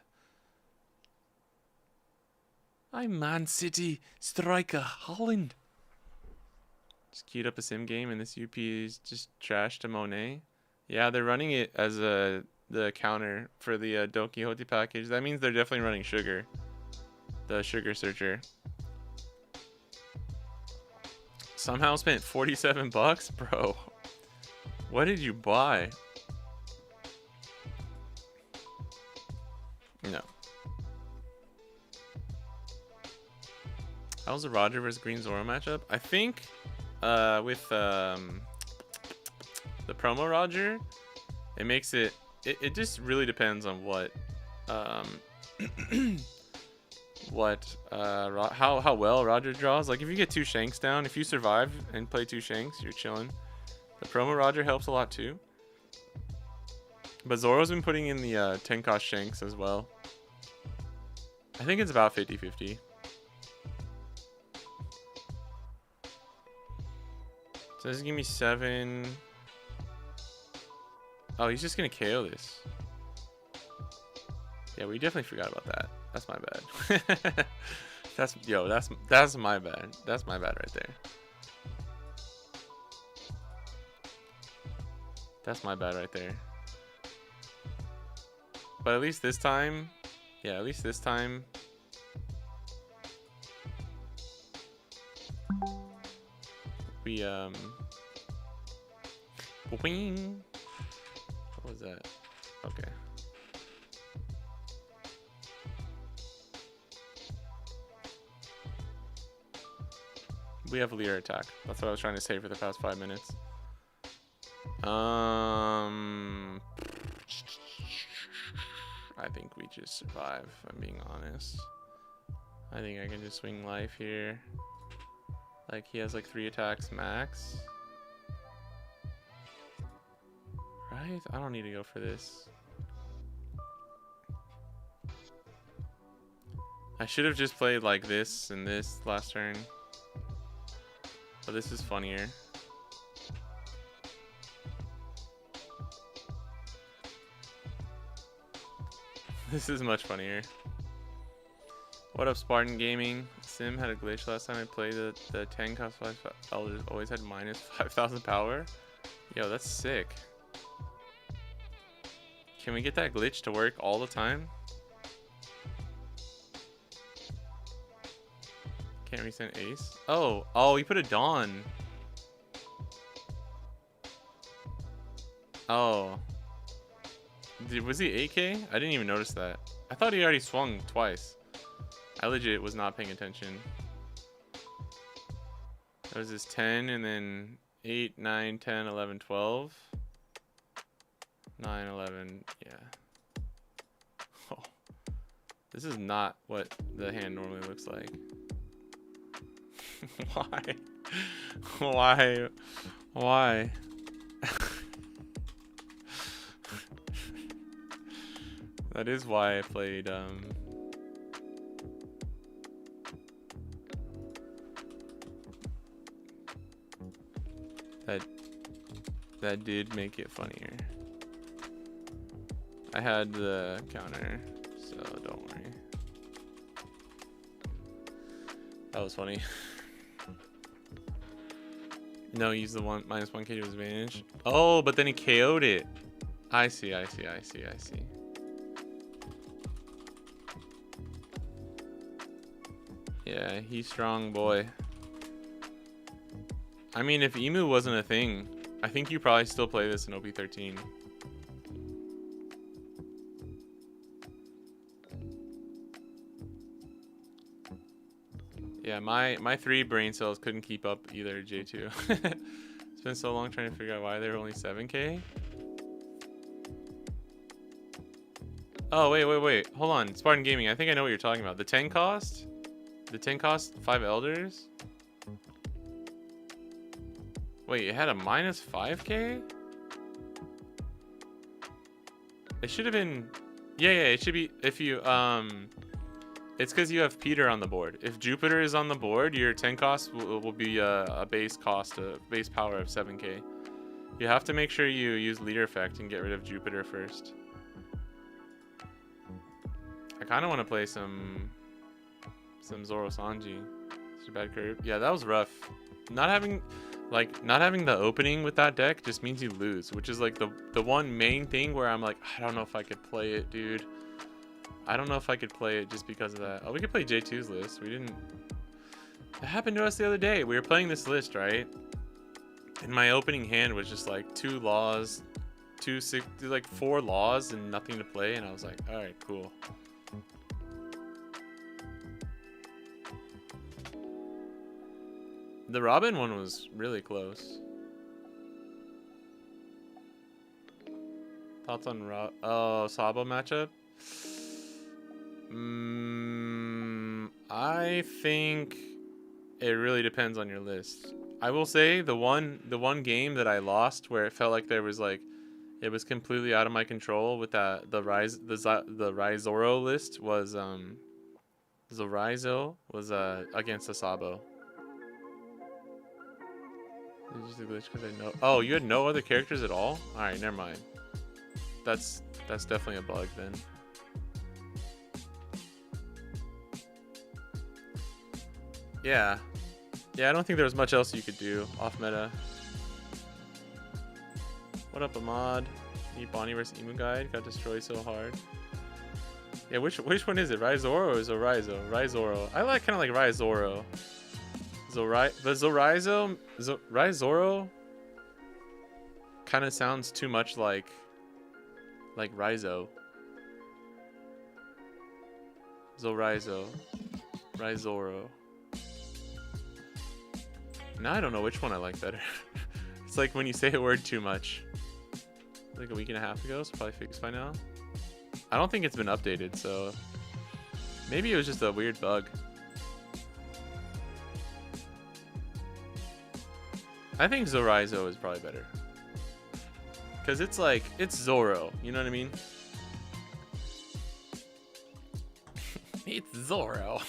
I'm Man City striker Holland. Just queued up a sim game and this UP is just trash to Monet. Yeah, they're running it as the counter for the Don Quixote package. That means they're definitely running Sugar. The Sugar Searcher. Somehow spent 47 bucks? Bro. What did you buy? No. How's the Roger versus Green Zoro matchup? I think with the promo Roger, it makes it just really depends on what how well Roger draws. Like if you get 2 Shanks down, if you survive and play 2 Shanks, you're chilling. The promo Roger helps a lot too. But Zoro's been putting in the 10 cost Shanks as well. I think it's about 50-50. So this is gonna be 7. Oh, he's just gonna KO this. Yeah, we definitely forgot about that. That's my bad. that's my bad. That's my bad right there. That's my bad right there. But at least this time, yeah, at least this time. We Wing. What was that? Okay. We have Lear attack. That's what I was trying to say for the past 5 minutes. I think we just survive, if I'm being honest. I think I can just swing life here. Like he has like 3 attacks max. Right? I don't need to go for this. I should have just played like this and this last turn. But this is funnier. This is much funnier. What up, Spartan Gaming? Sim had a glitch last time I played. The 10 cost 5 elders always had minus 5,000 power. Yo, that's sick. Can we get that glitch to work all the time? Can't resend Ace. Oh, he put a Dawn. Oh. Was he 8K? I didn't even notice that. I thought he already swung twice. I legit was not paying attention. That was his 10 and then 8, 9, 10, 11, 12. 9, 11, yeah. Oh. This is not what the hand normally looks like. Why? Why? Why? That is why I played that did make it funnier. I had the counter, so don't worry. That was funny. No, use the -1k to his advantage. Oh, but then he KO'd it. I see. Yeah, he's strong, boy. I mean, if Emu wasn't a thing, I think you probably still play this in OP13. Yeah, my 3 brain cells couldn't keep up either, J2. It's been so long trying to figure out why they're only 7k. Oh, wait. Hold on. Spartan Gaming, I think I know what you're talking about. The 10 cost? The 10 cost 5 elders? Wait, it had a -5k? It should have been... Yeah, it should be... If you, it's because you have Peter on the board. If Jupiter is on the board, your 10 cost will be a base cost, a base power of 7k. You have to make sure you use leader effect and get rid of Jupiter first. I kind of want to play some Zoro Sanji. It's a bad curve. Yeah, that was rough. Not having the opening with that deck just means you lose, which is like the one main thing where I'm like, I don't know if I could play it, dude. I don't know if I could play it just because of that. Oh, we could play J2's list. We didn't... It happened to us the other day. We were playing this list, right? And my opening hand was just like 2 laws, 4 laws and nothing to play. And I was like, all right, cool. The Robin one was really close. Thoughts on Sabo matchup? I think it really depends on your list. I will say the one game that I lost where it felt like there was like it was completely out of my control with the Rizoro list was Zorizo was against the Sabo. Did you use the glitch because I know? Oh, you had no other characters at all? All right, never mind. That's definitely a bug then. Yeah, I don't think there was much else you could do off meta. What up, Ahmad? Need Bonney vs Emu guide? Got destroyed so hard. Yeah, which one is it? Rizoro or Zorizo? Rizoro. I kind of like Rizoro. Rizoro kind of sounds too much like Rizo. Rizoro. Now I don't know which one I like better. It's like when you say a word too much. Like a week and a half ago, so probably fixed by now. I don't think it's been updated, so maybe it was just a weird bug. I think Zorizo is probably better. Because it's like, it's Zoro, you know what I mean? It's Zoro.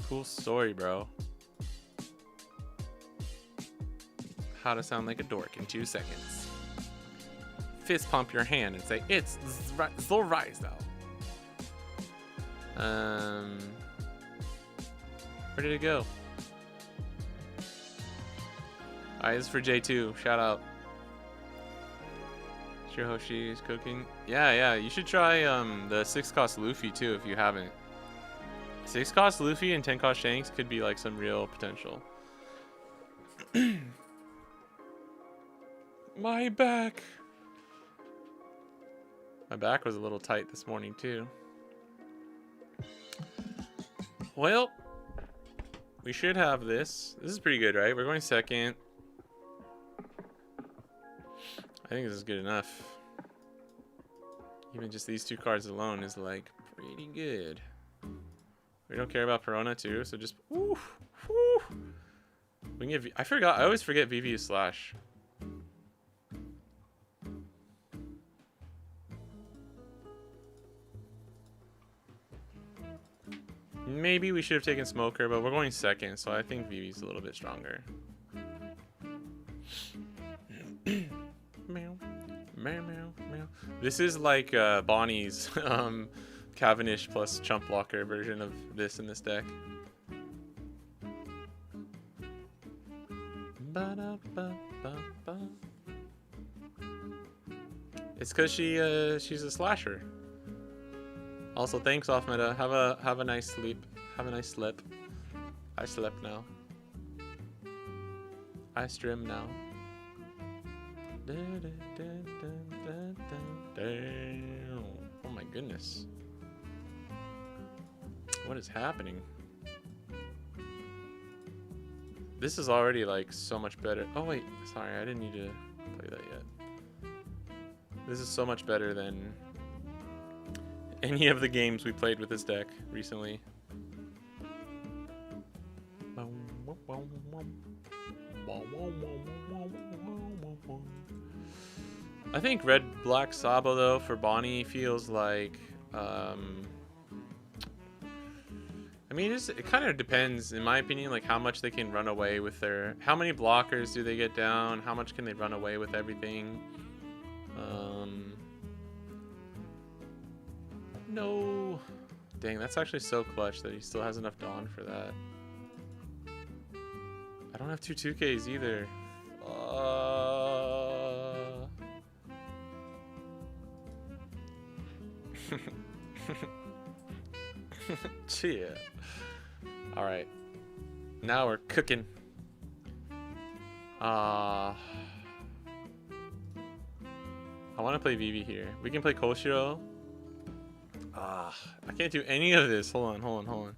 Cool story, bro. How to sound like a dork in 2 seconds. Fist pump your hand and say, it's Zorizo. Where did it go? Alright, this is for J2. Shout out. Shirohoshi is cooking. Yeah, you should try the 6 cost Luffy too if you haven't. 6 cost Luffy and 10 cost Shanks could be like some real potential. My back. My back was a little tight this morning too. Well, we should have this. This is pretty good, right? We're going second. I think this is good enough. Even just these 2 cards alone is like pretty good. We don't care about Perona too, so just woo. We can get I always forget VV is slash. Maybe we should have taken Smoker, but we're going second, so I think VV's a little bit stronger. Meow, meow, meow, meow. This is like Bonney's Cavendish plus Chump Blocker version of this in this deck. It's because she's a slasher. Also, thanks off meta. Have a nice sleep. Have a nice slip. I slept now. I stream now. Damn. Oh my goodness. What is happening? This is already like so much better. Oh wait, sorry, I didn't need to play that yet. This is so much better than any of the games we played with this deck recently. I think red black Sabo though for Bonney feels like I mean, it kind of depends, in my opinion, like how much they can run away with their... How many blockers do they get down? How much can they run away with everything? No. Dang, that's actually so clutch that he still has enough Dawn for that. I don't have two 2Ks either. Cheer. Alright. Now we're cooking. I want to play Vivi here. We can play Koshiro. I can't do any of this. Hold on.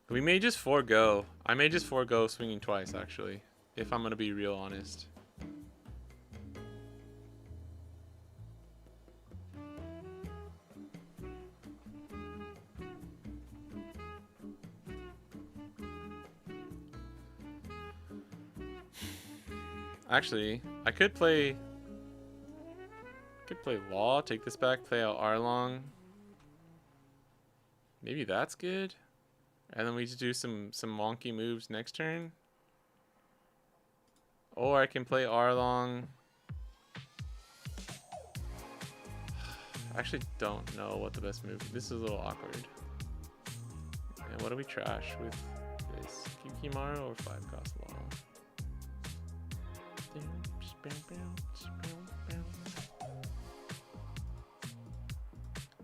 We may just forego. I may just forego swinging twice, actually. If I'm going to be real honest. Actually, I could play Law, take this back, play out Arlong. Maybe that's good. And then we just do some wonky moves next turn. Or I can play Arlong. I actually don't know what the best move. This is a little awkward. And what do we trash with this? Kikimaru or 5-cost Law?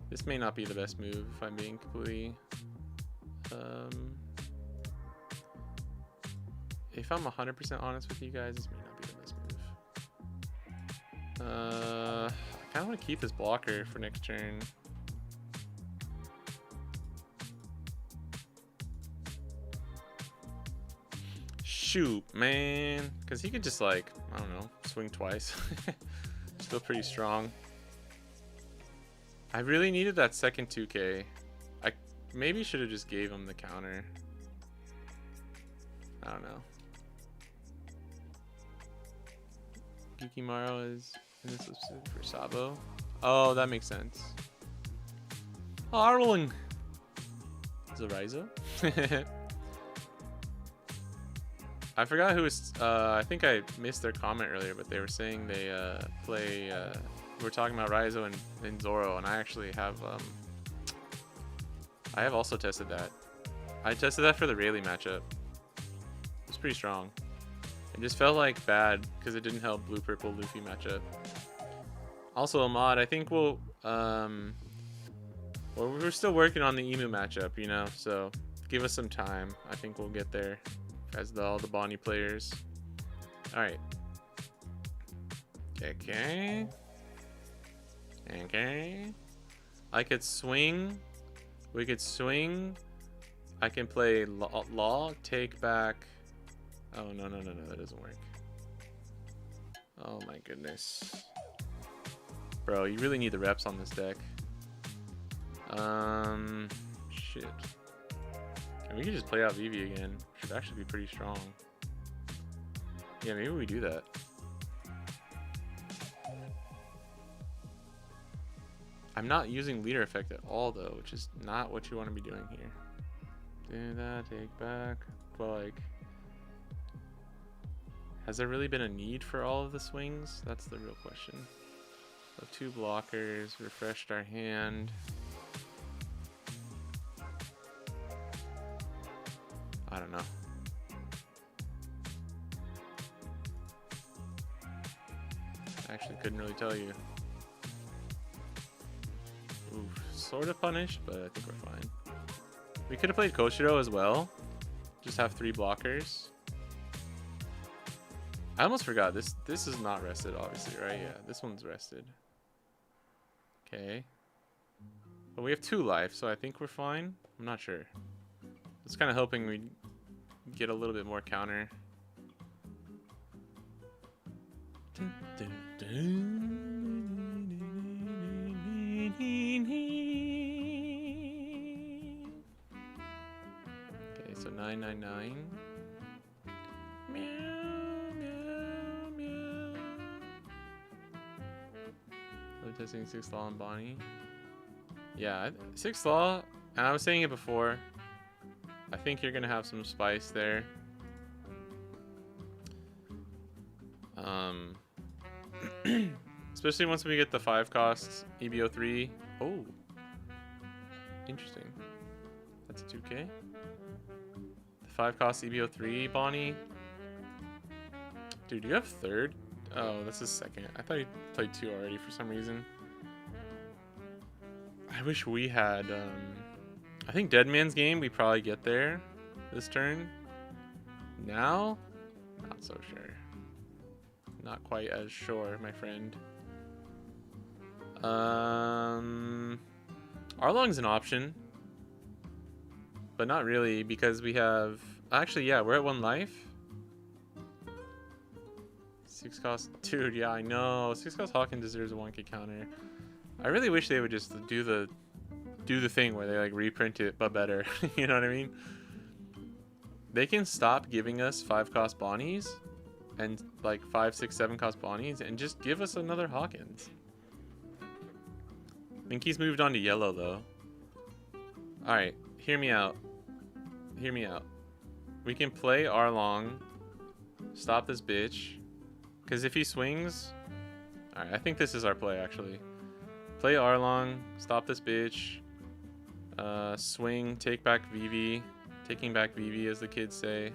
This may not be the best move if I'm being completely if I'm 100% honest with you guys, this may not be the best move. I kind of want to keep this blocker for next turn. Shoot, man, because he could just like, I don't know, swing twice. Still pretty strong. I really needed that second 2K. I maybe should have just gave him the counter. I don't know. Kikimaru is in this substitute for Sabo. Oh, that makes sense. Arling. Is it Raizo? I forgot who was. I think I missed their comment earlier, but they were saying they play. We're talking about Raizo and Zoro, and I actually have. I have also tested that. I tested that for the Rayleigh matchup. It's pretty strong. It just felt like bad because it didn't help blue purple Luffy matchup. Also, Ahmad, I think we'll. Well, we're still working on the Emu matchup, you know. So give us some time. I think we'll get there. As all the Bonney players. All right. Okay. I could swing. We could swing. I can play Law, take back. Oh, no. That doesn't work. Oh, my goodness. Bro, you really need the reps on this deck. Shit. And we could just play out Vivi again. Should actually be pretty strong. Yeah, maybe we do that. I'm not using leader effect at all though, which is not what you want to be doing here. Do that, take back. But like, has there really been a need for all of the swings? That's the real question. So 2 blockers, refreshed our hand. I don't know. I actually couldn't really tell you. Oof, sort of punished, but I think we're fine. We could have played Koshiro as well. Just have 3 blockers. I almost forgot. This is not rested, obviously, right? Yeah, this one's rested. Okay. But we have 2 life, so I think we're fine. I'm not sure. I was kind of hoping we'd get a little bit more counter. Okay, so 999. Meow, meow, meow. Low testing 6th Law and Bonney. Yeah, 6th Law, and I was saying it before. I think you're gonna have some spice there. Especially once we get the 5 costs EBO3. Oh, interesting. That's a 2K. The 5 costs EBO3 Bonney. Dude, you have 3rd? Oh, this is 2nd. I thought you played 2 already for some reason. I wish we had. I think Deadman's Game, we probably get there this turn. Now, not so sure. Not quite as sure, my friend. Arlong's an option, but not really because we have. Actually, yeah, we're at 1 life. 6 cost, dude. Yeah, I know. 6 cost Hawken deserves a 1K counter. I really wish they would just do the thing where they like reprint it, but better. You know what I mean? They can stop giving us 5 cost Bonnies and like 5, 6, 7 cost Bonnies and just give us another Hawkins. I think he's moved on to yellow though. All right, hear me out. Hear me out. We can play Arlong, stop this bitch, because if he swings, all right, I think this is our play actually. Play Arlong, stop this bitch, swing, take back Vivi, taking back Vivi as the kids say.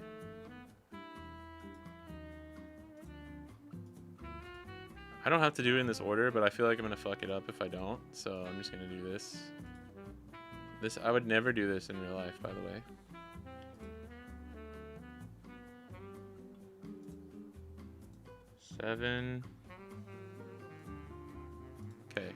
I don't have to do it in this order, but I feel like I'm gonna fuck it up if I don't, so I'm just gonna do this. I would never do this in real life, by the way. Seven. Okay.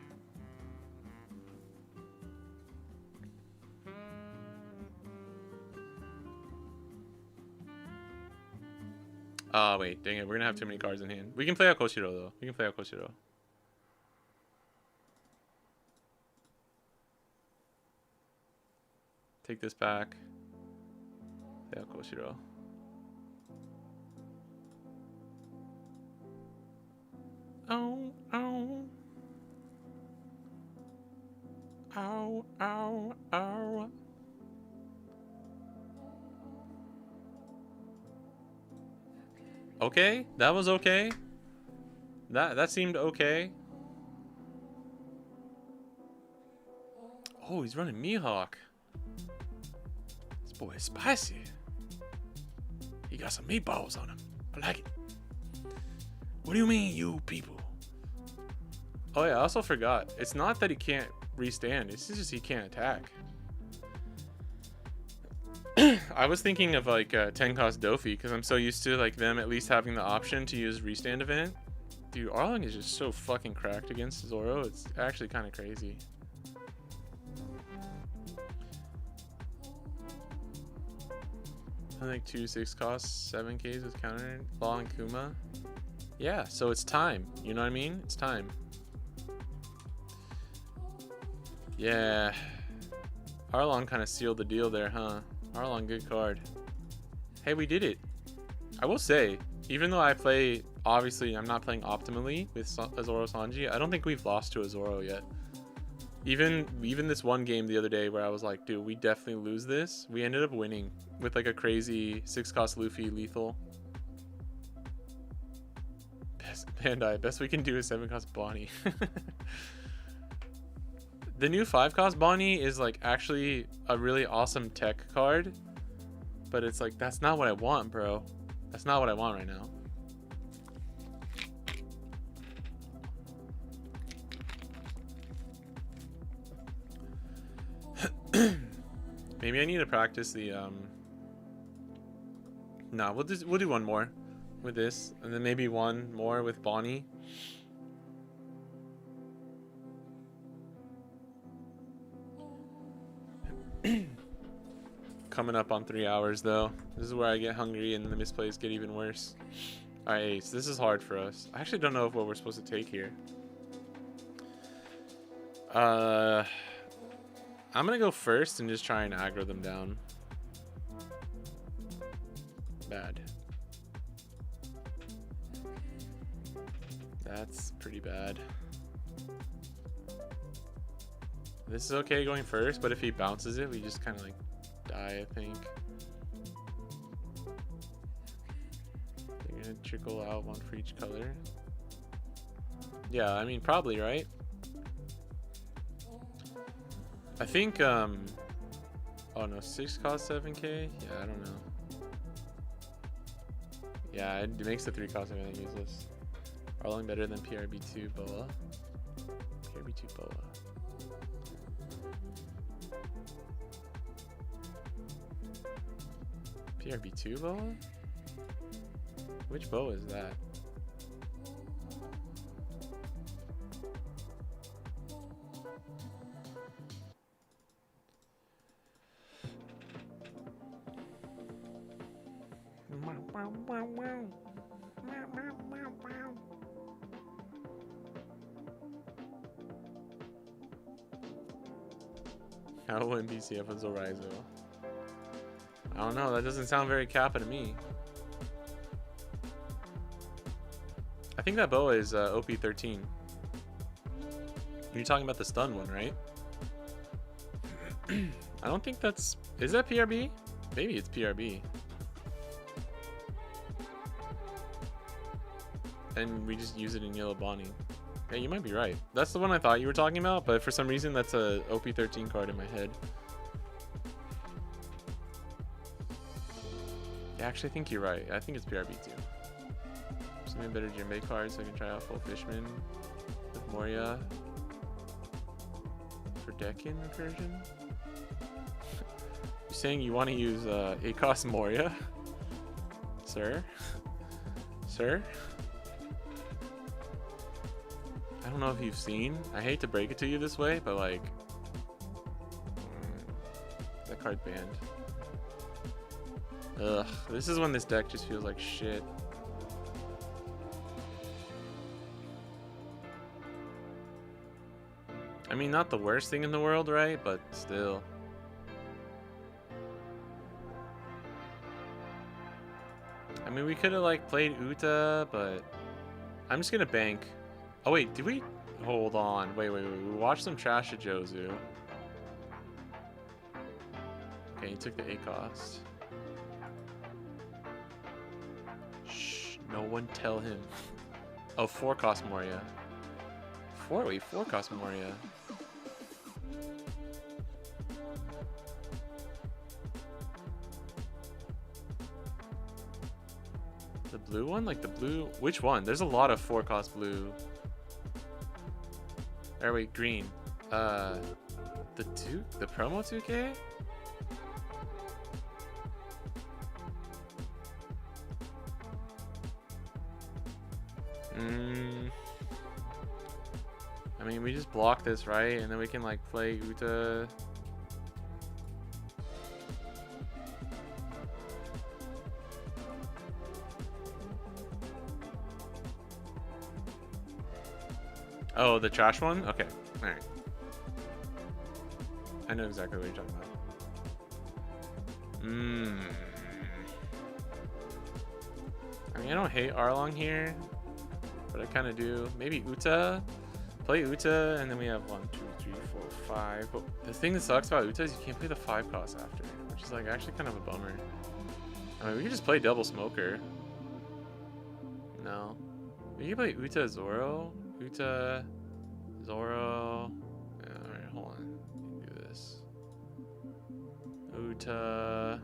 Oh, wait, dang it. We're gonna have too many cards in hand. We can play out Koshiro, though. We can play out Koshiro. Take this back. Play out Koshiro. Oh, oh. Ow, ow, ow. Okay, that was okay. That seemed okay. Oh, he's running Mihawk. This boy is spicy. He got some meatballs on him. I like it. What do you mean, you people? Oh yeah, I also forgot. It's not that he can't restand. It's just he can't attack. I was thinking of like 10 cost Dofi because I'm so used to like them at least having the option to use restand event. Dude, Arlong is just so fucking cracked against Zoro. It's actually kind of crazy. I think 2 6 costs, 7Ks with counter, Law and Kuma. Yeah, so it's time. You know what I mean? It's time. Yeah. Arlong kind of sealed the deal there, huh? Arlong, good card. Hey, we did it. I will say, even though I play, obviously I'm not playing optimally with Zoro Sanji, I don't think we've lost to a Zoro yet. Even this one game the other day where I was like, dude, we definitely lose this. We ended up winning with like a crazy 6 cost Luffy lethal. Bandai, best we can do is 7 cost Bonney. The new 5 cost Bonney is like actually a really awesome tech card, but it's like that's not what I want, bro. That's not what I want right now. Maybe I need to practice the No, we'll do one more with this, and then maybe one more with Bonney. Coming up on 3 hours though. This is where I get hungry and the misplays get even worse. Alright, Ace, this is hard for us. I actually don't know what we're supposed to take here. I'm gonna go first and just try and aggro them down. Bad. That's pretty bad. This is okay going first, but if he bounces it, we just kind of like die, I think. You're gonna trickle out one for each color. Yeah, I mean, probably, right? I think, oh no, 6 cost 7k? Yeah, I don't know. Yeah, it makes the 3 cost everything useless. Arlong better than PRB2 Boa. PRB2 Boa. PRB2 Boa? Which boa is that? How will NBCF with Zorizo? I don't know, that doesn't sound very Kappa to me. I think that boa is OP13. You're talking about the stun one, right? I don't think that's... Is that PRB? Maybe it's PRB. And we just use it in yellow Bonney. Yeah, you might be right. That's the one I thought you were talking about, but for some reason that's a OP13 card in my head. Yeah, actually I think you're right. I think it's PRB too. Something better Jinbei card so I can try out full Fishman with Moria for Decan recursion. You're saying you want to use ACOS Moria? Sir? Sir? I don't know if you've seen. I hate to break it to you this way, but like that card banned. Ugh, this is when this deck just feels like shit. I mean, not the worst thing in the world, right? But still. I mean, we could have like played Uta, but I'm just gonna bank. Oh wait, did we? Hold on. Wait. We watched some trash at Jozu. Okay, he took the 8 cost. Shh, no one tell him. Oh, 4 cost Moria. 4 cost Moria. The blue one? Like the blue? Which one? There's a lot of 4 cost blue. Or wait, green. The promo 2K? I mean, we just block this, right? And then we can like play Uta. Oh, the trash one? Okay. Alright. I know exactly what you're talking about. I mean, I don't hate Arlong here, but I kind of do. Maybe Uta. Play Uta, and then we have 1, 2, 3, 4, 5. But the thing that sucks about Uta is you can't play the 5 cost after, which is like actually kind of a bummer. I mean, we could just play double smoker. No. We can play Uta Zoro. Uta, Zoro. Yeah, alright, hold on. Do this. Uta.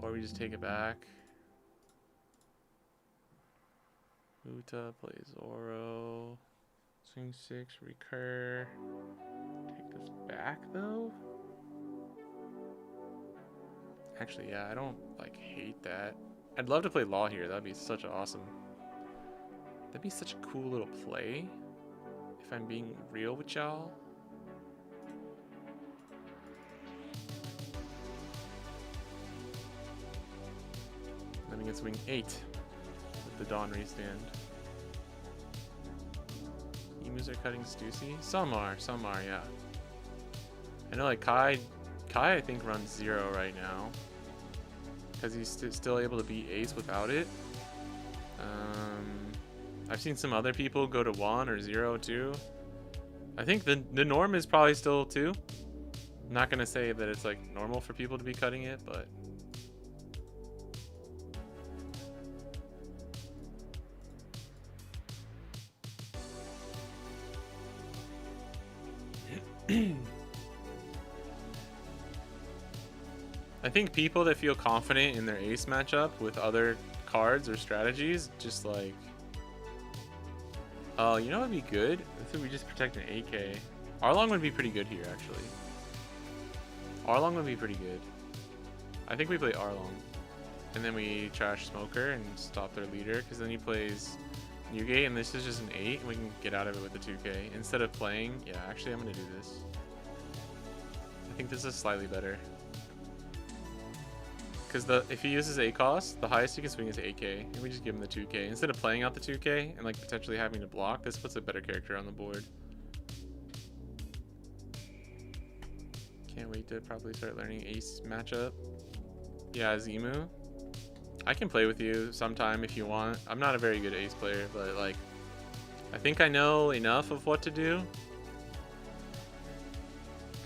Or we just take it back. Uta, play Zoro. Swing 6, recur. Take this back though? Actually, yeah, I don't like hate that. I'd love to play Law here. That'd be such an awesome. That'd be such a cool little play. If I'm being real with y'all. Then we get swing 8 with the Dawn Restand. Emus are cutting Stussy? Some are, yeah. I know like Kai I think runs 0 right now. Because he's still able to beat Ace without it. I've seen some other people go to 1 or 0 too. I think the norm is probably still 2. I'm not gonna say that it's like normal for people to be cutting it, but I think people that feel confident in their ace matchup with other cards or strategies, just like, oh, you know what would be good? If we just protect an AK. Arlong would be pretty good here, actually. Arlong would be pretty good. I think we play Arlong. And then we trash Smoker and stop their leader, because then he plays Newgate, and this is just an 8, and we can get out of it with the 2K. Instead of playing, yeah, actually I'm going to do this. I think this is slightly better. Because if he uses ACOS, the highest he can swing is AK, and we just give him the 2K. Instead of playing out the 2K and like potentially having to block, this puts a better character on the board. Can't wait to probably start learning ace matchup. Yeah, Zimu. I can play with you sometime if you want. I'm not a very good ace player, but like, I think I know enough of what to do.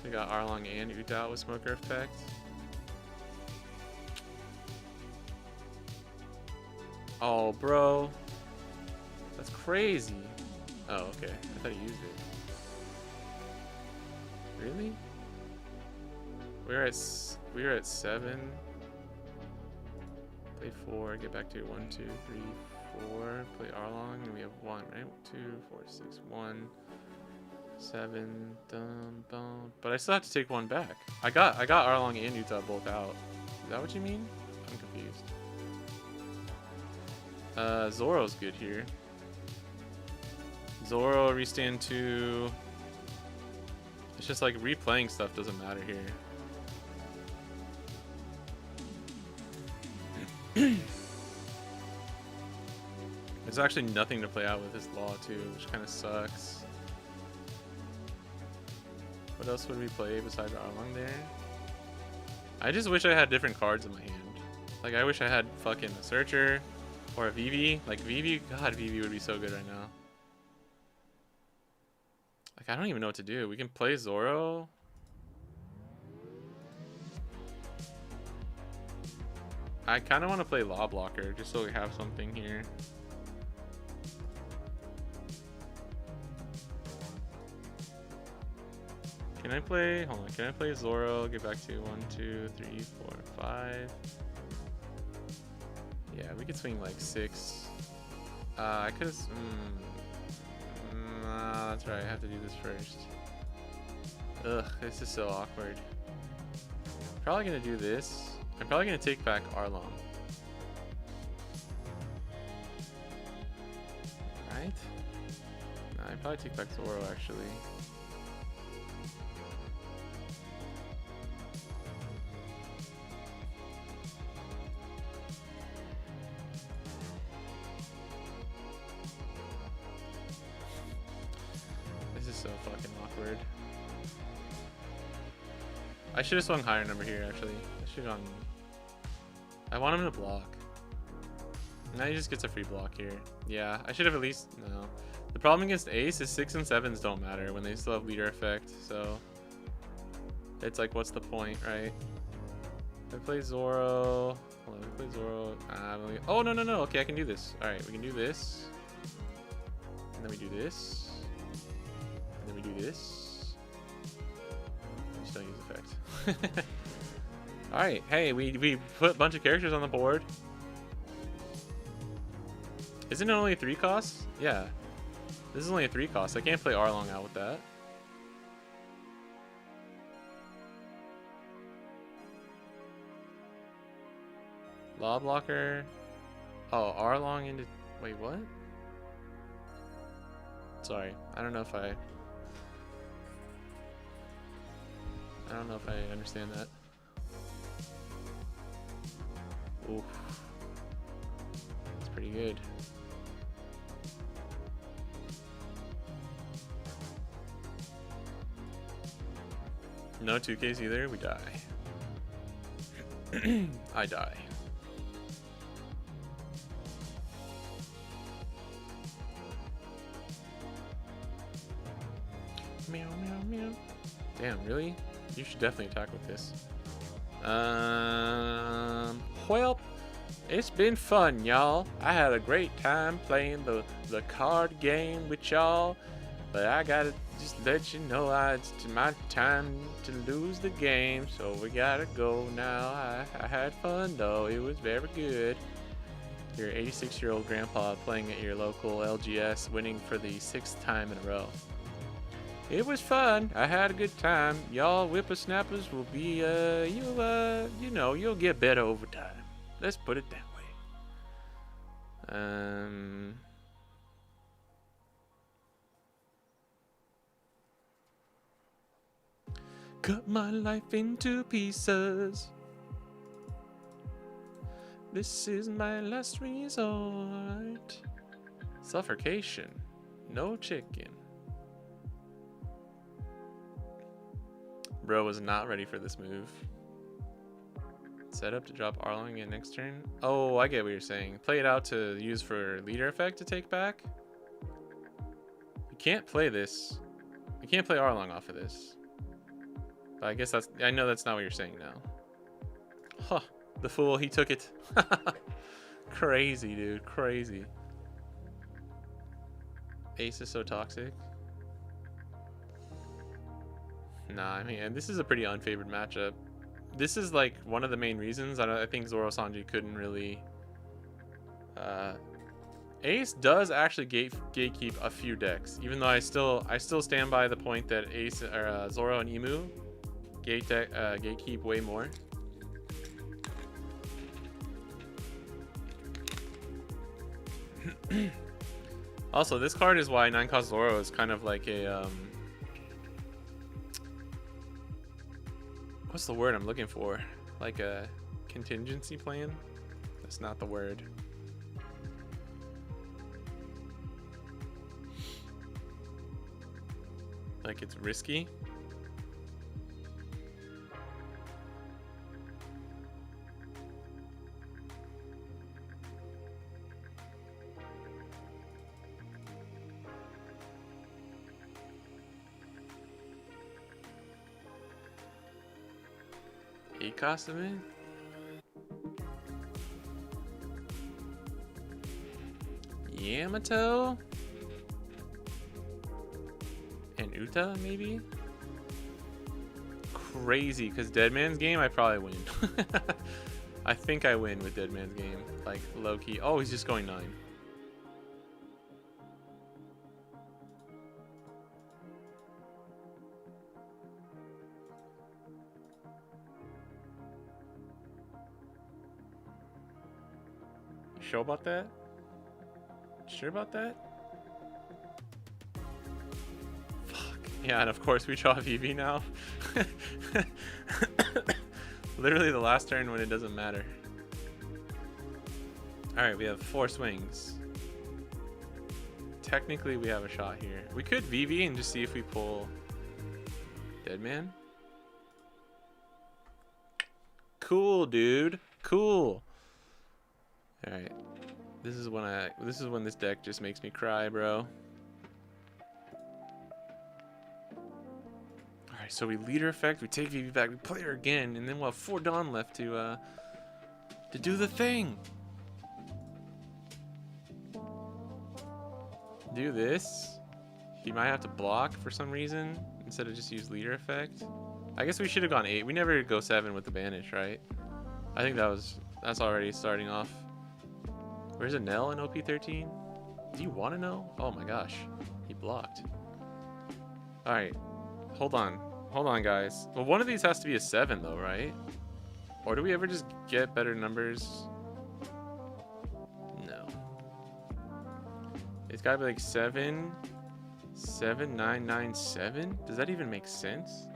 I got Arlong and Uta with Smoker effect. Oh, bro. That's crazy. Oh, okay. I thought he used it. Really? We were at 7. Play 4, get back to 1, 2, 3, 4. Play Arlong, and we have 1, right? 2, 4, 6, 1, 7. Dum, bum. But I still have to take 1 back. I got Arlong and Utah both out. Is that what you mean? I'm confused. Zoro's good here. Zoro restand 2. It's just like replaying stuff doesn't matter here. There's actually nothing to play out with this Law too, which kind of sucks. What else would we play besides Arlong there? I just wish I had different cards in my hand. Like I wish I had fucking a Searcher or a Vivi. Like Vivi, God, Vivi would be so good right now. Like I don't even know what to do. We can play Zoro. I kind of want to play Law Blocker just so we have something here. Can I play, hold on, can I play Zoro, get back to 1, 2, 3, 4, 5. Yeah, we could swing like 6. I could have, that's right, I have to do this first. Ugh, this is so awkward. Probably gonna do this. I'm probably gonna take back Arlong. Right? No, I'd probably take back Zoro actually. This is so fucking awkward. I should have swung higher number here actually. I should have gone. I want him to block. Now he just gets a free block here. Yeah, I should have at least, no. The problem against Ace is 6 and 7s don't matter when they still have leader effect, so it's like, what's the point, right? If I play Zoro, hold on, if I play Zoro, oh no, okay, I can do this. All right, we can do this, and then we do this, and then we do this. I just don't use effect. Alright, hey, we put a bunch of characters on the board. Isn't it only a 3 cost? Yeah. This is only a 3 cost. I can't play Arlong out with that. Law blocker. Oh, R long into. Wait, what? Sorry, I don't know if I understand that. Oof. That's pretty good. No 2Ks either, we die. I die. Meow, meow, meow. Damn, really? You should definitely attack with this. Well, it's been fun, y'all. I had a great time playing the card game with y'all. But I gotta just let you know it's my time to lose the game. So we gotta go now. I had fun though. It was very good. Your 86-year-old grandpa playing at your local LGS, winning for the 6th time in a row. It was fun. I had a good time. Y'all whippersnappers will be, you'll get better over time. Let's put it that way. Cut my life into pieces. This is my last resort. Suffocation. No chicken. Bro was not ready for this move. Set up to drop Arlong in next turn. Oh, I get what you're saying. Play it out to use for leader effect to take back. You can't play this. You can't play Arlong off of this. But I guess I know that's not what you're saying now. Huh. The fool, he took it. Crazy, dude. Crazy. Ace is so toxic. Nah, man, this is a pretty unfavored matchup. This is like one of the main reasons I think Zoro Sanji couldn't really. Ace does actually gatekeep a few decks, even though I still stand by the point that Ace or Zoro and Emu gatekeep way more. Also, this card is why 9-cost Zoro is kind of like a what's the word I'm looking for? Like a contingency plan? That's not the word. Like it's risky. Cost of it? Yamato? And Uta, maybe? Crazy, because Deadman's game, I probably win. I think I win with Deadman's game. Like, low-key. Oh, he's just going 9. Sure about that? Sure about that? Fuck. Yeah, and of course we draw VV now. Literally the last turn when it doesn't matter. Alright, we have 4 swings. Technically we have a shot here. We could VV and just see if we pull Deadman. Cool, dude. Cool. Alright. This is when this deck just makes me cry, bro. Alright, so we leader effect, we take VV back, we play her again, and then we'll have 4 Dawn left to do the thing. Do this. He might have to block for some reason instead of just use leader effect. I guess we should have gone 8. We never go 7 with the banish, right? I think that's already starting off. Where's a Nell in OP13? Do you want to know? Oh my gosh. He blocked. Alright. Hold on. Hold on, guys. Well, one of these has to be a 7, though, right? Or do we ever just get better numbers? It's gotta be like 77997. Does that even make sense?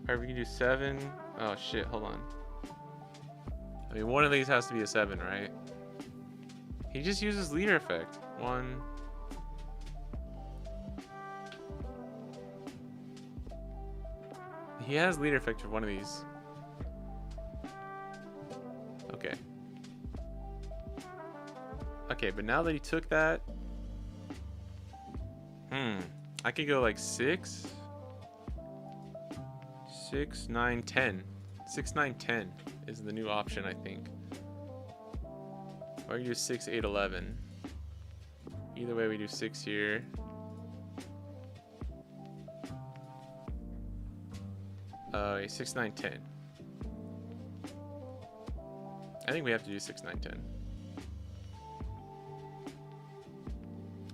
Alright, we can do 7. Oh shit, hold on. I mean, one of these has to be a 7, right? He just uses leader effect. 1. He has leader effect for one of these. Okay. Okay, but now that he took that... I could go like 6. 6, 9, 10. 6, 9, 10 is the new option, I think. Or you do 6, 8, 11. Either way, we do 6 here. Okay, 6, 9, 10. I think we have to do 6, 9, 10.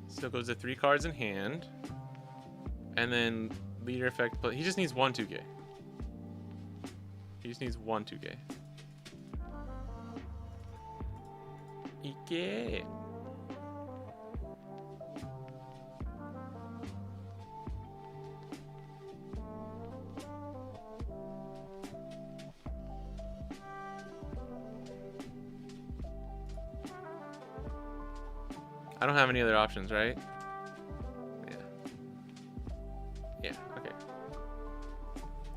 Still goes to 3 cards in hand. And then leader effect, but he just needs 1 2K. He just needs 1 2K. Ike. I don't have any other options, right? Yeah, okay.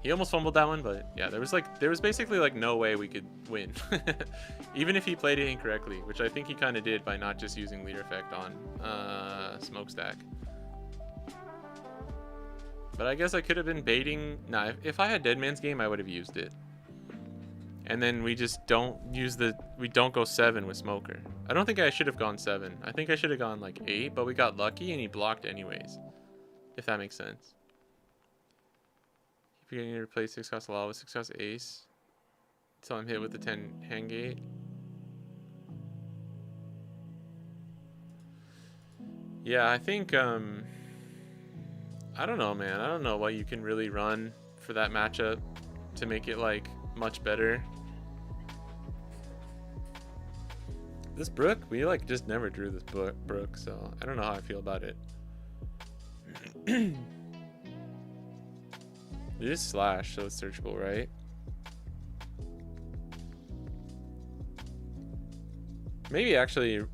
He almost fumbled that one, but yeah, there was basically like no way we could win. Even if he played it incorrectly, which I think he kind of did by not just using leader effect on smokestack. But I guess I could have been baiting. Nah, if I had Dead Man's Game, I would have used it. And then we just don't use we don't go 7 with Smoker. I don't think I should have gone 7. I think I should have gone like 8, but we got lucky and he blocked anyways. If that makes sense. Keep forgetting to replace 6 cost law with 6 cost ace. Until I'm hit with the 10 hand gate. Yeah, I think, I don't know, man. I don't know what you can really run for that matchup to make it like much better. This Brook, we like just never drew this Brook, so I don't know how I feel about it. It is slash, so it's searchable, right? Maybe actually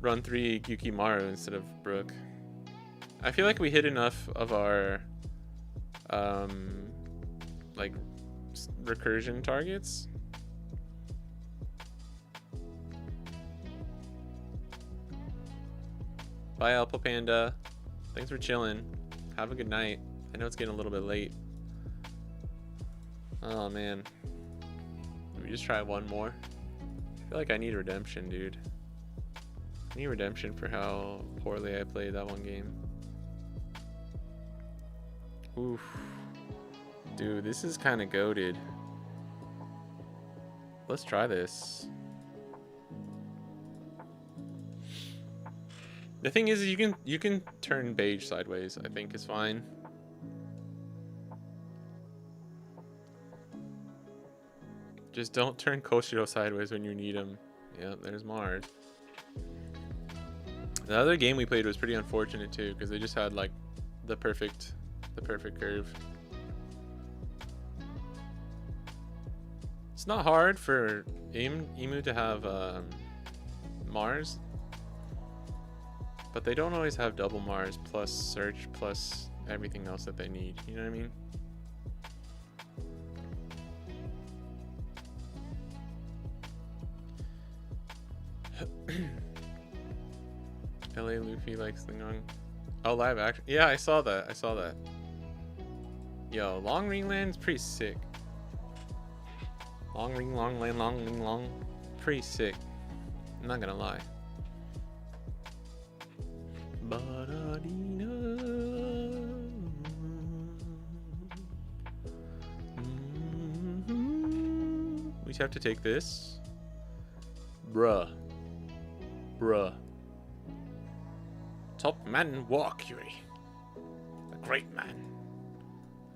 run 3 Yukimaru instead of Brook. I feel like we hit enough of our like recursion targets. Bye, Alpha Panda. Thanks for chilling. Have a good night. I know it's getting a little bit late. Oh man. Let me just try one more. I feel like I need redemption, dude. I need redemption for how poorly I played that one game. Oof. Dude, this is kind of goated. Let's try this. The thing is, you can turn beige sideways. I think is fine. Just don't turn Koshiro sideways when you need him. Yeah, there's Mars. The other game we played was pretty unfortunate too, because they just had like the perfect curve. It's not hard for Emu to have Mars, but they don't always have double Mars plus search plus everything else that they need. You know what I mean? LA Luffy likes the young. Oh, live action. Yeah, I saw that. I saw that. Yo, Long Ring Land's pretty sick. Long Ring Long. Pretty sick. I'm not gonna lie. We just have to take this. Bruh. Top man walk, Yuri. A great man.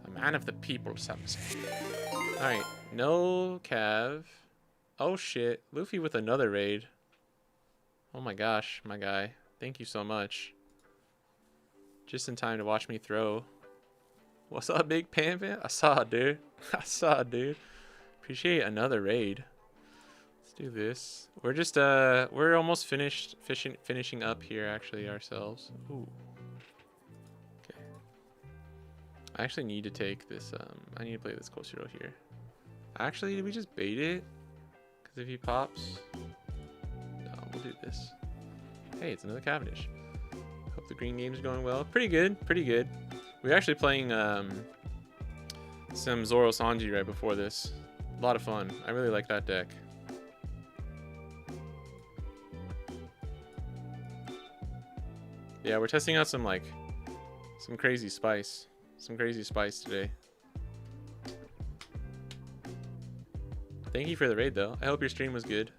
A man of the people, some say. Alright, no Cav. Oh shit. Luffy with another raid. Oh my gosh, my guy. Thank you so much. Just in time to watch me throw. What's up, Big Pan Fan? I saw it, dude. I saw it, dude. Appreciate another raid. Let's do this. We're just we're almost finishing up here actually ourselves. Ooh. Okay. I actually need to take this I need to play this Koshiro here. Actually, did we just bait it? Because if he pops, no, we'll do this. Hey, it's another Cavendish. Hope the green game's going well. Pretty good, pretty good. We were actually playing some Zoro Sanji right before this. A lot of fun. I really like that deck. Yeah, we're testing out some crazy spice. Some crazy spice today. Thank you for the raid though. I hope your stream was good.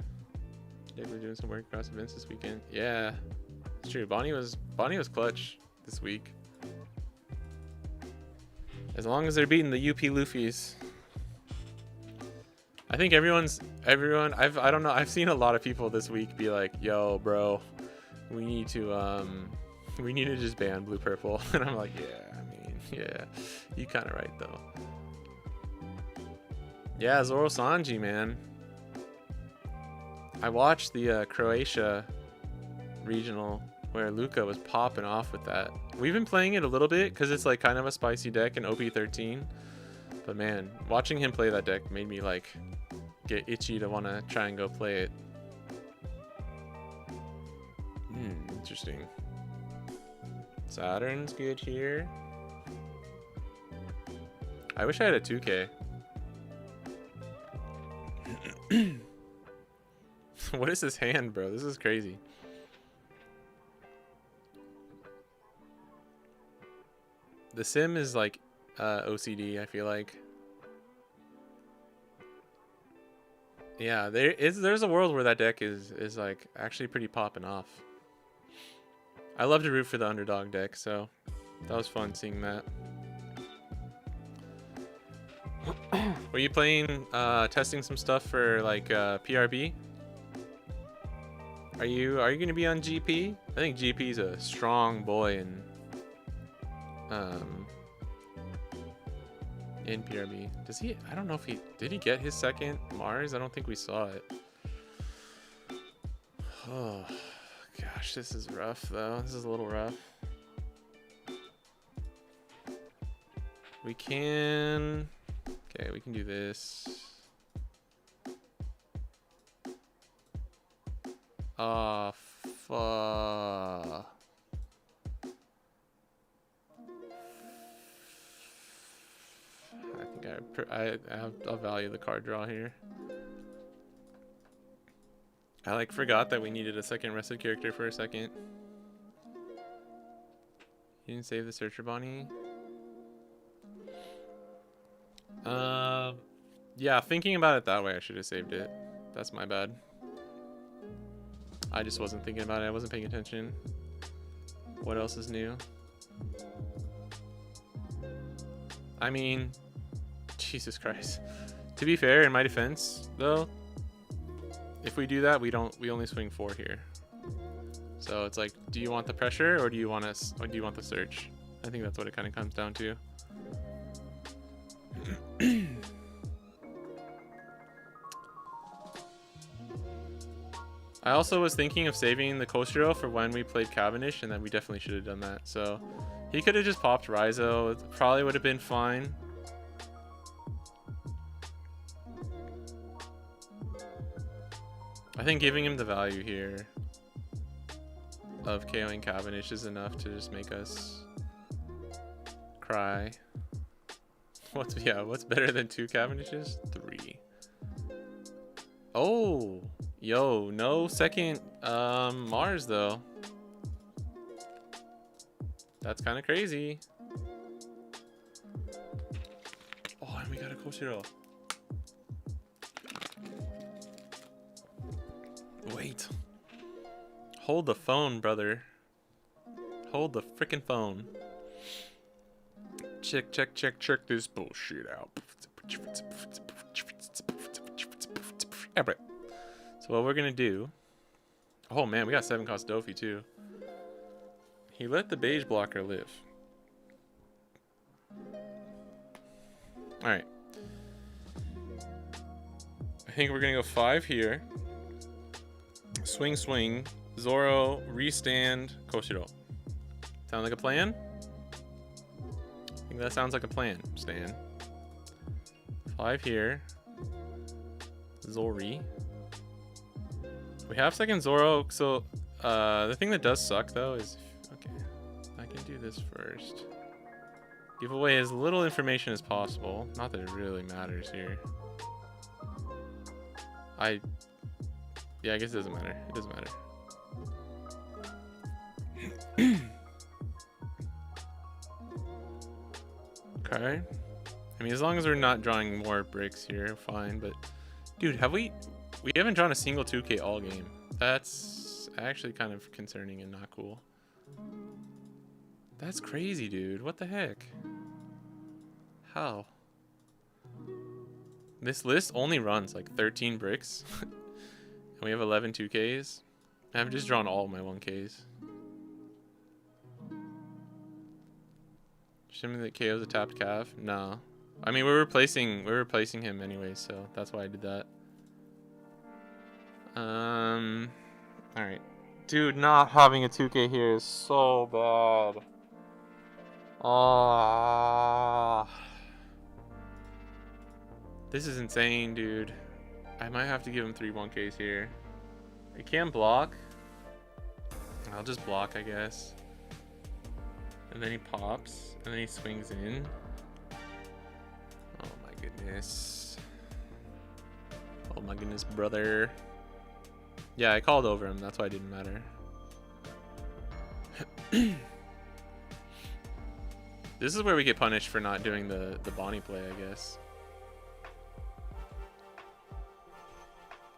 Definitely doing some work across events this weekend. Yeah, it's true. Bonney was clutch this week. As long as they're beating the UP Luffy's. I think everyone I don't know, I've seen a lot of people this week be like, yo bro, we need to just ban blue purple. And I'm like, yeah, I mean, yeah, you kinda right though. Yeah, Zoro Sanji, man. I watched the Croatia regional where Luca was popping off with that. We've been playing it a little bit because it's like kind of a spicy deck in OP13. But man, watching him play that deck made me like get itchy to want to try and go play it. Interesting. Saturn's good here. I wish I had a 2K. What is this hand, bro? This is crazy. The sim is like OCD, I feel like. Yeah, there's a world where that deck is like actually pretty popping off. I love to root for the underdog deck, so that was fun seeing that. Were you playing testing some stuff for like PRB? Are you gonna be on GP? I think GP is a strong boy in PRB. Does he? I don't know if did he get his second Mars? I don't think we saw it. Oh gosh, this is rough though. This is a little rough. We can do this. Oh, fuck. I think I'll value the card draw here. I like forgot that we needed a second rested character for a second. You didn't save the searcher, Bonney? Yeah, thinking about it that way, I should have saved it. That's my bad. I just wasn't thinking about it. I wasn't paying attention. What else is new? I mean, Jesus Christ. To be fair, in my defense, though, if we do that, we only swing 4 here. So it's like, do you want the pressure or do you want the search? I think that's what it kind of comes down to. I also was thinking of saving the Koshiro for when we played Cavendish, and then we definitely should have done that. So he could have just popped Raizo. It probably would have been fine. I think giving him the value here of KOing Cavendish is enough to just make us cry. What's better than 2 Cavendishes? 3. Oh, yo, no second Mars though. That's kind of crazy. Oh, and we got a Koshiro. Wait. Hold the phone, brother. Hold the freaking phone. Check this bullshit out. So what we're gonna do? Oh man, we got 7 cost Dofi too. He let the beige blocker live. Alright. I think we're gonna go 5 here. Swing, swing. Zoro, restand, Koshiro. Sound like a plan? I think that sounds like a plan, Stan. 5 here. Zori. We have second Zoro, so the thing that does suck though is, okay, I can do this first. Give away as little information as possible. Not that it really matters here. Yeah, I guess it doesn't matter. It doesn't matter. Okay. I mean, as long as we're not drawing more bricks here, fine. But, dude, we haven't drawn a single 2K all game. That's actually kind of concerning and not cool. That's crazy, dude. What the heck? How? This list only runs like 13 bricks. And we have 11 2Ks. I've just drawn all of my 1Ks. Assuming that KO's a tapped calf? No. I mean, we're replacing him anyway, so that's why I did that. Alright. Dude, not having a 2K here is so bad. Ah. This is insane, dude. I might have to give him 3 1Ks here. He can't block. I'll just block, I guess. And then he pops. And then he swings in. Oh my goodness. Oh my goodness, brother. Yeah, I called over him. That's why it didn't matter. This is where we get punished for not doing the Bonney play, I guess.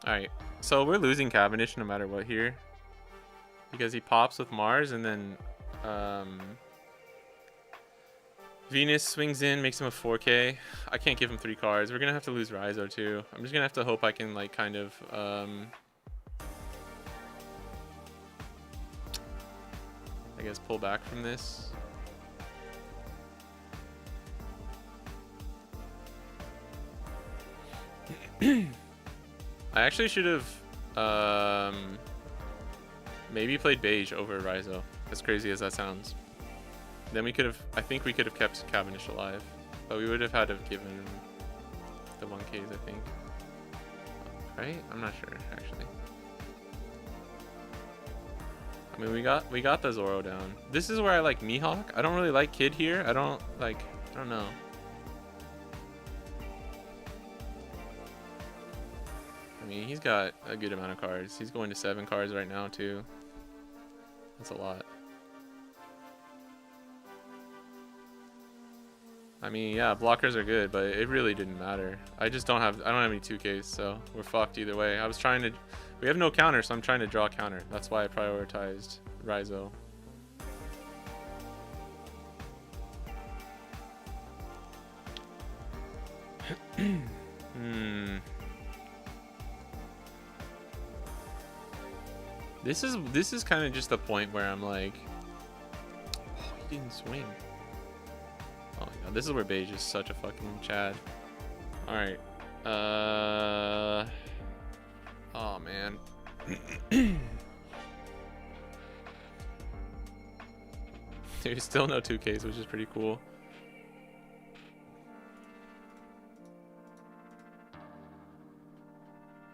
Alright, so we're losing Cavendish no matter what here. Because he pops with Mars and then Venus swings in, makes him a 4K. I can't give him 3 cards. We're going to have to lose Raizo too. I'm just going to have to hope I can like kind of I guess pull back from this. I actually should have maybe played beige over Raizo, as crazy as that sounds. Then we could have, I think we could have kept Cavendish alive, but we would have had to have given him the 1Ks, I think. Right? I'm not sure, actually. I mean, we got the Zoro down. This is where I like Mihawk. I don't really like Kid here. I don't know. I mean, he's got a good amount of cards. He's going to 7 cards right now, too. That's a lot. I mean, yeah, blockers are good, but it really didn't matter. I don't have any 2Ks, so we're fucked either way. We have no counter, so I'm trying to draw a counter. That's why I prioritized Raizo. This is kind of just the point where I'm like, oh, he didn't swing. Oh my god, this is where beige is such a fucking Chad. All right. Oh man. There's still no 2Ks, which is pretty cool.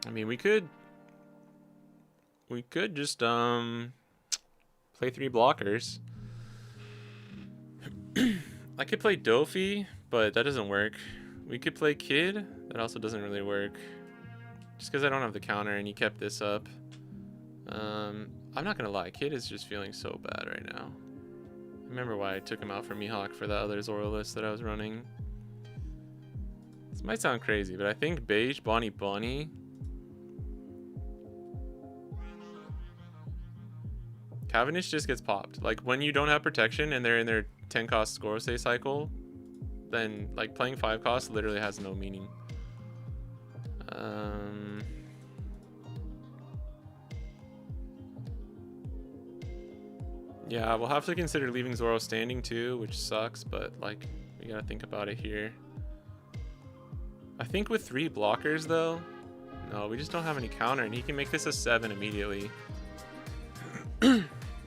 I mean, we could just play 3 blockers. I could play Dofi, but that doesn't work. We could play Kid. That also doesn't really work. Just because I don't have the counter and he kept this up. I'm not going to lie. Kid is just feeling so bad right now. I remember why I took him out for Mihawk for that other Zoro list that I was running. This might sound crazy, but I think beige, Bonney. Cavendish just gets popped. Like, when you don't have protection and they're in their 10 cost Gorosei cycle, then like playing 5 costs literally has no meaning. Yeah, we'll have to consider leaving Zoro standing too, which sucks, but like we gotta think about it here. I think with 3 blockers though, no, we just don't have any counter, and he can make this a 7 immediately.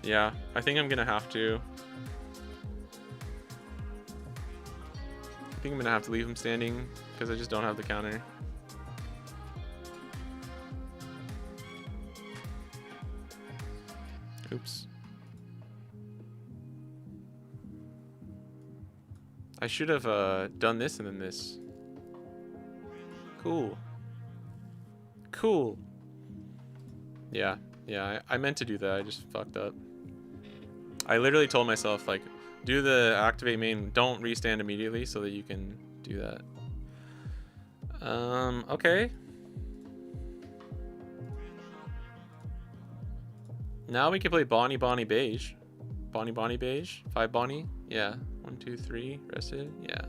Yeah, I think I'm gonna have to. I think I'm gonna have to leave him standing because I just don't have the counter. Oops. I should have done this and then this. Cool. Cool. Yeah, I meant to do that. I just fucked up. I literally told myself, like, do the activate main, don't restand immediately so that you can do that. Okay. Now we can play Bonney Beige. Bonney Beige? 5 Bonney? Yeah. 1, 2, 3. Rested? Yeah.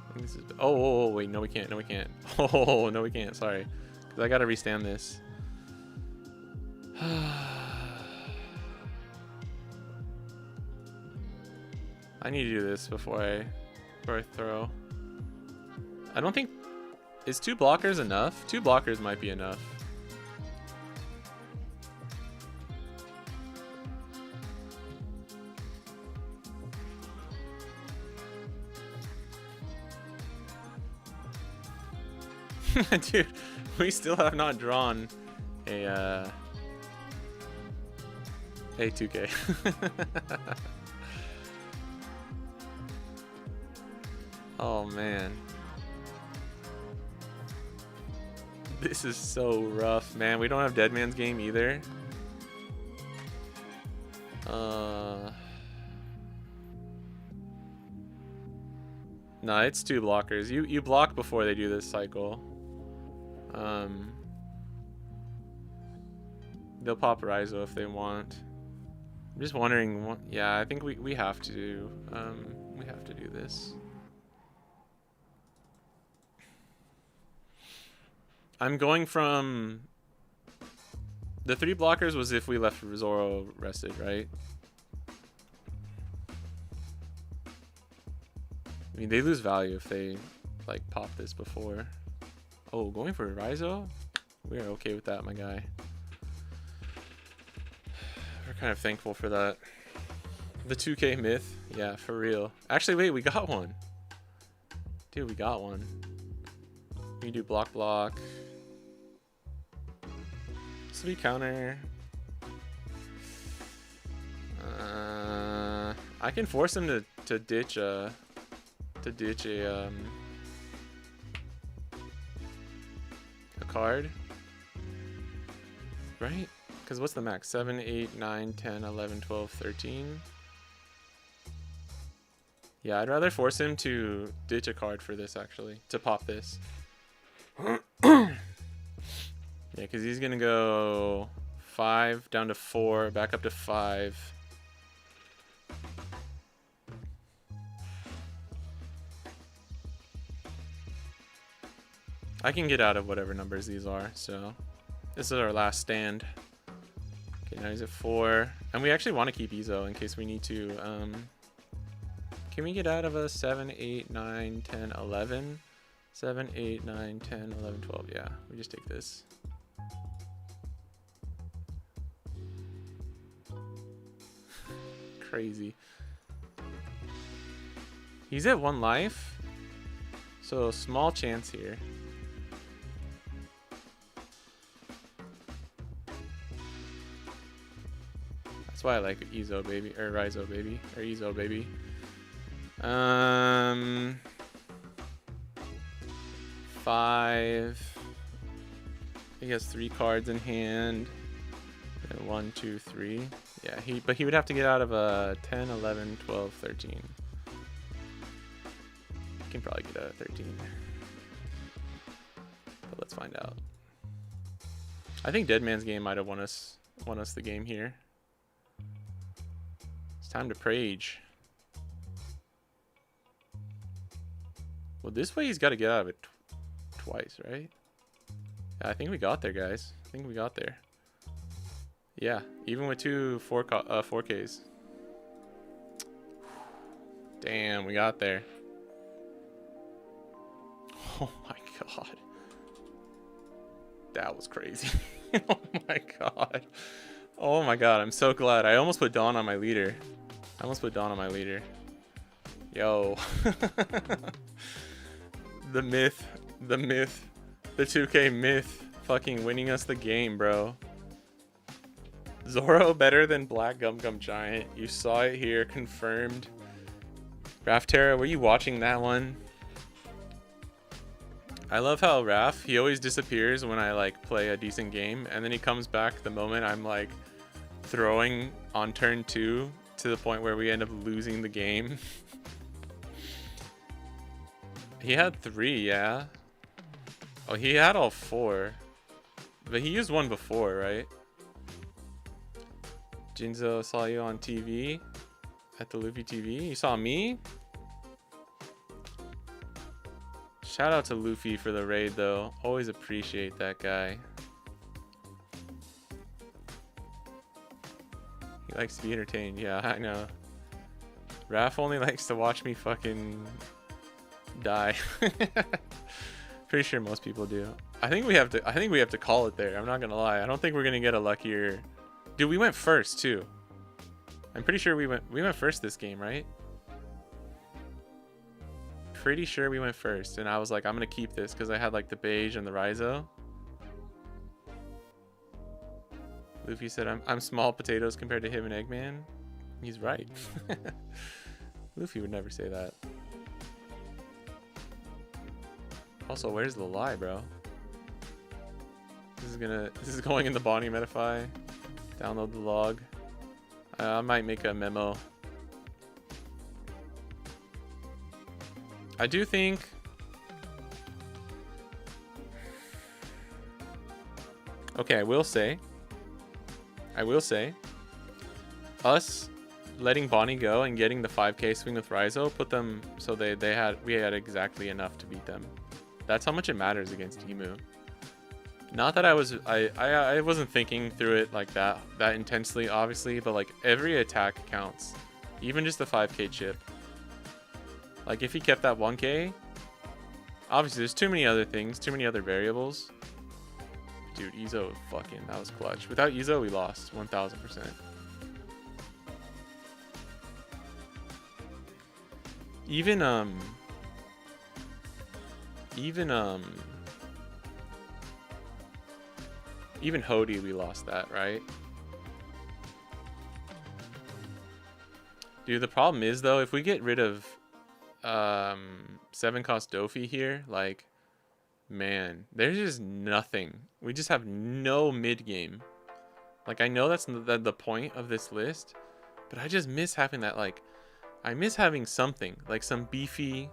I think this is... Oh, wait. No, we can't. No, we can't. Oh, no, we can't. Sorry. Because I got to restand this. I need to do this before I throw. I don't think... Is 2 blockers enough? 2 blockers might be enough. Dude, we still have not drawn a 2K. Oh man. This is so rough, man. We don't have Dead Man's Game either. Nah, it's 2 blockers. You block before they do this cycle. They'll pop Raizo if they want. I'm just wondering what, yeah, I think we have to do this. I'm going from the 3 blockers was if we left Zoro rested, right? I mean, they lose value if they like pop this before. Oh, going for Raizo? We're okay with that, my guy. We're kind of thankful for that. The 2K myth? Yeah, for real. Actually, wait, we got one. Dude, we got one. We can do block. Sweet counter. I can force him to ditch a card, right? Because what's the max? 7, 8, 9, 10, 11, 12, 13. Yeah, I'd rather force him to ditch a card for this, actually, to pop this. Yeah, because he's gonna go 5 down to 4, back up to 5. I can get out of whatever numbers these are, so this is our last stand. Okay, now he's at 4, and we actually want to keep Izo in case we need to. Can we get out of a 7, 8, 9, 10, 11? 7, 8, 9, 10, 11, 12. Yeah, we just take this. Crazy. He's at 1 life, so small chance here. That's why I like Izo baby, or Raizo baby, or Izo baby. 5. He has 3 cards in hand. 1, 2, 3. Yeah, but he would have to get out of a 10, 11, 12, 13. He can probably get out of 13. But let's find out. I think Dead Man's Game might have won us the game here. It's time to Prage. Well, this way he's got to get out of it twice, right? Yeah, I think we got there, guys. I think we got there. Yeah, even with two 4Ks. Damn, we got there. Oh my god. That was crazy. Oh my god. Oh my god, I'm so glad. I almost put Dawn on my leader. Yo. The myth. The 2K myth. Fucking winning us the game, bro. Zoro better than Black Gum Gum Giant. You saw it here, confirmed. Raftera, were you watching that one? I love how Raph, he always disappears when I like play a decent game, and then he comes back the moment I'm like throwing on turn 2 to the point where we end up losing the game. He had 3, yeah. Oh, he had all 4. But he used one before, right? Jinzo saw you on TV. At the Luffy TV. You saw me? Shout out to Luffy for the raid, though. Always appreciate that guy. He likes to be entertained. Yeah, I know. Raph only likes to watch me fucking die. Pretty sure most people do. I think we have to call it there. I'm not gonna lie. I don't think we're gonna get a luckier. Dude, we went first too. I'm pretty sure we went first this game, right? Pretty sure we went first, and I was like, I'm gonna keep this because I had like the beige and the Rhizo. Luffy said, I'm small potatoes compared to him and Eggman. He's right. Luffy would never say that. Also, where's the lie, bro? This is going in the Bonney Metafy. Download the log. I might make a memo. I do think okay, I will say us letting Bonney go and getting the 5K swing with Rhizo put them so we had exactly enough to beat them. That's how much it matters against Emu. Not that I wasn't thinking through it like that intensely, obviously, but like every attack counts. Even just the 5K chip. Like if he kept that 1K, obviously there's too many other things, too many other variables. Dude, Izo fucking, that was clutch. Without Izo, we lost 1000%. Even Hody, we lost that, right? Dude, the problem is though, if we get rid of 7-cost Dofi here, like, man, there's just nothing. We just have no mid game. Like, I know that's the point of this list, but I just miss having that. Like, I miss having something like some beefy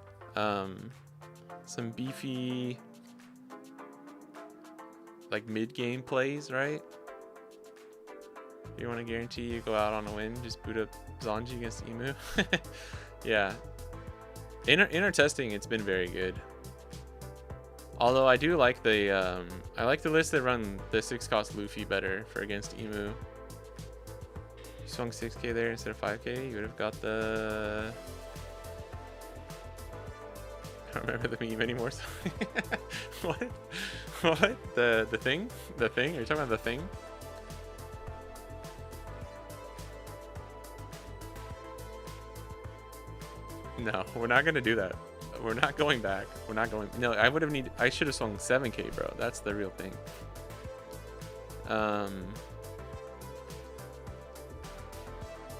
like mid game plays, right? You want to guarantee you go out on a win, just boot up Zanji against Emu. Yeah. In our testing, it's been very good. Although I do like the I like the list that run the 6-cost Luffy better for against Emu. You swung 6K there instead of 5K, you would have got the. I don't remember the meme anymore. So what? What? The thing? The thing? Are you talking about the thing? No, we're not gonna do that. We're not going back. We're not going. No, I should have swung 7K, bro. That's the real thing.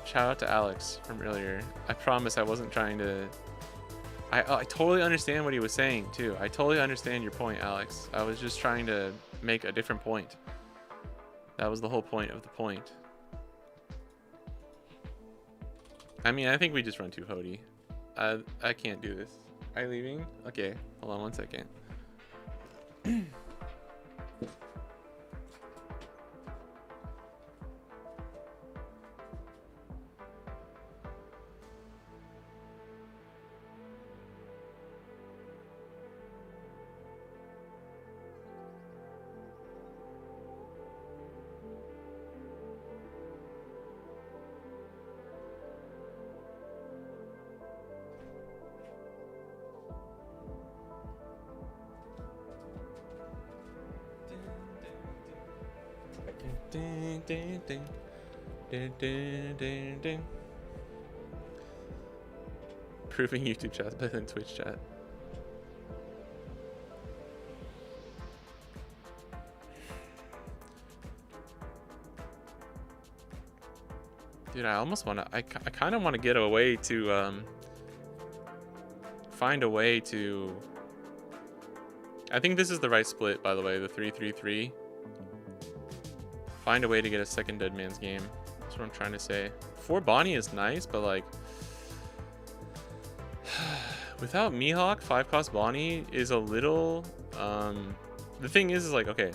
Shout out to Alex from earlier. I promise I wasn't trying to. I totally understand what he was saying too. I totally understand your point, Alex. I was just trying to make a different point. That was the whole point of the point. I mean, I think we just run too Hody. I can't do this. Are you leaving? Okay, hold on one second. ding, ding. Ding, ding, ding, ding. Proving YouTube chat's better than Twitch chat. Dude, I almost want to. I kind of want to get away to find a way to. I think this is the right split, by the way. The 3-3-3. Find a way to get a second Dead Man's Game. That's what I'm trying to say. 4 Bonney is nice, but like without Mihawk, 5-cost Bonney is a little. The thing is like, okay.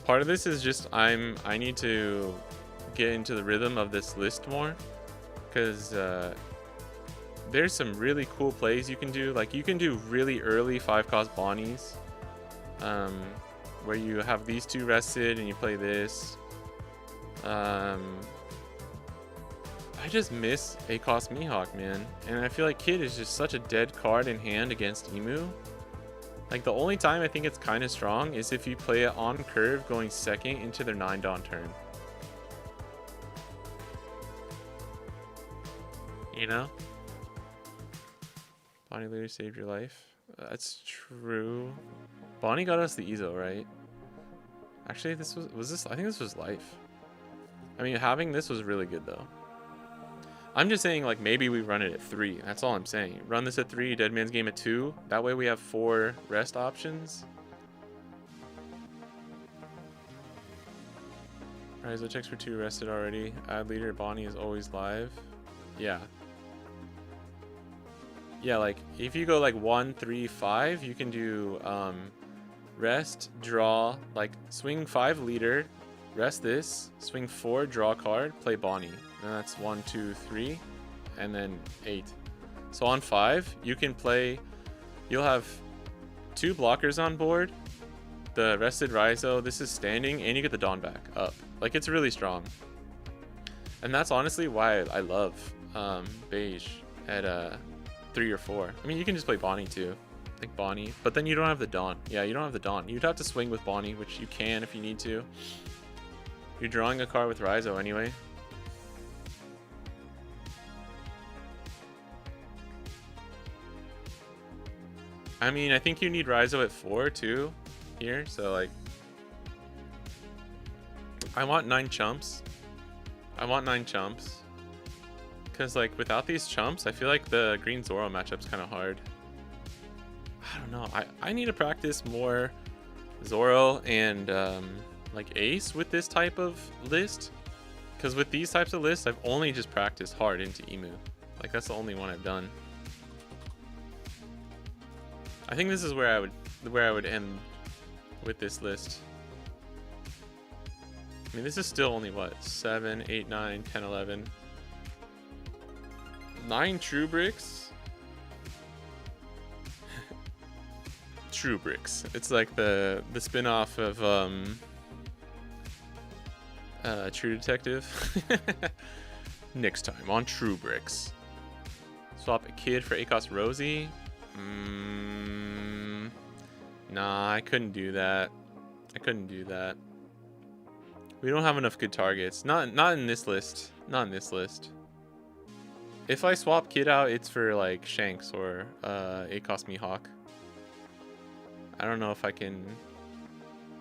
Part of this is just I need to get into the rhythm of this list more, because there's some really cool plays you can do. Like you can do really early 5-cost Bonnies, where you have these 2 rested and you play this. I just miss 8-cost Mihawk, man, and I feel like Kid is just such a dead card in hand against Emu. Like the only time I think it's kind of strong is if you play it on curve going second into their 9 Dawn turn. You know? Bonney literally saved your life. That's true. Bonney got us the Ezo, right? Actually, this was this? I think this was life. I mean, having this was really good though. I'm just saying, like, maybe we run it at 3. That's all I'm saying. Run this at 3, Dead Man's Game at 2. That way we have 4 rest options. Alright, so checks for 2 rested already. Ad leader Bonney is always live. Yeah. Yeah, like, if you go like 1, 3, 5, you can do rest, draw, like swing 5 leader, rest this, swing 4, draw card, play Bonney. And that's 1, 2, 3, and then 8. So on 5, you can play, you'll have 2 blockers on board, the rested Raizo, this is standing, and you get the Dawn back up. Like, it's really strong. And that's honestly why I love Beige at 3 or 4. I mean, you can just play Bonney too. Like Bonney, but then you don't have the Dawn. Yeah, you don't have the Dawn. You'd have to swing with Bonney, which you can if you need to. You're drawing a card with Raizo anyway. I mean, I think you need Raizo at 4 too here, so like I want 9 chumps. I want 9 chumps. Cause like without these chumps, I feel like the green Zoro matchup's kind of hard. I don't know. I need to practice more Zoro and like Ace with this type of list. Cause with these types of lists, I've only just practiced hard into Emu. Like that's the only one I've done. I think this is where I would end with this list. I mean, this is still only what, 7, 8, 9, 10, 11. 9 True Bricks. True Bricks. It's like the spin-off of True Detective. Next time on True Bricks. Swap a Kid for Acos Rosie. Nah, I couldn't do that. I couldn't do that. We don't have enough good targets. Not in this list. Not in this list. If I swap Kid out, it's for like Shanks or Acos Mihawk. I don't know if I can.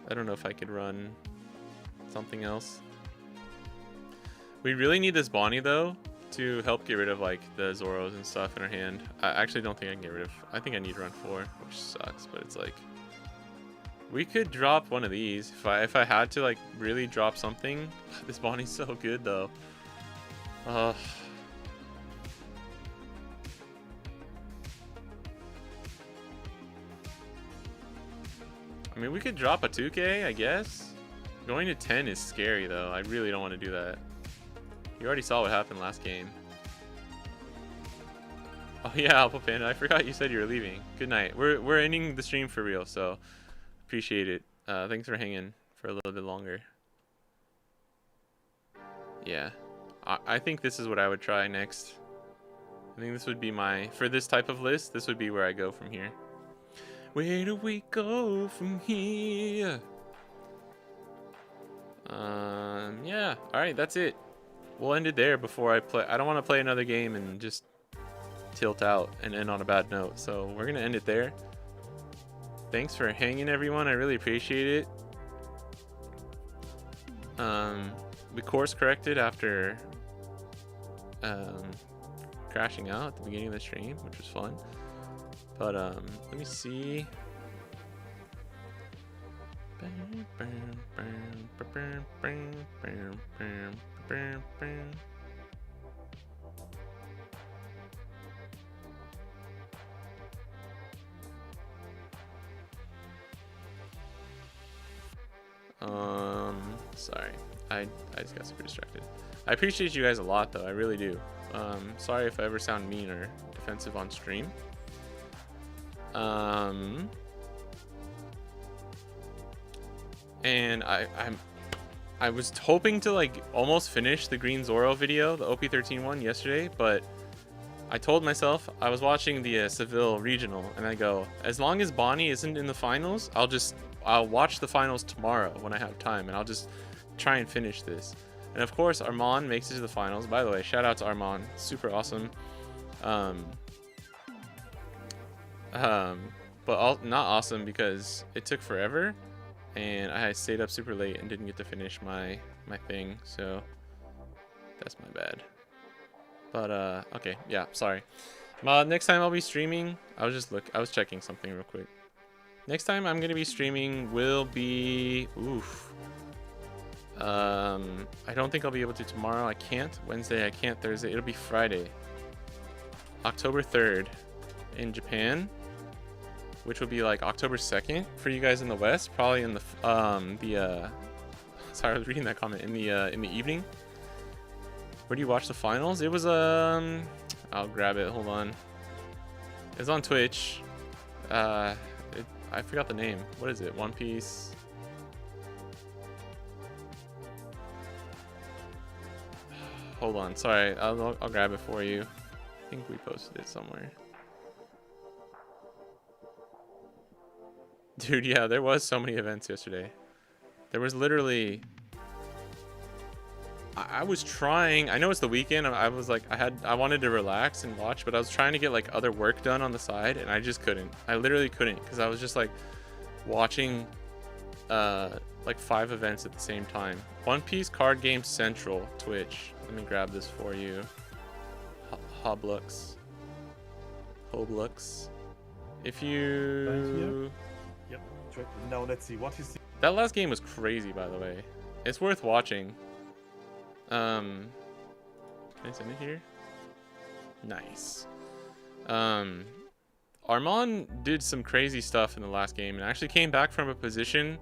I don't know if I could run something else. We really need this Bonney though to help get rid of like the Zoros and stuff in our hand. I actually don't think I can get rid of. I think I need to run 4, which sucks, but it's like we could drop one of these if I had to like really drop something. This Bonney's so good though. I mean, we could drop a 2K, I guess. Going to 10 is scary though. I really don't want to do that. You already saw what happened last game. Oh yeah, Alpha Panda, I forgot you said you were leaving. Good night. We're ending the stream for real, so appreciate it. Thanks for hanging for a little bit longer. Yeah, I think this is what I would try next. I think this would be for this type of list, this would be where I go from here. Where do we go from here? Yeah. All right, that's it. We'll end it there before I play. I don't want to play another game and just tilt out and end on a bad note. So we're gonna end it there. Thanks for hanging, everyone. I really appreciate it. We course corrected after crashing out at the beginning of the stream, which was fun. But let me see. Sorry, I just got super distracted. I appreciate you guys a lot, though. I really do. Sorry if I ever sound mean or defensive on stream. And I was hoping to like almost finish the Green Zoro video, the OP13 one, yesterday, but I told myself I was watching the Seville regional, and I go, as long as Bonney isn't in the finals, I'll watch the finals tomorrow when I have time, and I'll just try and finish this. And of course, Armand makes it to the finals. By the way, shout out to Armand, super awesome. But not awesome because it took forever, and I stayed up super late and didn't get to finish my thing, so that's my bad. But okay, yeah, sorry. Next time I'll be streaming. I was checking something real quick. Next time I'm gonna be streaming will be I don't think I'll be able to tomorrow. I can't. Wednesday I can't. Thursday it'll be Friday, October 3rd in Japan, which will be like October 2nd for you guys in the West, probably in the sorry, I was reading that comment in the evening. Where do you watch the finals? It was I'll grab it, hold on. It's on Twitch. I forgot the name. What is it? One Piece. Hold on, sorry, I'll grab it for you. I think we posted it somewhere. Dude, yeah, there was so many events yesterday. There was literally... I was trying... I know it's the weekend. I was like... I wanted to relax and watch, but I was trying to get like other work done on the side, and I just couldn't. I literally couldn't, because I was just like watching like 5 events at the same time. One Piece Card Game Central, Twitch. Let me grab this for you. Hoblux. If you... Yep. Now let's see what is. That last game was crazy, by the way. It's worth watching. Can I send it here? Nice. Armand did some crazy stuff in the last game and actually came back from a position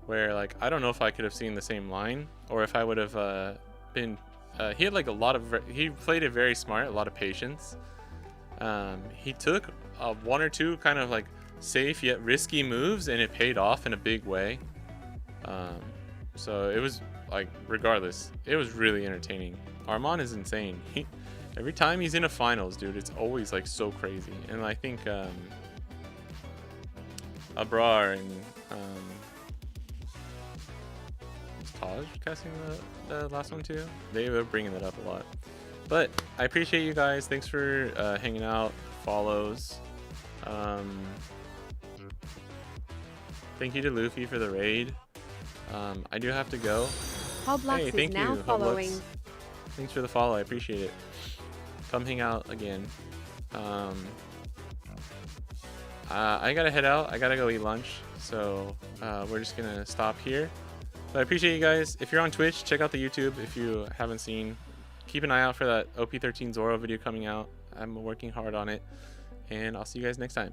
where, like, I don't know if I could have seen the same line or if I would have been. He had like a lot of. He played it very smart, a lot of patience. He took 1 or 2 kind of like safe yet risky moves, and it paid off in a big way. So it was like, regardless, it was really entertaining. Armand is insane. Every time he's in a finals, dude, it's always like so crazy. And I think Abrar and Taj casting the last one too. They were bringing that up a lot. But I appreciate you guys. Thanks for hanging out, follows. Thank you to Luffy for the raid. I do have to go. Hoblux Hey, is thank now you, following. Hoblux. Thanks for the follow. I appreciate it. Come hang out again. I gotta head out. I gotta go eat lunch. So we're just gonna stop here. But I appreciate you guys. If you're on Twitch, check out the YouTube if you haven't seen. Keep an eye out for that OP13 Zoro video coming out. I'm working hard on it. And I'll see you guys next time.